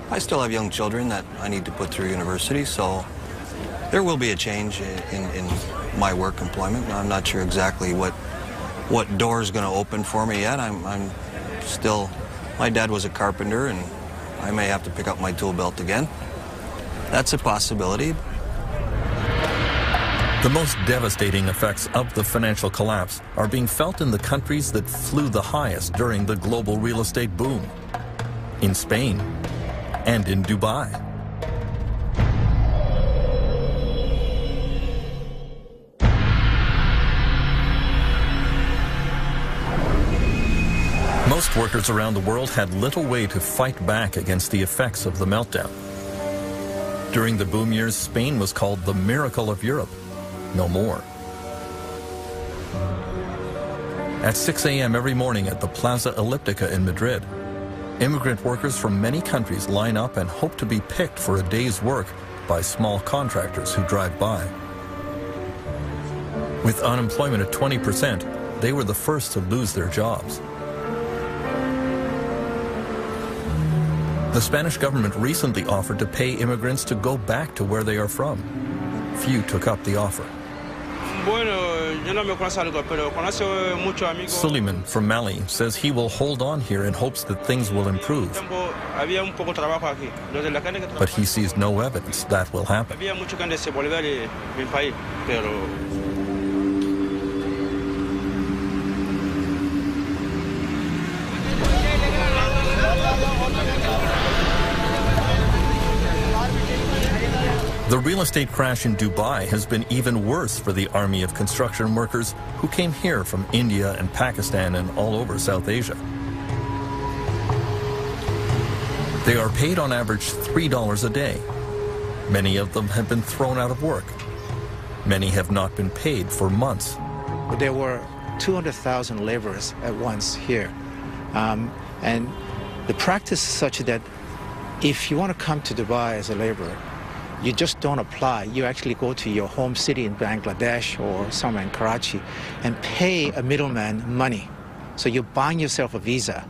I still have young children that I need to put through university, so there will be a change in my work employment. I'm not sure exactly what door is going to open for me yet. I'm still, my dad was a carpenter, and I may have to pick up my tool belt again. That's a possibility. The most devastating effects of the financial collapse are being felt in the countries that flew the highest during the global real estate boom. In Spain and in Dubai. Most Workers around the world had little way to fight back against the effects of the meltdown. During the boom years, Spain was called the miracle of Europe. No more. At 6 a.m. every morning at the Plaza Elliptica in Madrid, immigrant workers from many countries line up and hope to be picked for a day's work by small contractors who drive by. With unemployment at 20%, they were the first to lose their jobs. The Spanish government recently offered to pay immigrants to go back to where they are from. Few took up the offer. Suleiman from Mali says he will hold on here in hopes that things will improve. But he sees no evidence that will happen. The real estate crash in Dubai has been even worse for the army of construction workers who came here from India and Pakistan and all over South Asia. They are paid on average $3 a day. Many of them have been thrown out of work. Many have not been paid for months. There were 200,000 laborers at once here. And the practice is such that if you want to come to Dubai as a laborer, you just don't apply. You actually go to your home city in Bangladesh or somewhere in Karachi and pay a middleman money. So you're buying yourself a visa,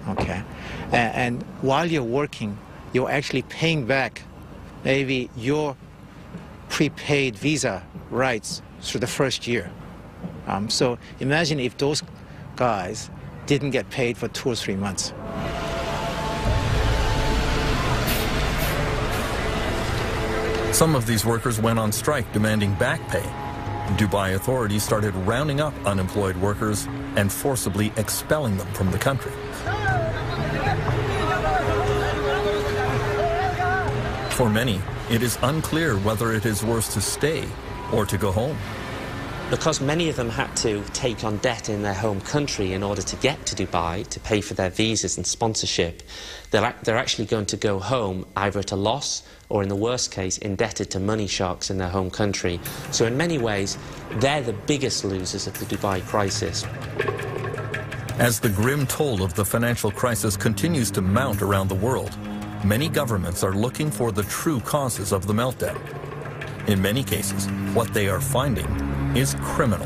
okay? And while you're working, you're actually paying back maybe your prepaid visa rights through the first year. So imagine if those guys didn't get paid for 2 or 3 months. Some of these workers went on strike demanding back pay. Dubai authorities started rounding up unemployed workers and forcibly expelling them from the country. For many, it is unclear whether it is worse to stay or to go home. Because many of them had to take on debt in their home country in order to get to Dubai, to pay for their visas and sponsorship, they're actually going to go home either at a loss or, in the worst case, indebted to money sharks in their home country. So in many ways, they're the biggest losers of the Dubai crisis. As the grim toll of the financial crisis continues to mount around the world, many governments are looking for the true causes of the meltdown. In many cases, what they are finding is criminal.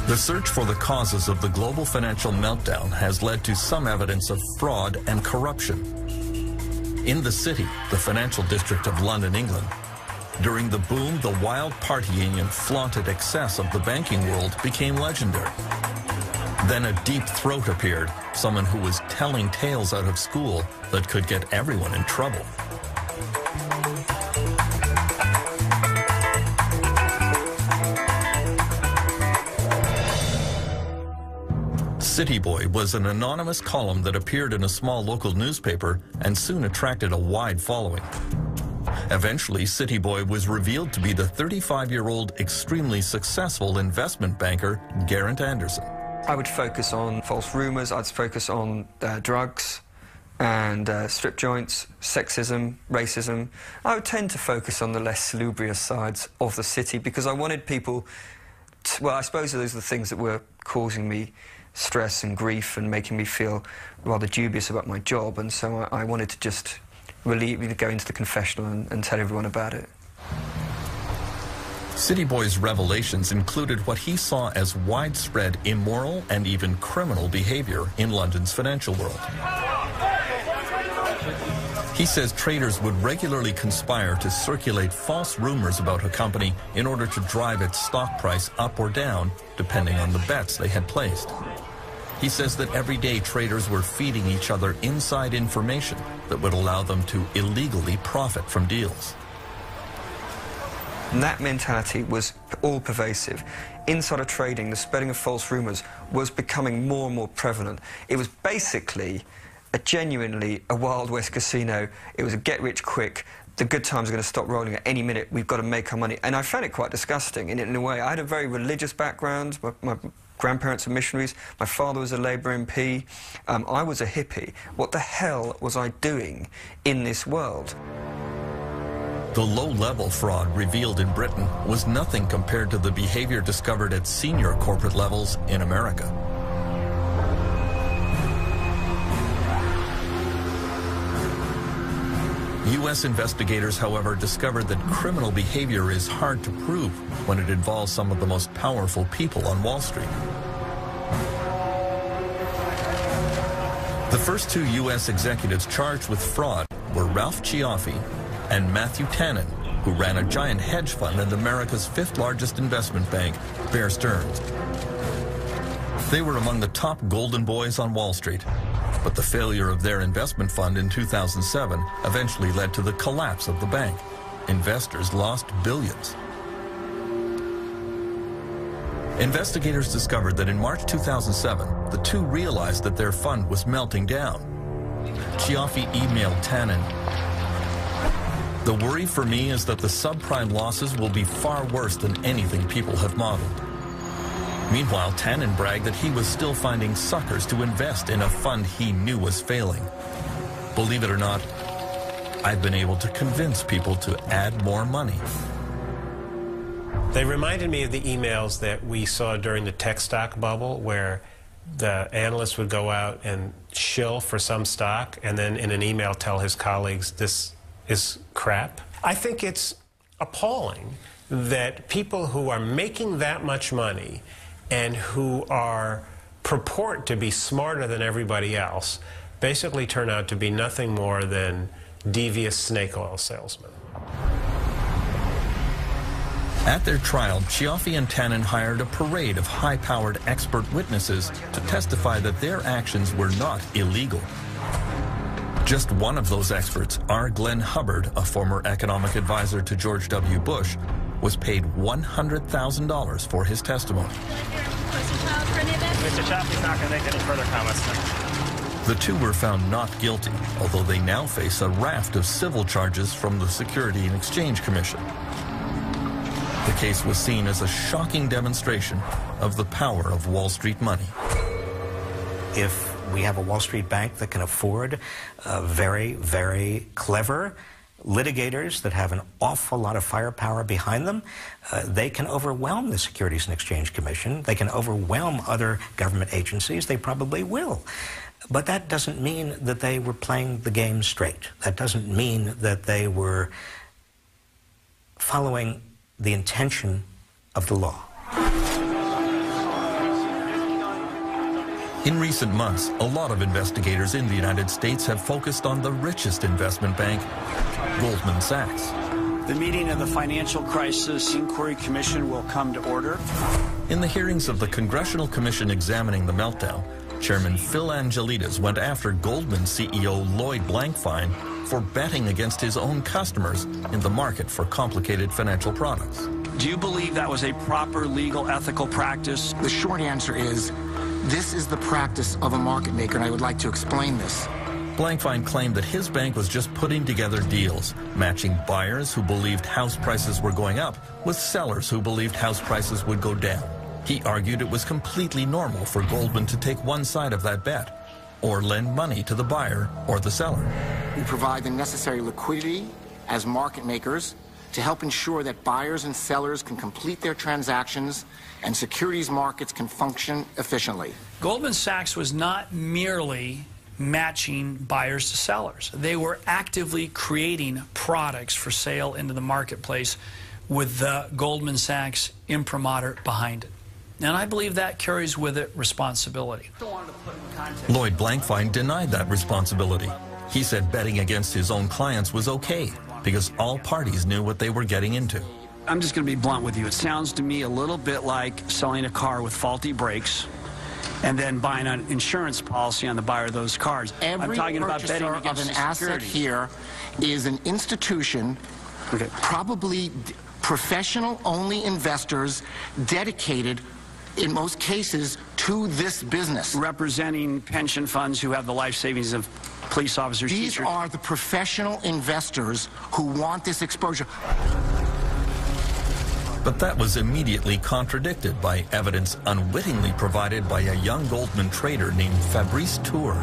The search for the causes of the global financial meltdown has led to some evidence of fraud and corruption. In the City, the financial district of London, England, during the boom, the wild partying and flaunted excess of the banking world became legendary. Then a deep throat appeared, someone who was telling tales out of school that could get everyone in trouble. City Boy was an anonymous column that appeared in a small local newspaper and soon attracted a wide following. Eventually, City Boy was revealed to be the 35-year-old extremely successful investment banker, Geraint Anderson. I would focus on false rumors, I'd focus on drugs and strip joints, sexism, racism. I would tend to focus on the less salubrious sides of the city because I wanted people to, well, I suppose those are the things that were causing me stress and grief and making me feel rather dubious about my job, and so I wanted to just really go into the confessional and tell everyone about it. City Boy's revelations included what he saw as widespread immoral and even criminal behavior in London's financial world. He says traders would regularly conspire to circulate false rumors about a company in order to drive its stock price up or down, depending on the bets they had placed. He says that every day traders were feeding each other inside information that would allow them to illegally profit from deals. And that mentality was all pervasive. Insider trading, the spreading of false rumors, was becoming more and more prevalent. It was basically genuinely a Wild West casino. It was a get-rich-quick. the good times are going to stop rolling at any minute. We've got to make our money. And I found it quite disgusting in a way. I had a very religious background. My grandparents were missionaries. My father was a Labour MP. I was a hippie. What the hell was I doing in this world? The low-level fraud revealed in Britain was nothing compared to the behavior discovered at senior corporate levels in America. U.S. investigators, however, discovered that criminal behavior is hard to prove when it involves some of the most powerful people on Wall Street. The first two U.S. executives charged with fraud were Ralph Cioffi and Matthew Tannen, who ran a giant hedge fund and America's fifth largest investment bank, Bear Stearns. They were among the top golden boys on Wall Street, but the failure of their investment fund in 2007 eventually led to the collapse of the bank. Investors lost billions. Investigators discovered that in March 2007, the two realized that their fund was melting down. Cioffi emailed Tannen, "The worry for me is that the subprime losses will be far worse than anything people have modeled." Meanwhile, Tannen bragged that he was still finding suckers to invest in a fund he knew was failing. Believe it or not, I've been able to convince people to add more money. They reminded me of the emails that we saw during the tech stock bubble, where the analyst would go out and shill for some stock and then in an email tell his colleagues this is crap. I think it's appalling that people who are making that much money and who purport to be smarter than everybody else basically turn out to be nothing more than devious snake oil salesmen. At their trial, Cioffi and Tannen hired a parade of high-powered expert witnesses to testify that their actions were not illegal. Just one of those experts, R. Glenn Hubbard, a former economic advisor to George W. Bush, was paid $100,000 for his testimony. Mr. Cioffi's not going to make any further comments. The two were found not guilty, although they now face a raft of civil charges from the Securities and Exchange Commission. The case was seen as a shocking demonstration of the power of Wall Street money. If we have a Wall Street bank that can afford very, very clever litigators that have an awful lot of firepower behind them, they can overwhelm the Securities and Exchange Commission. They can overwhelm other government agencies. They probably will. But that doesn't mean that they were playing the game straight. That doesn't mean that they were following the intention of the law. In recent months, a lot of investigators in the United States have focused on the richest investment bank, Goldman Sachs. The meeting of the Financial Crisis Inquiry Commission will come to order. In the hearings of the Congressional Commission examining the meltdown, Chairman Phil Angelides went after Goldman CEO Lloyd Blankfein for betting against his own customers in the market for complicated financial products. Do you believe that was a proper legal, ethical practice? The short answer is, this is the practice of a market maker, and I would like to explain this. Blankfein claimed that his bank was just putting together deals, matching buyers who believed house prices were going up with sellers who believed house prices would go down. He argued it was completely normal for Goldman to take one side of that bet, or lend money to the buyer or the seller. We provide the necessary liquidity as market makers to help ensure that buyers and sellers can complete their transactions and securities markets can function efficiently. Goldman Sachs was not merely matching buyers to sellers. They were actively creating products for sale into the marketplace with the Goldman Sachs imprimatur behind it. And I believe that carries with it responsibility. Lloyd Blankfein denied that responsibility. He said betting against his own clients was okay because all parties knew what they were getting into. I'm just going to be blunt with you. It sounds to me a little bit like selling a car with faulty brakes and then buying an insurance policy on the buyer of those cars. Every I'm talking about betting purchaser against of an asset here is an institution, probably professional-only investors dedicated, in most cases, to this business. Representing pension funds who have the life savings of police officers, These teachers. are the professional investors who want this exposure. But that was immediately contradicted by evidence unwittingly provided by a young Goldman trader named Fabrice Tour.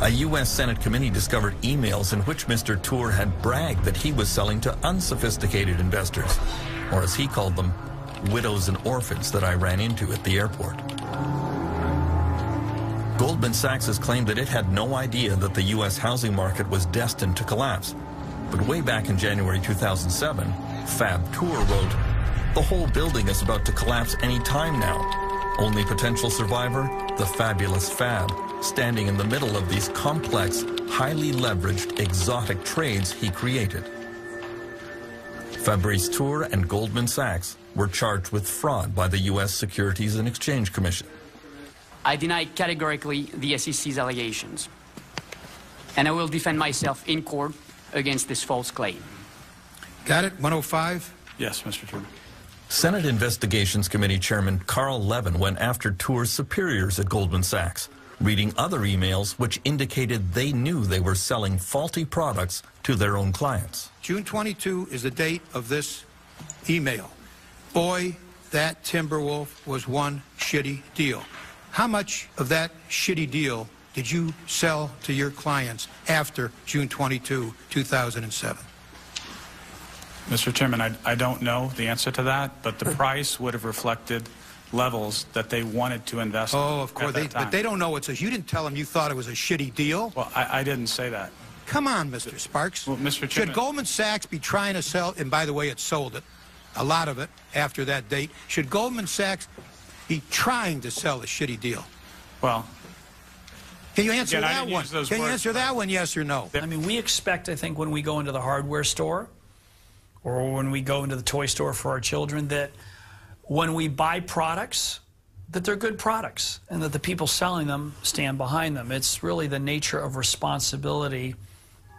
A U.S. Senate committee discovered emails in which Mr. Tour had bragged that he was selling to unsophisticated investors, or as he called them, widows and orphans that I ran into at the airport. Goldman Sachs has claimed that it had no idea that the U.S. housing market was destined to collapse. But way back in January 2007, Fab Tour wrote, "The whole building is about to collapse any time now. Only potential survivor, the fabulous Fab, standing in the middle of these complex, highly leveraged, exotic trades he created." Fabrice Tour and Goldman Sachs were charged with fraud by the U.S. Securities and Exchange Commission. I deny categorically the SEC's allegations, and I will defend myself in court against this false claim. Got it? 105? Yes, Mr. Chairman. Senate Investigations Committee Chairman Carl Levin went after Tour's superiors at Goldman Sachs, reading other emails which indicated they knew they were selling faulty products to their own clients. June 22 is the date of this email. Boy, that Timberwolf was one shitty deal. How much of that shitty deal did you sell to your clients after June 22, 2007? Mr. Chairman, I don't know the answer to that, but the price would have reflected levels that they wanted to invest in. Oh, of course, but they don't know it's a... You didn't tell them you thought it was a shitty deal? Well, I didn't say that. Come on, Mr. Sparks. Well, Mr. Chairman... Should Goldman Sachs be trying to sell... And by the way, it sold it, a lot of it, after that date. Should Goldman Sachs be trying to sell a shitty deal? Well... Can you answer Again, that one? Can you answer that one, yes or no? I mean, we expect, I think, when we go into the hardware store or when we go into the toy store for our children, that when we buy products, that they're good products and that the people selling them stand behind them. It's really the nature of responsibility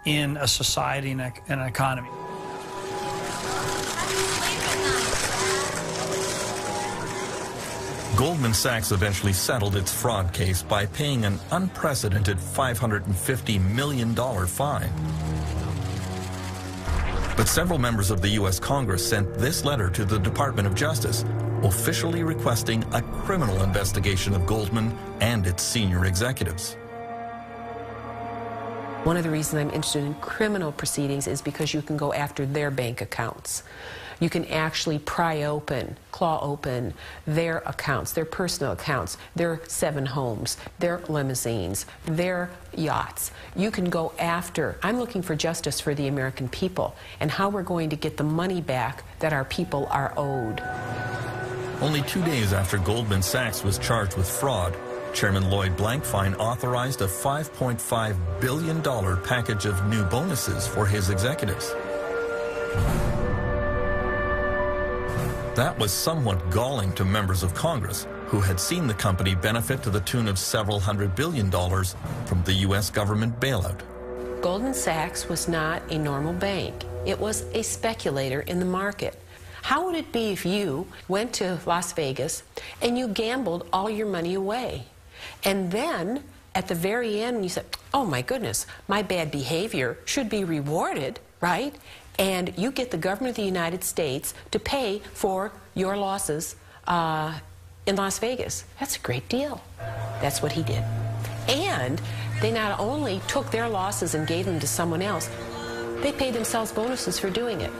in a society and an economy. Goldman Sachs eventually settled its fraud case by paying an unprecedented $550 million fine. But several members of the U.S. Congress sent this letter to the Department of Justice, officially requesting a criminal investigation of Goldman and its senior executives. One of the reasons I'm interested in criminal proceedings is because you can go after their bank accounts. You can actually pry open, claw open their accounts, their personal accounts, their 7 homes, their limousines, their yachts. You can go after, I'm looking for justice for the American people and how we're going to get the money back that our people are owed. Only 2 days after Goldman Sachs was charged with fraud, Chairman Lloyd Blankfein authorized a $5.5 billion package of new bonuses for his executives. That was somewhat galling to members of Congress who had seen the company benefit to the tune of several $100 billion from the U.S. government bailout. Goldman Sachs was not a normal bank. It was a speculator in the market. How would it be if you went to Las Vegas and you gambled all your money away? And then, at the very end, you said, oh my goodness, my bad behavior should be rewarded, right? And you get the government of the United States to pay for your losses in Las Vegas. That's a great deal. That's what he did. And they not only took their losses and gave them to someone else, they paid themselves bonuses for doing it.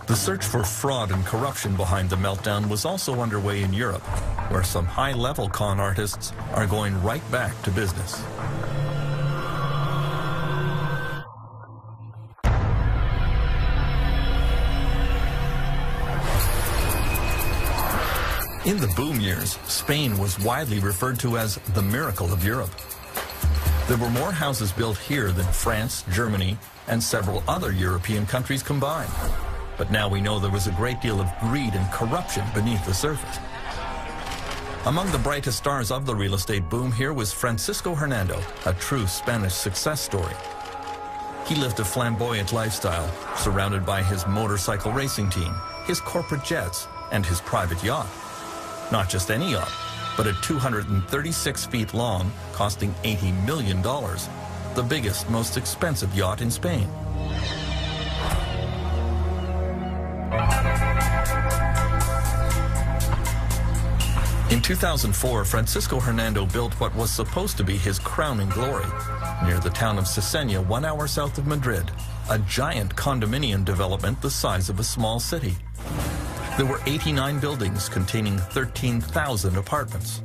The search for fraud and corruption behind the meltdown was also underway in Europe, where some high-level con artists are going right back to business. In the boom years, Spain was widely referred to as the miracle of Europe. There were more houses built here than France, Germany, and several other European countries combined. But now we know there was a great deal of greed and corruption beneath the surface. Among the brightest stars of the real estate boom here was Francisco Hernando, a true Spanish success story. He lived a flamboyant lifestyle, surrounded by his motorcycle racing team, his corporate jets, and his private yacht. Not just any yacht, but a 236 feet long, costing $80 million, the biggest, most expensive yacht in Spain. In 2004, Francisco Hernando built what was supposed to be his crowning glory near the town of Cesena, 1 hour south of Madrid, a giant condominium development the size of a small city. There were 89 buildings containing 13,000 apartments.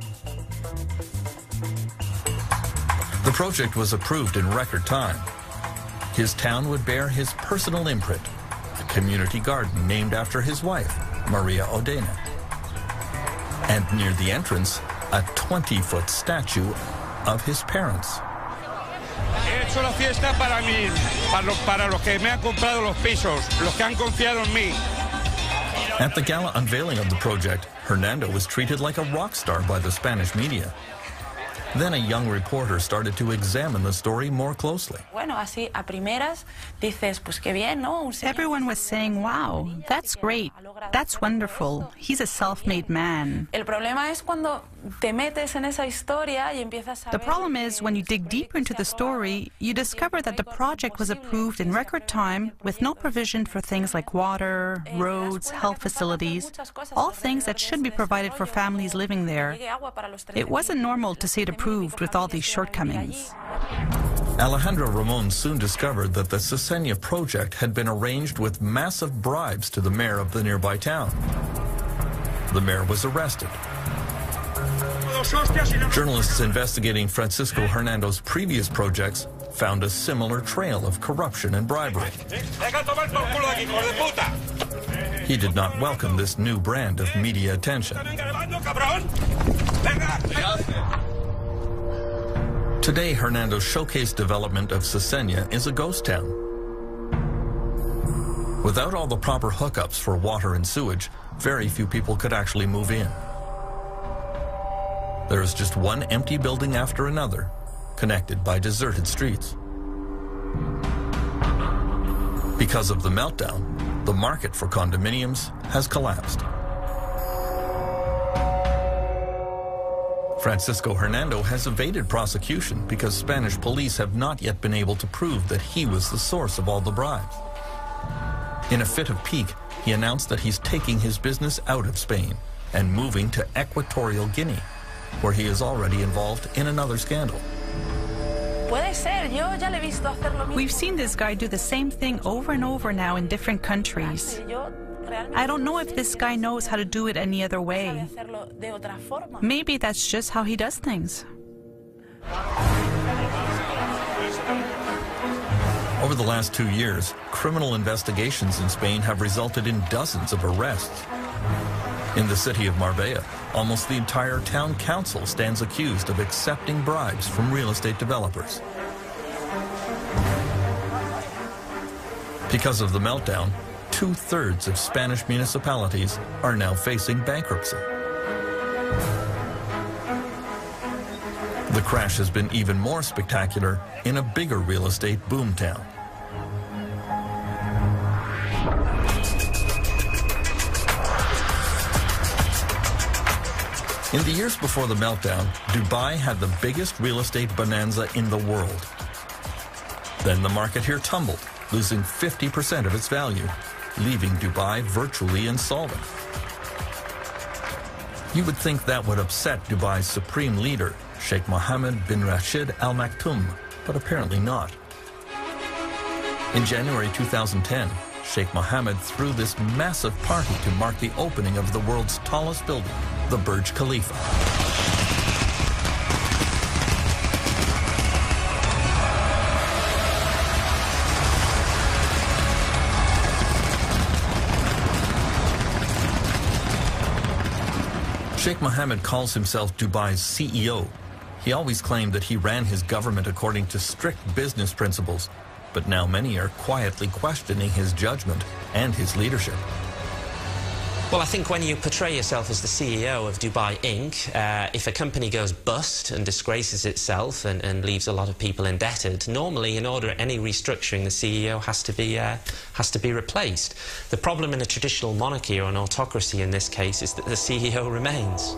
The project was approved in record time. His town would bear his personal imprint, a community garden named after his wife, Maria Odena. And near the entrance, a 20-foot statue of his parents. He hecho la fiesta para mí, para los que me han comprado los pisos, los que han confiado en mí. At the gala unveiling of the project, Hernando was treated like a rock star by the Spanish media. Then a young reporter started to examine the story more closely. Bueno, así a primeras dices, pues qué bien, ¿no? Everyone was saying, wow, that's great, that's wonderful, he's a self-made man. El problema es cuando te metes en esa historia y empiezas a The problem is when you dig deeper into the story, you discover that the project was approved in record time with no provision for things like water, roads, health facilities, all things that should be provided for families living there. It wasn't normal to see it approved with all these shortcomings. Alejandro Ramon soon discovered that the Cesena project had been arranged with massive bribes to the mayor of the nearby town. The mayor was arrested. Journalists investigating Francisco Hernando's previous projects found a similar trail of corruption and bribery. He did not welcome this new brand of media attention. Today, Hernando's showcase development of Cesena is a ghost town. Without all the proper hookups for water and sewage, very few people could actually move in. There is just one empty building after another, connected by deserted streets. Because of the meltdown, the market for condominiums has collapsed. Francisco Hernando has evaded prosecution because Spanish police have not yet been able to prove that he was the source of all the bribes. In a fit of pique, he announced that he's taking his business out of Spain and moving to Equatorial Guinea, where he is already involved in another scandal. We've seen this guy do the same thing over and over now in different countries. I don't know if this guy knows how to do it any other way. Maybe that's just how he does things. Over the last 2 years, criminal investigations in Spain have resulted in dozens of arrests. In the city of Marbella, almost the entire town council stands accused of accepting bribes from real estate developers. Because of the meltdown, 2/3 of Spanish municipalities are now facing bankruptcy. The crash has been even more spectacular in a bigger real estate boomtown. In the years before the meltdown, Dubai had the biggest real estate bonanza in the world. Then the market here tumbled, losing 50% of its value, leaving Dubai virtually insolvent. You would think that would upset Dubai's supreme leader, Sheikh Mohammed bin Rashid Al Maktoum, but apparently not. In January 2010, Sheikh Mohammed threw this massive party to mark the opening of the world's tallest building, the Burj Khalifa. Sheikh Mohammed calls himself Dubai's CEO. He always claimed that he ran his government according to strict business principles, but now many are quietly questioning his judgment and his leadership. Well, I think when you portray yourself as the CEO of Dubai Inc., if a company goes bust and disgraces itself and leaves a lot of people indebted, normally, in order any restructuring, the CEO has to be replaced. The problem in a traditional monarchy or an autocracy in this case is that the CEO remains.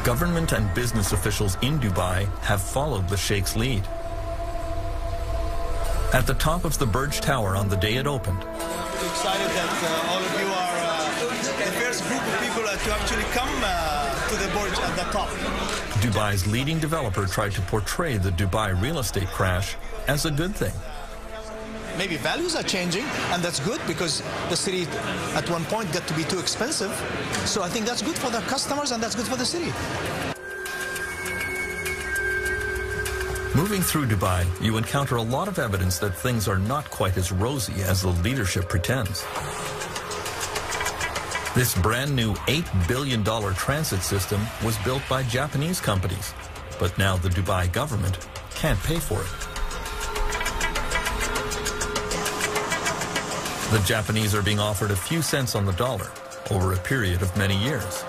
Government and business officials in Dubai have followed the Sheikh's lead. At the top of the Burj Tower on the day it opened, I'm excited that all of you are the first group of people to actually come to the Burj at the top. Dubai's leading developer tried to portray the Dubai real estate crash as a good thing. Maybe values are changing, and that's good because the city at one point got to be too expensive. So I think that's good for the customers and that's good for the city. Moving through Dubai, you encounter a lot of evidence that things are not quite as rosy as the leadership pretends. This brand new $8 billion transit system was built by Japanese companies, but now the Dubai government can't pay for it. The Japanese are being offered a few cents on the dollar over a period of many years.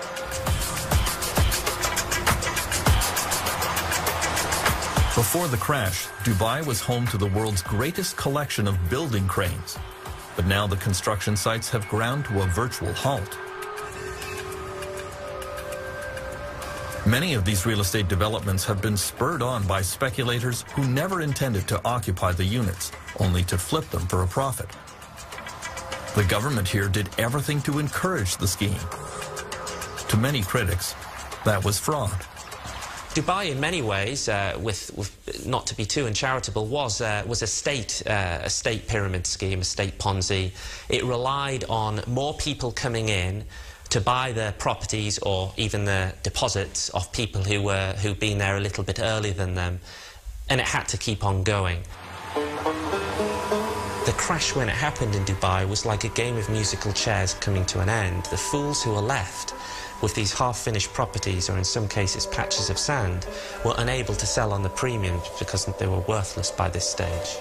Before the crash, Dubai was home to the world's greatest collection of building cranes. But now the construction sites have ground to a virtual halt. Many of these real estate developments have been spurred on by speculators who never intended to occupy the units, only to flip them for a profit. The government here did everything to encourage the scheme. To many critics, that was fraud. Dubai, in many ways, with not to be too uncharitable, was a state pyramid scheme, a state Ponzi. It relied on more people coming in to buy the properties or even the deposits of people who'd been there a little bit earlier than them, and it had to keep on going. The crash when it happened in Dubai was like a game of musical chairs coming to an end. The fools who were left with these half-finished properties, or in some cases patches of sand, were unable to sell on the premium because they were worthless by this stage.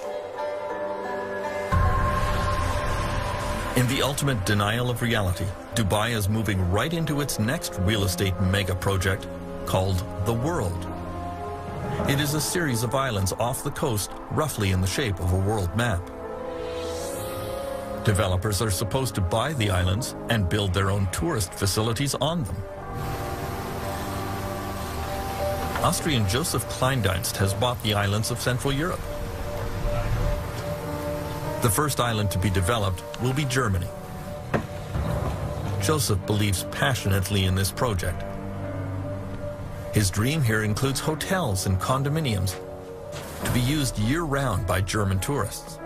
In the ultimate denial of reality, Dubai is moving right into its next real estate mega project called The World. It is a series of islands off the coast, roughly in the shape of a world map. Developers are supposed to buy the islands and build their own tourist facilities on them. Austrian Joseph Kleindienst has bought the islands of Central Europe. The first island to be developed will be Germany. Joseph believes passionately in this project. His dream here includes hotels and condominiums to be used year-round by German tourists.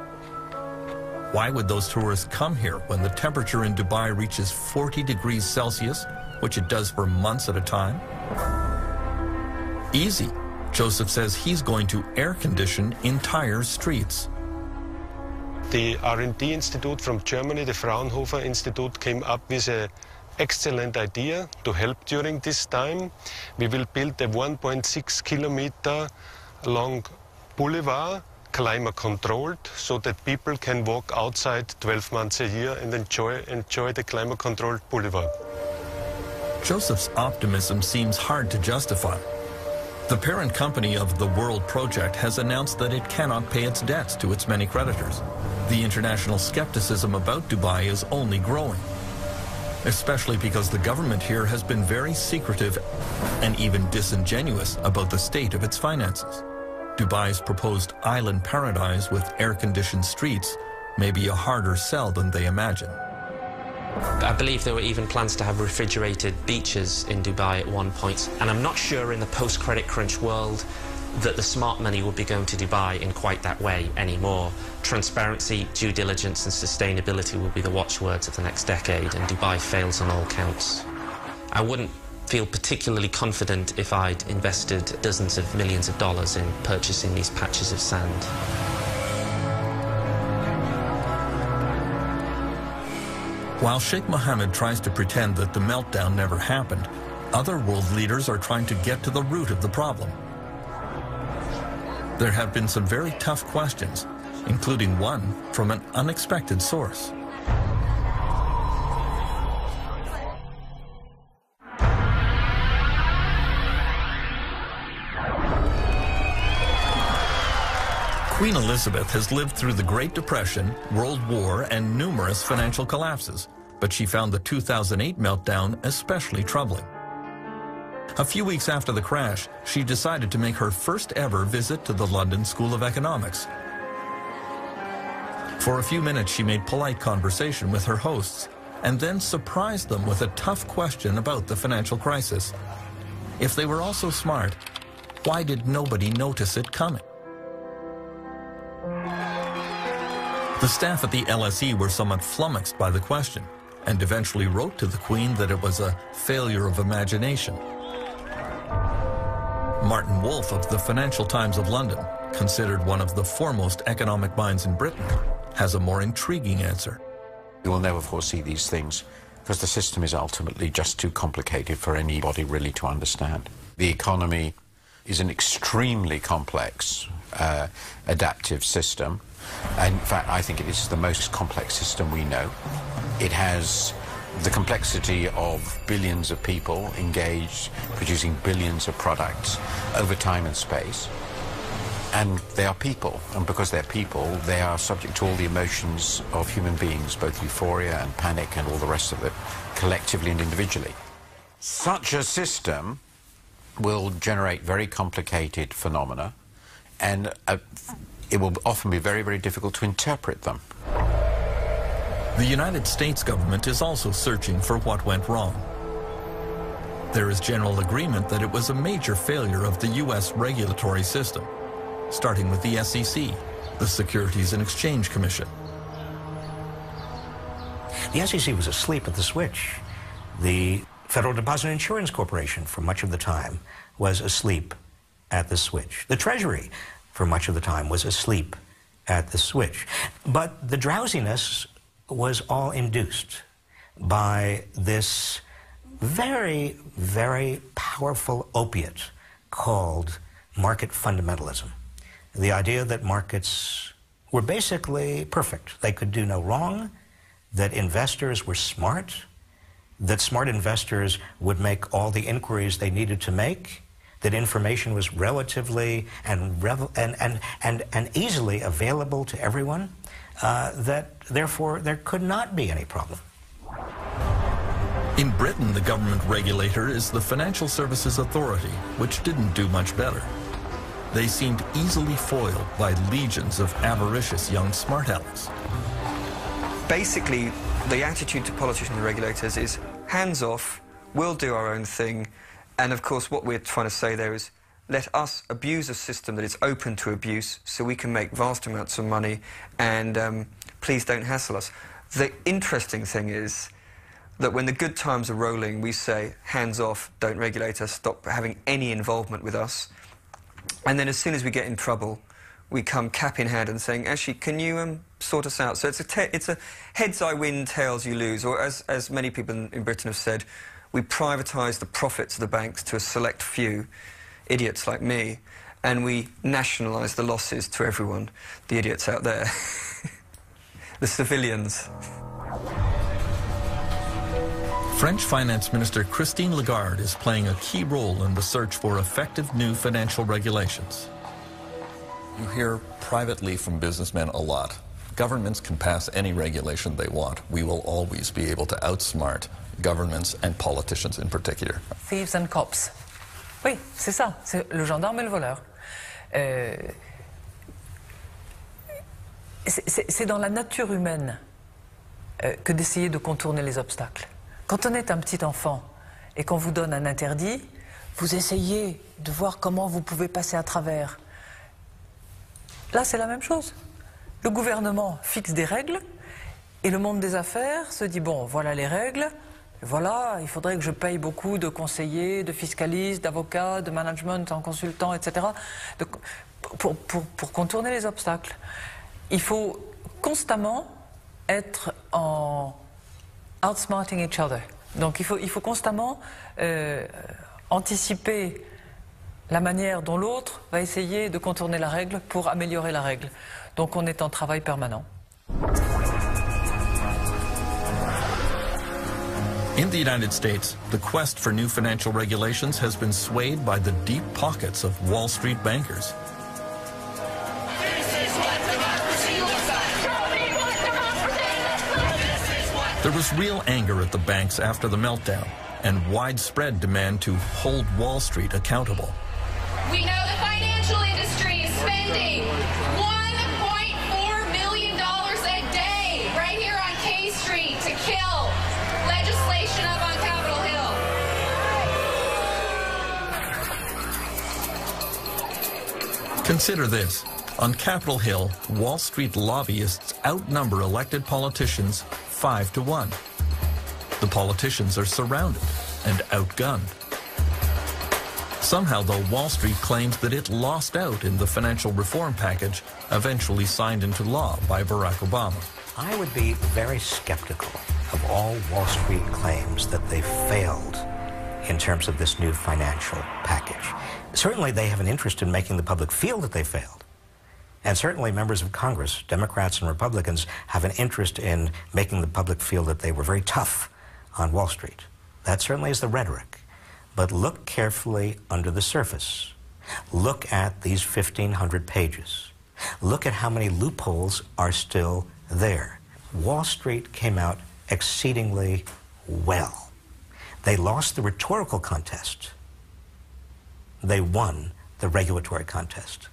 Why would those tourists come here when the temperature in Dubai reaches 40 degrees Celsius, which it does for months at a time? Easy. Joseph says he's going to air condition entire streets. The R&D Institute from Germany, the Fraunhofer Institute, came up with an excellent idea to help during this time. We will build a 1.6 kilometer long boulevard, climate controlled, so that people can walk outside 12 months a year and enjoy the climate controlled boulevard. Joseph's optimism seems hard to justify. The parent company of the World Project has announced that it cannot pay its debts to its many creditors. The international skepticism about Dubai is only growing, especially because the government here has been very secretive and even disingenuous about the state of its finances. Dubai's proposed island paradise with air-conditioned streets may be a harder sell than they imagine. I believe there were even plans to have refrigerated beaches in Dubai at one point, and I'm not sure in the post-credit crunch world that the smart money will be going to Dubai in quite that way anymore. Transparency, due diligence and sustainability will be the watchwords of the next decade, and Dubai fails on all counts. I wouldn't feel particularly confident if I'd invested dozens of millions of dollars in purchasing these patches of sand. While Sheikh Mohammed tries to pretend that the meltdown never happened, other world leaders are trying to get to the root of the problem. There have been some very tough questions, including one from an unexpected source. Queen Elizabeth has lived through the Great Depression, World War, and numerous financial collapses, but she found the 2008 meltdown especially troubling. A few weeks after the crash, she decided to make her first ever visit to the London School of Economics. For a few minutes, she made polite conversation with her hosts and then surprised them with a tough question about the financial crisis. If they were all so smart, why did nobody notice it coming? The staff at the LSE were somewhat flummoxed by the question and eventually wrote to the Queen that it was a failure of imagination. Martin Wolf of the Financial Times of London, considered one of the foremost economic minds in Britain, has a more intriguing answer. You will never foresee these things because the system is ultimately just too complicated for anybody really to understand. The economy is an extremely complex adaptive system. In fact, I think it is the most complex system we know. It has the complexity of billions of people engaged, producing billions of products over time and space. And they are people, and because they're people, they are subject to all the emotions of human beings, both euphoria and panic and all the rest of it, collectively and individually. Such a system will generate very complicated phenomena, and it will often be very, very difficult to interpret them. The United States government is also searching for what went wrong. There is general agreement that it was a major failure of the U.S. regulatory system, starting with the SEC, the Securities and Exchange Commission. The SEC was asleep at the switch. The Federal Deposit Insurance Corporation, for much of the time, was asleep at the switch. The Treasury, for much of the time, was asleep at the switch. But the drowsiness was all induced by this very, very powerful opiate called market fundamentalism. The idea that markets were basically perfect. They could do no wrong, that investors were smart, that smart investors would make all the inquiries they needed to make, that information was relatively and easily available to everyone, that therefore there could not be any problem. In Britain, the government regulator is the Financial Services Authority, which didn't do much better. They seemed easily foiled by legions of avaricious young smart alecks. Basically, the attitude to politicians and regulators is hands off, we'll do our own thing, and of course what we're trying to say there is let us abuse a system that is open to abuse so we can make vast amounts of money, and please don't hassle us. The interesting thing is that when the good times are rolling, we say hands off, don't regulate us, stop having any involvement with us. And then as soon as we get in trouble, we come cap in hand and saying, actually, can you sort us out? So it's a heads I win, tails you lose. Or as many people in Britain have said, we privatise the profits of the banks to a select few, idiots like me, and we nationalise the losses to everyone, the idiots out there, the civilians. French Finance Minister Christine Lagarde is playing a key role in the search for effective new financial regulations. You hear privately from businessmen a lot. Governments can pass any regulation they want. We will always be able to outsmart governments and politicians in particular. Thieves and cops. Oui, c'est ça, c'est le gendarme et le voleur. C'est dans la nature humaine que d'essayer de contourner les obstacles. Quand on est un petit enfant et qu'on vous donne un interdit, vous essayez de voir comment vous pouvez passer à travers. Là, c'est la même chose. Le gouvernement fixe des règles et le monde des affaires se dit, bon, voilà les règles, voilà, il faudrait que je paye beaucoup de conseillers, de fiscalistes, d'avocats, de management en consultant, etc. Pour contourner les obstacles. Il faut constamment être en outsmarting each other. Donc il faut constamment anticiper la manière dont l'autre va essayer de contourner la règle pour améliorer la règle. Donc on est en travail permanent. In the United States, the quest for new financial regulations has been swayed by the deep pockets of Wall Street bankers. This is There was real anger at the banks after the meltdown and widespread demand to hold Wall Street accountable. We know the financial industry is spending $1.4 million a day right here on K Street to kill legislation up on Capitol Hill. Consider this. On Capitol Hill, Wall Street lobbyists outnumber elected politicians 5 to 1. The politicians are surrounded and outgunned. Somehow, though, Wall Street claims that it lost out in the financial reform package eventually signed into law by Barack Obama. I would be very skeptical of all Wall Street claims that they failed in terms of this new financial package. Certainly, they have an interest in making the public feel that they failed. And certainly members of Congress, Democrats and Republicans, have an interest in making the public feel that they were very tough on Wall Street. That certainly is the rhetoric. But look carefully under the surface. Look at these 1,500 pages. Look at how many loopholes are still there. Wall Street came out exceedingly well. They lost the rhetorical contest. They won the regulatory contest.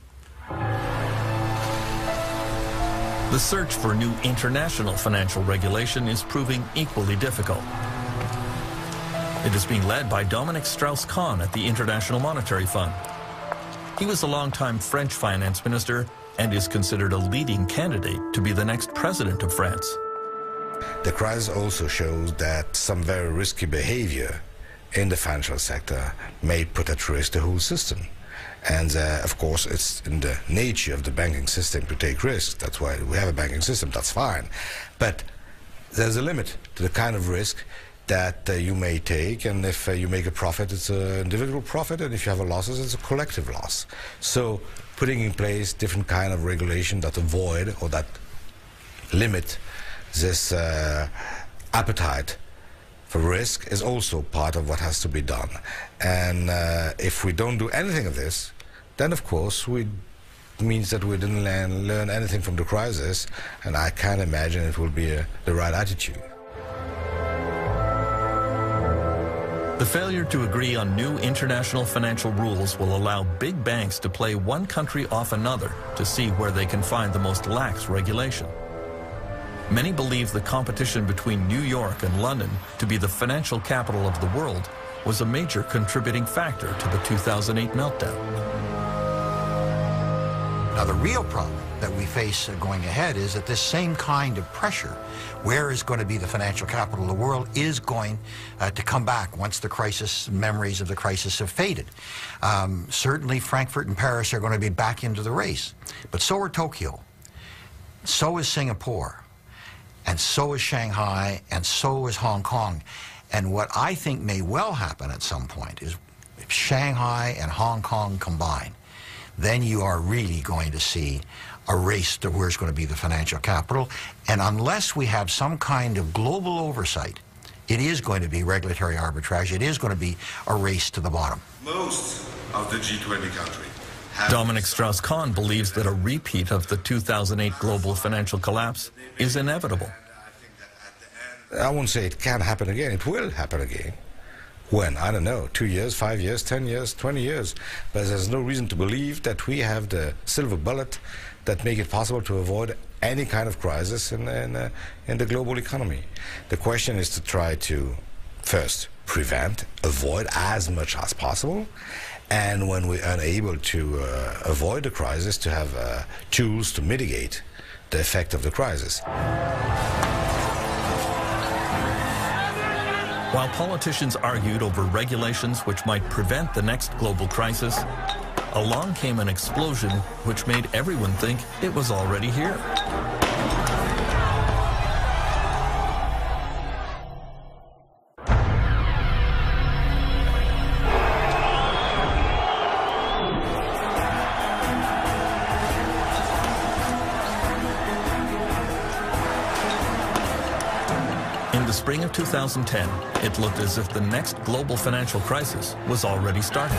The search for new international financial regulation is proving equally difficult. It is being led by Dominique Strauss-Kahn at the International Monetary Fund. He was a longtime French finance minister and is considered a leading candidate to be the next president of France. The crisis also shows that some very risky behavior in the financial sector may put at risk the whole system. And of course, it's in the nature of the banking system to take risks. That's why we have a banking system, that's fine. But there's a limit to the kind of risk that you may take, and if you make a profit, it's an individual profit, and if you have a losses, it's a collective loss. So putting in place different kind of regulation that avoid or that limit this appetite for risk is also part of what has to be done. And if we don't do anything of this, then of course it means that we didn't learn anything from the crisis, and I can't imagine it will be the right attitude. The failure to agree on new international financial rules will allow big banks to play one country off another to see where they can find the most lax regulation. Many believe the competition between New York and London to be the financial capital of the world was a major contributing factor to the 2008 meltdown. Now, the real problem that we face going ahead is that this same kind of pressure, where is going to be the financial capital of the world, is going to come back once the crisis, memories of the crisis have faded. Certainly Frankfurt and Paris are going to be back into the race, but so are Tokyo, so is Singapore, and so is Shanghai, and so is Hong Kong. And what I think may well happen at some point is if Shanghai and Hong Kong combine, then you are really going to see a race to where's going to be the financial capital. And unless we have some kind of global oversight, it is going to be regulatory arbitrage. It is going to be a race to the bottom. Most of the G20 countries. Dominique Strauss-Kahn believes that a repeat of the 2008 global financial collapse is inevitable. I won't say it can happen again. It will happen again. When? I don't know, 2 years, 5 years, 10 years, 20 years. But there's no reason to believe that we have the silver bullet that make it possible to avoid any kind of crisis in the global economy. The question is to try to, first, prevent, avoid as much as possible, and when we are unable to avoid the crisis, to have tools to mitigate the effect of the crisis. While politicians argued over regulations which might prevent the next global crisis, along came an explosion which made everyone think it was already here. In the spring of 2010, it looked as if the next global financial crisis was already starting.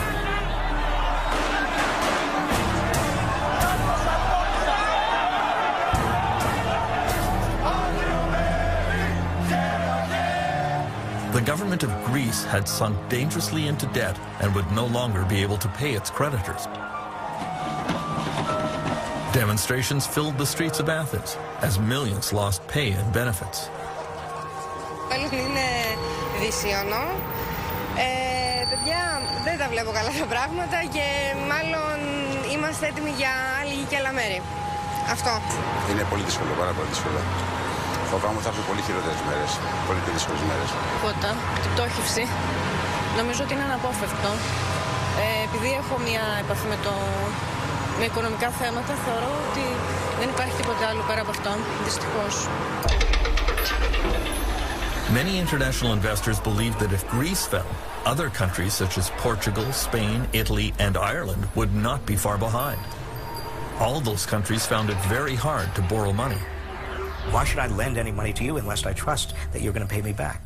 government of Greece had sunk dangerously into debt and would no longer be able to pay its creditors. Demonstrations filled the streets of Athens as millions lost pay and benefits. Είναι δυσίωνο. Παιδιά, δεν τα βλέπω καλά τα πράγματα και μάλλον είμαστε έτοιμοι για άλλη γη και άλλα μέρη. Αυτό. Είναι πολύ δύσκολο, πάρα πολύ δύσκολο. Φοβάμαι ότι θα έρθουν πολύ χειρότερες μέρες, πολύ πιο δύσκολες μέρες. Τίποτα, την πτώχευση. Νομίζω ότι είναι αναπόφευκτο. Επειδή έχω μια επαφή με οικονομικά θέματα, θεωρώ ότι δεν υπάρχει τίποτα άλλο πέρα από αυτό, δυστυχώς. Many international investors believed that if Greece fell, other countries such as Portugal, Spain, Italy, and Ireland would not be far behind. All those countries found it very hard to borrow money. Why should I lend any money to you unless I trust that you're going to pay me back?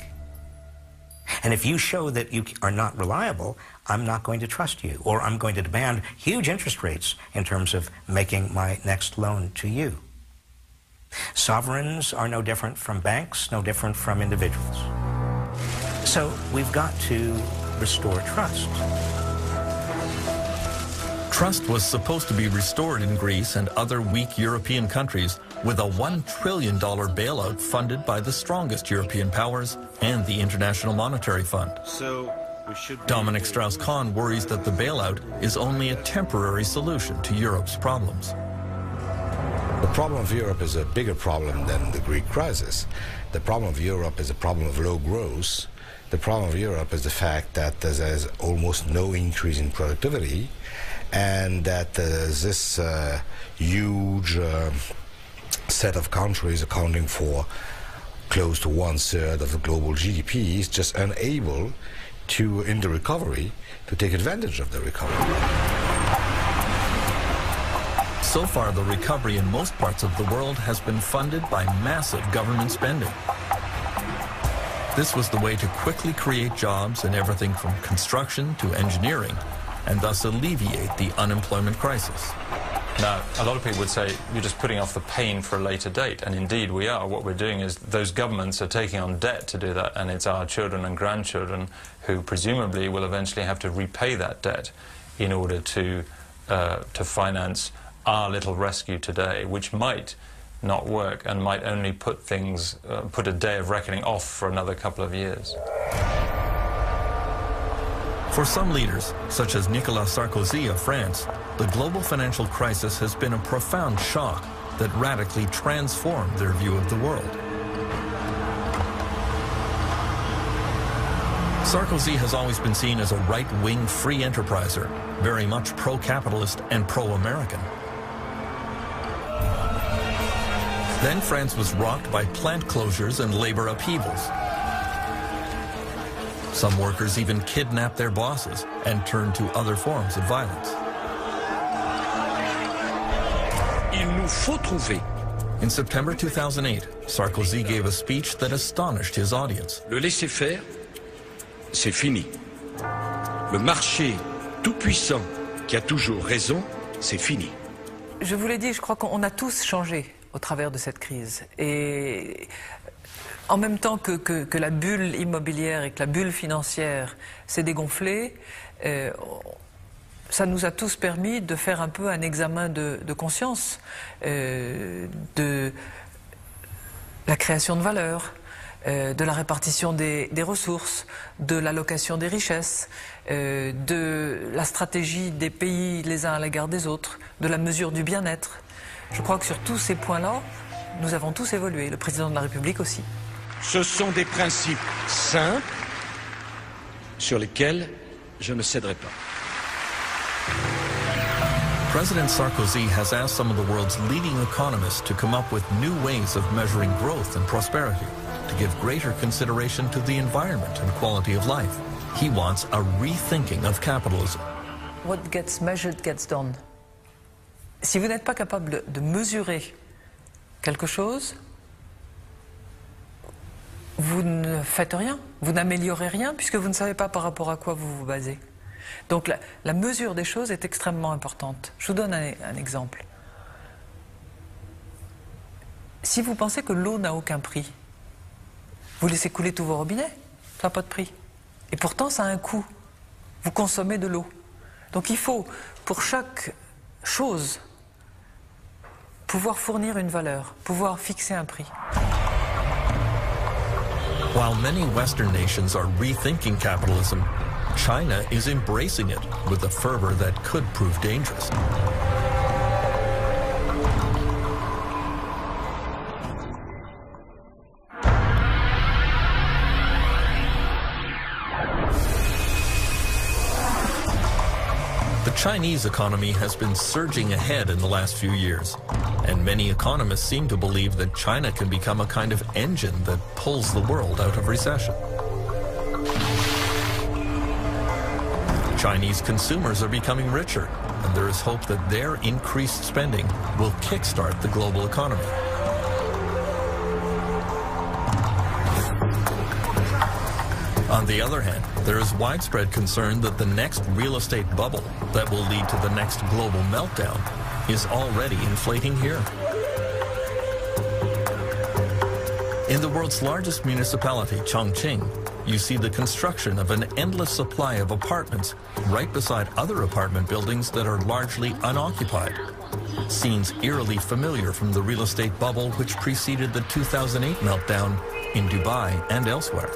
And if you show that you are not reliable, I'm not going to trust you, or I'm going to demand huge interest rates in terms of making my next loan to you. Sovereigns are no different from banks, no different from individuals. So we've got to restore trust. Trust was supposed to be restored in Greece and other weak European countries with a $1 trillion bailout funded by the strongest European powers and the International Monetary Fund. Dominic Strauss-Kahn worries that the bailout is only a temporary solution to Europe's problems. The problem of Europe is a bigger problem than the Greek crisis. The problem of Europe is a problem of low growth. The problem of Europe is the fact that there's almost no increase in productivity, and that this huge set of countries accounting for close to 1/3 of the global GDP is just unable to, in the recovery, to take advantage of the recovery. So far, the recovery in most parts of the world has been funded by massive government spending. This was the way to quickly create jobs in everything from construction to engineering, and thus alleviate the unemployment crisis. Now, a lot of people would say you're just putting off the pain for a later date, and indeed we are. What we're doing is those governments are taking on debt to do that, and it's our children and grandchildren who presumably will eventually have to repay that debt in order to finance our little rescue today, which might not work and might only put a day of reckoning off for another couple of years. For some leaders, such as Nicolas Sarkozy of France, the global financial crisis has been a profound shock that radically transformed their view of the world. Sarkozy has always been seen as a right-wing free enterpriser, very much pro-capitalist and pro-American. Then France was rocked by plant closures and labor upheavals. Some workers even kidnapped their bosses and turned to other forms of violence. Il nous faut trouver. In September 2008, Sarkozy gave a speech that astonished his audience. Le laisser-faire, c'est fini. Le marché tout-puissant qui a toujours raison, c'est fini. Je vous l'ai dit, je crois qu'on a tous changé au travers de cette crise. Et en même temps que la bulle immobilière et que la bulle financière s'est dégonflée, ça nous a tous permis de faire un peu un examen de conscience de la création de valeur, de la répartition des ressources, de l'allocation des richesses, de la stratégie des pays les uns à l'égard des autres, de la mesure du bien-être. Je crois que sur tous ces points-là, nous avons tous évolué, le président de la République aussi. Ce sont des principes simples sur lesquels je ne céderai pas. President Sarkozy has asked some of the world's leading economists to come up with new ways of measuring growth and prosperity, to give greater consideration to the environment and quality of life. He wants a rethinking of capitalism. What gets measured gets done. Si vous n'êtes pas capable de mesurer quelque chose, vous ne faites rien, vous n'améliorez rien, puisque vous ne savez pas par rapport à quoi vous vous basez. Donc la mesure des choses est extrêmement importante. Je vous donne un exemple. Si vous pensez que l'eau n'a aucun prix, vous laissez couler tous vos robinets. Ça n'a pas de prix. Et pourtant, ça a un coût. Vous consommez de l'eau. Donc il faut, pour chaque chose, pouvoir fournir une valeur, pouvoir fixer un prix. While many Western nations are rethinking capitalism, China is embracing it with a fervor that could prove dangerous. The Chinese economy has been surging ahead in the last few years, and many economists seem to believe that China can become a kind of engine that pulls the world out of recession. Chinese consumers are becoming richer, and there is hope that their increased spending will kickstart the global economy. On the other hand, there is widespread concern that the next real estate bubble that will lead to the next global meltdown is already inflating here. In the world's largest municipality, Chongqing, you see the construction of an endless supply of apartments right beside other apartment buildings that are largely unoccupied. Scenes eerily familiar from the real estate bubble which preceded the 2008 meltdown in Dubai and elsewhere.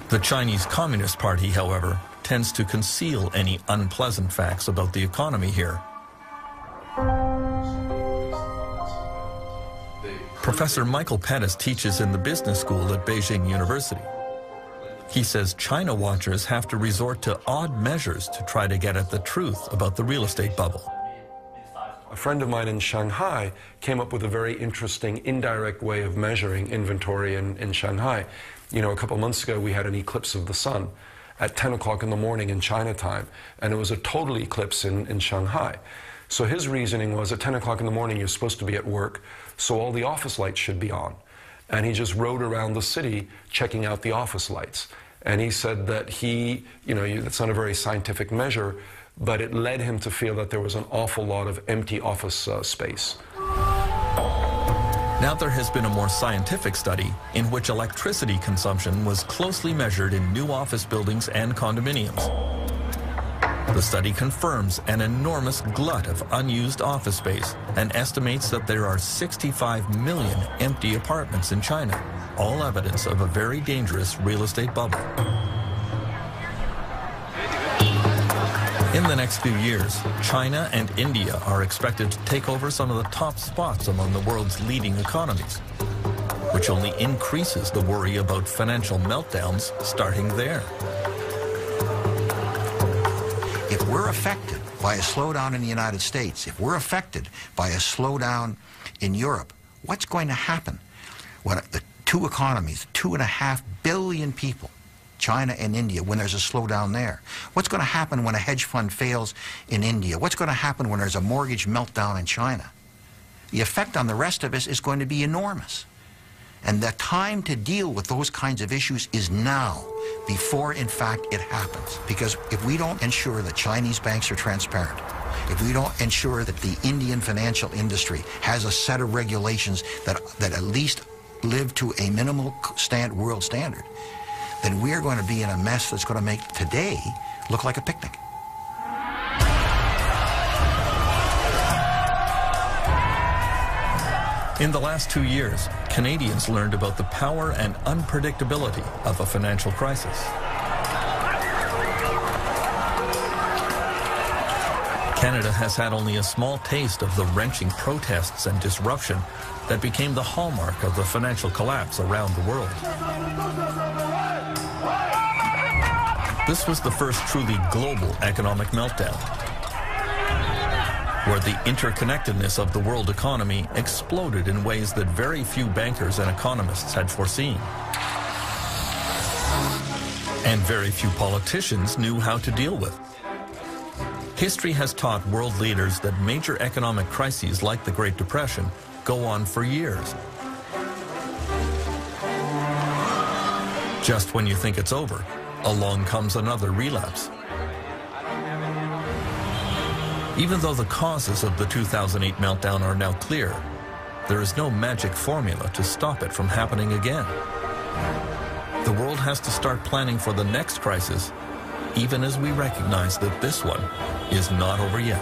The Chinese Communist Party, however, tends to conceal any unpleasant facts about the economy here. Professor Michael Pettis teaches in the business school at Beijing University. He says China watchers have to resort to odd measures to try to get at the truth about the real estate bubble. A friend of mine in Shanghai came up with a very interesting indirect way of measuring inventory in Shanghai. You know, a couple months ago we had an eclipse of the sun at 10 o'clock in the morning in China time, and it was a total eclipse in Shanghai. So his reasoning was at 10 o'clock in the morning you're supposed to be at work, so all the office lights should be on. And he just rode around the city checking out the office lights. And he said that it's not a very scientific measure, but it led him to feel that there was an awful lot of empty office space. Now there has been a more scientific study in which electricity consumption was closely measured in new office buildings and condominiums. The study confirms an enormous glut of unused office space and estimates that there are 65 million empty apartments in China, all evidence of a very dangerous real estate bubble. In the next few years, China and India are expected to take over some of the top spots among the world's leading economies, which only increases the worry about financial meltdowns starting there. If we're affected by a slowdown in the United States, if we're affected by a slowdown in Europe, what's going to happen when the two economies, 2.5 billion people, China and India, when there's a slowdown there? What's going to happen when a hedge fund fails in India? What's going to happen when there's a mortgage meltdown in China? The effect on the rest of us is going to be enormous. And the time to deal with those kinds of issues is now, before, in fact, it happens. Because if we don't ensure that Chinese banks are transparent, if we don't ensure that the Indian financial industry has a set of regulations that at least live to a minimal world standard, then we're going to be in a mess that's going to make today look like a picnic. In the last 2 years, Canadians learned about the power and unpredictability of a financial crisis. Canada has had only a small taste of the wrenching protests and disruption that became the hallmark of the financial collapse around the world. This was the first truly global economic meltdown, where the interconnectedness of the world economy exploded in ways that very few bankers and economists had foreseen. And very few politicians knew how to deal with. History has taught world leaders that major economic crises like the Great Depression go on for years. Just when you think it's over, along comes another relapse. Even though the causes of the 2008 meltdown are now clear, there is no magic formula to stop it from happening again. The world has to start planning for the next crisis, even as we recognize that this one is not over yet.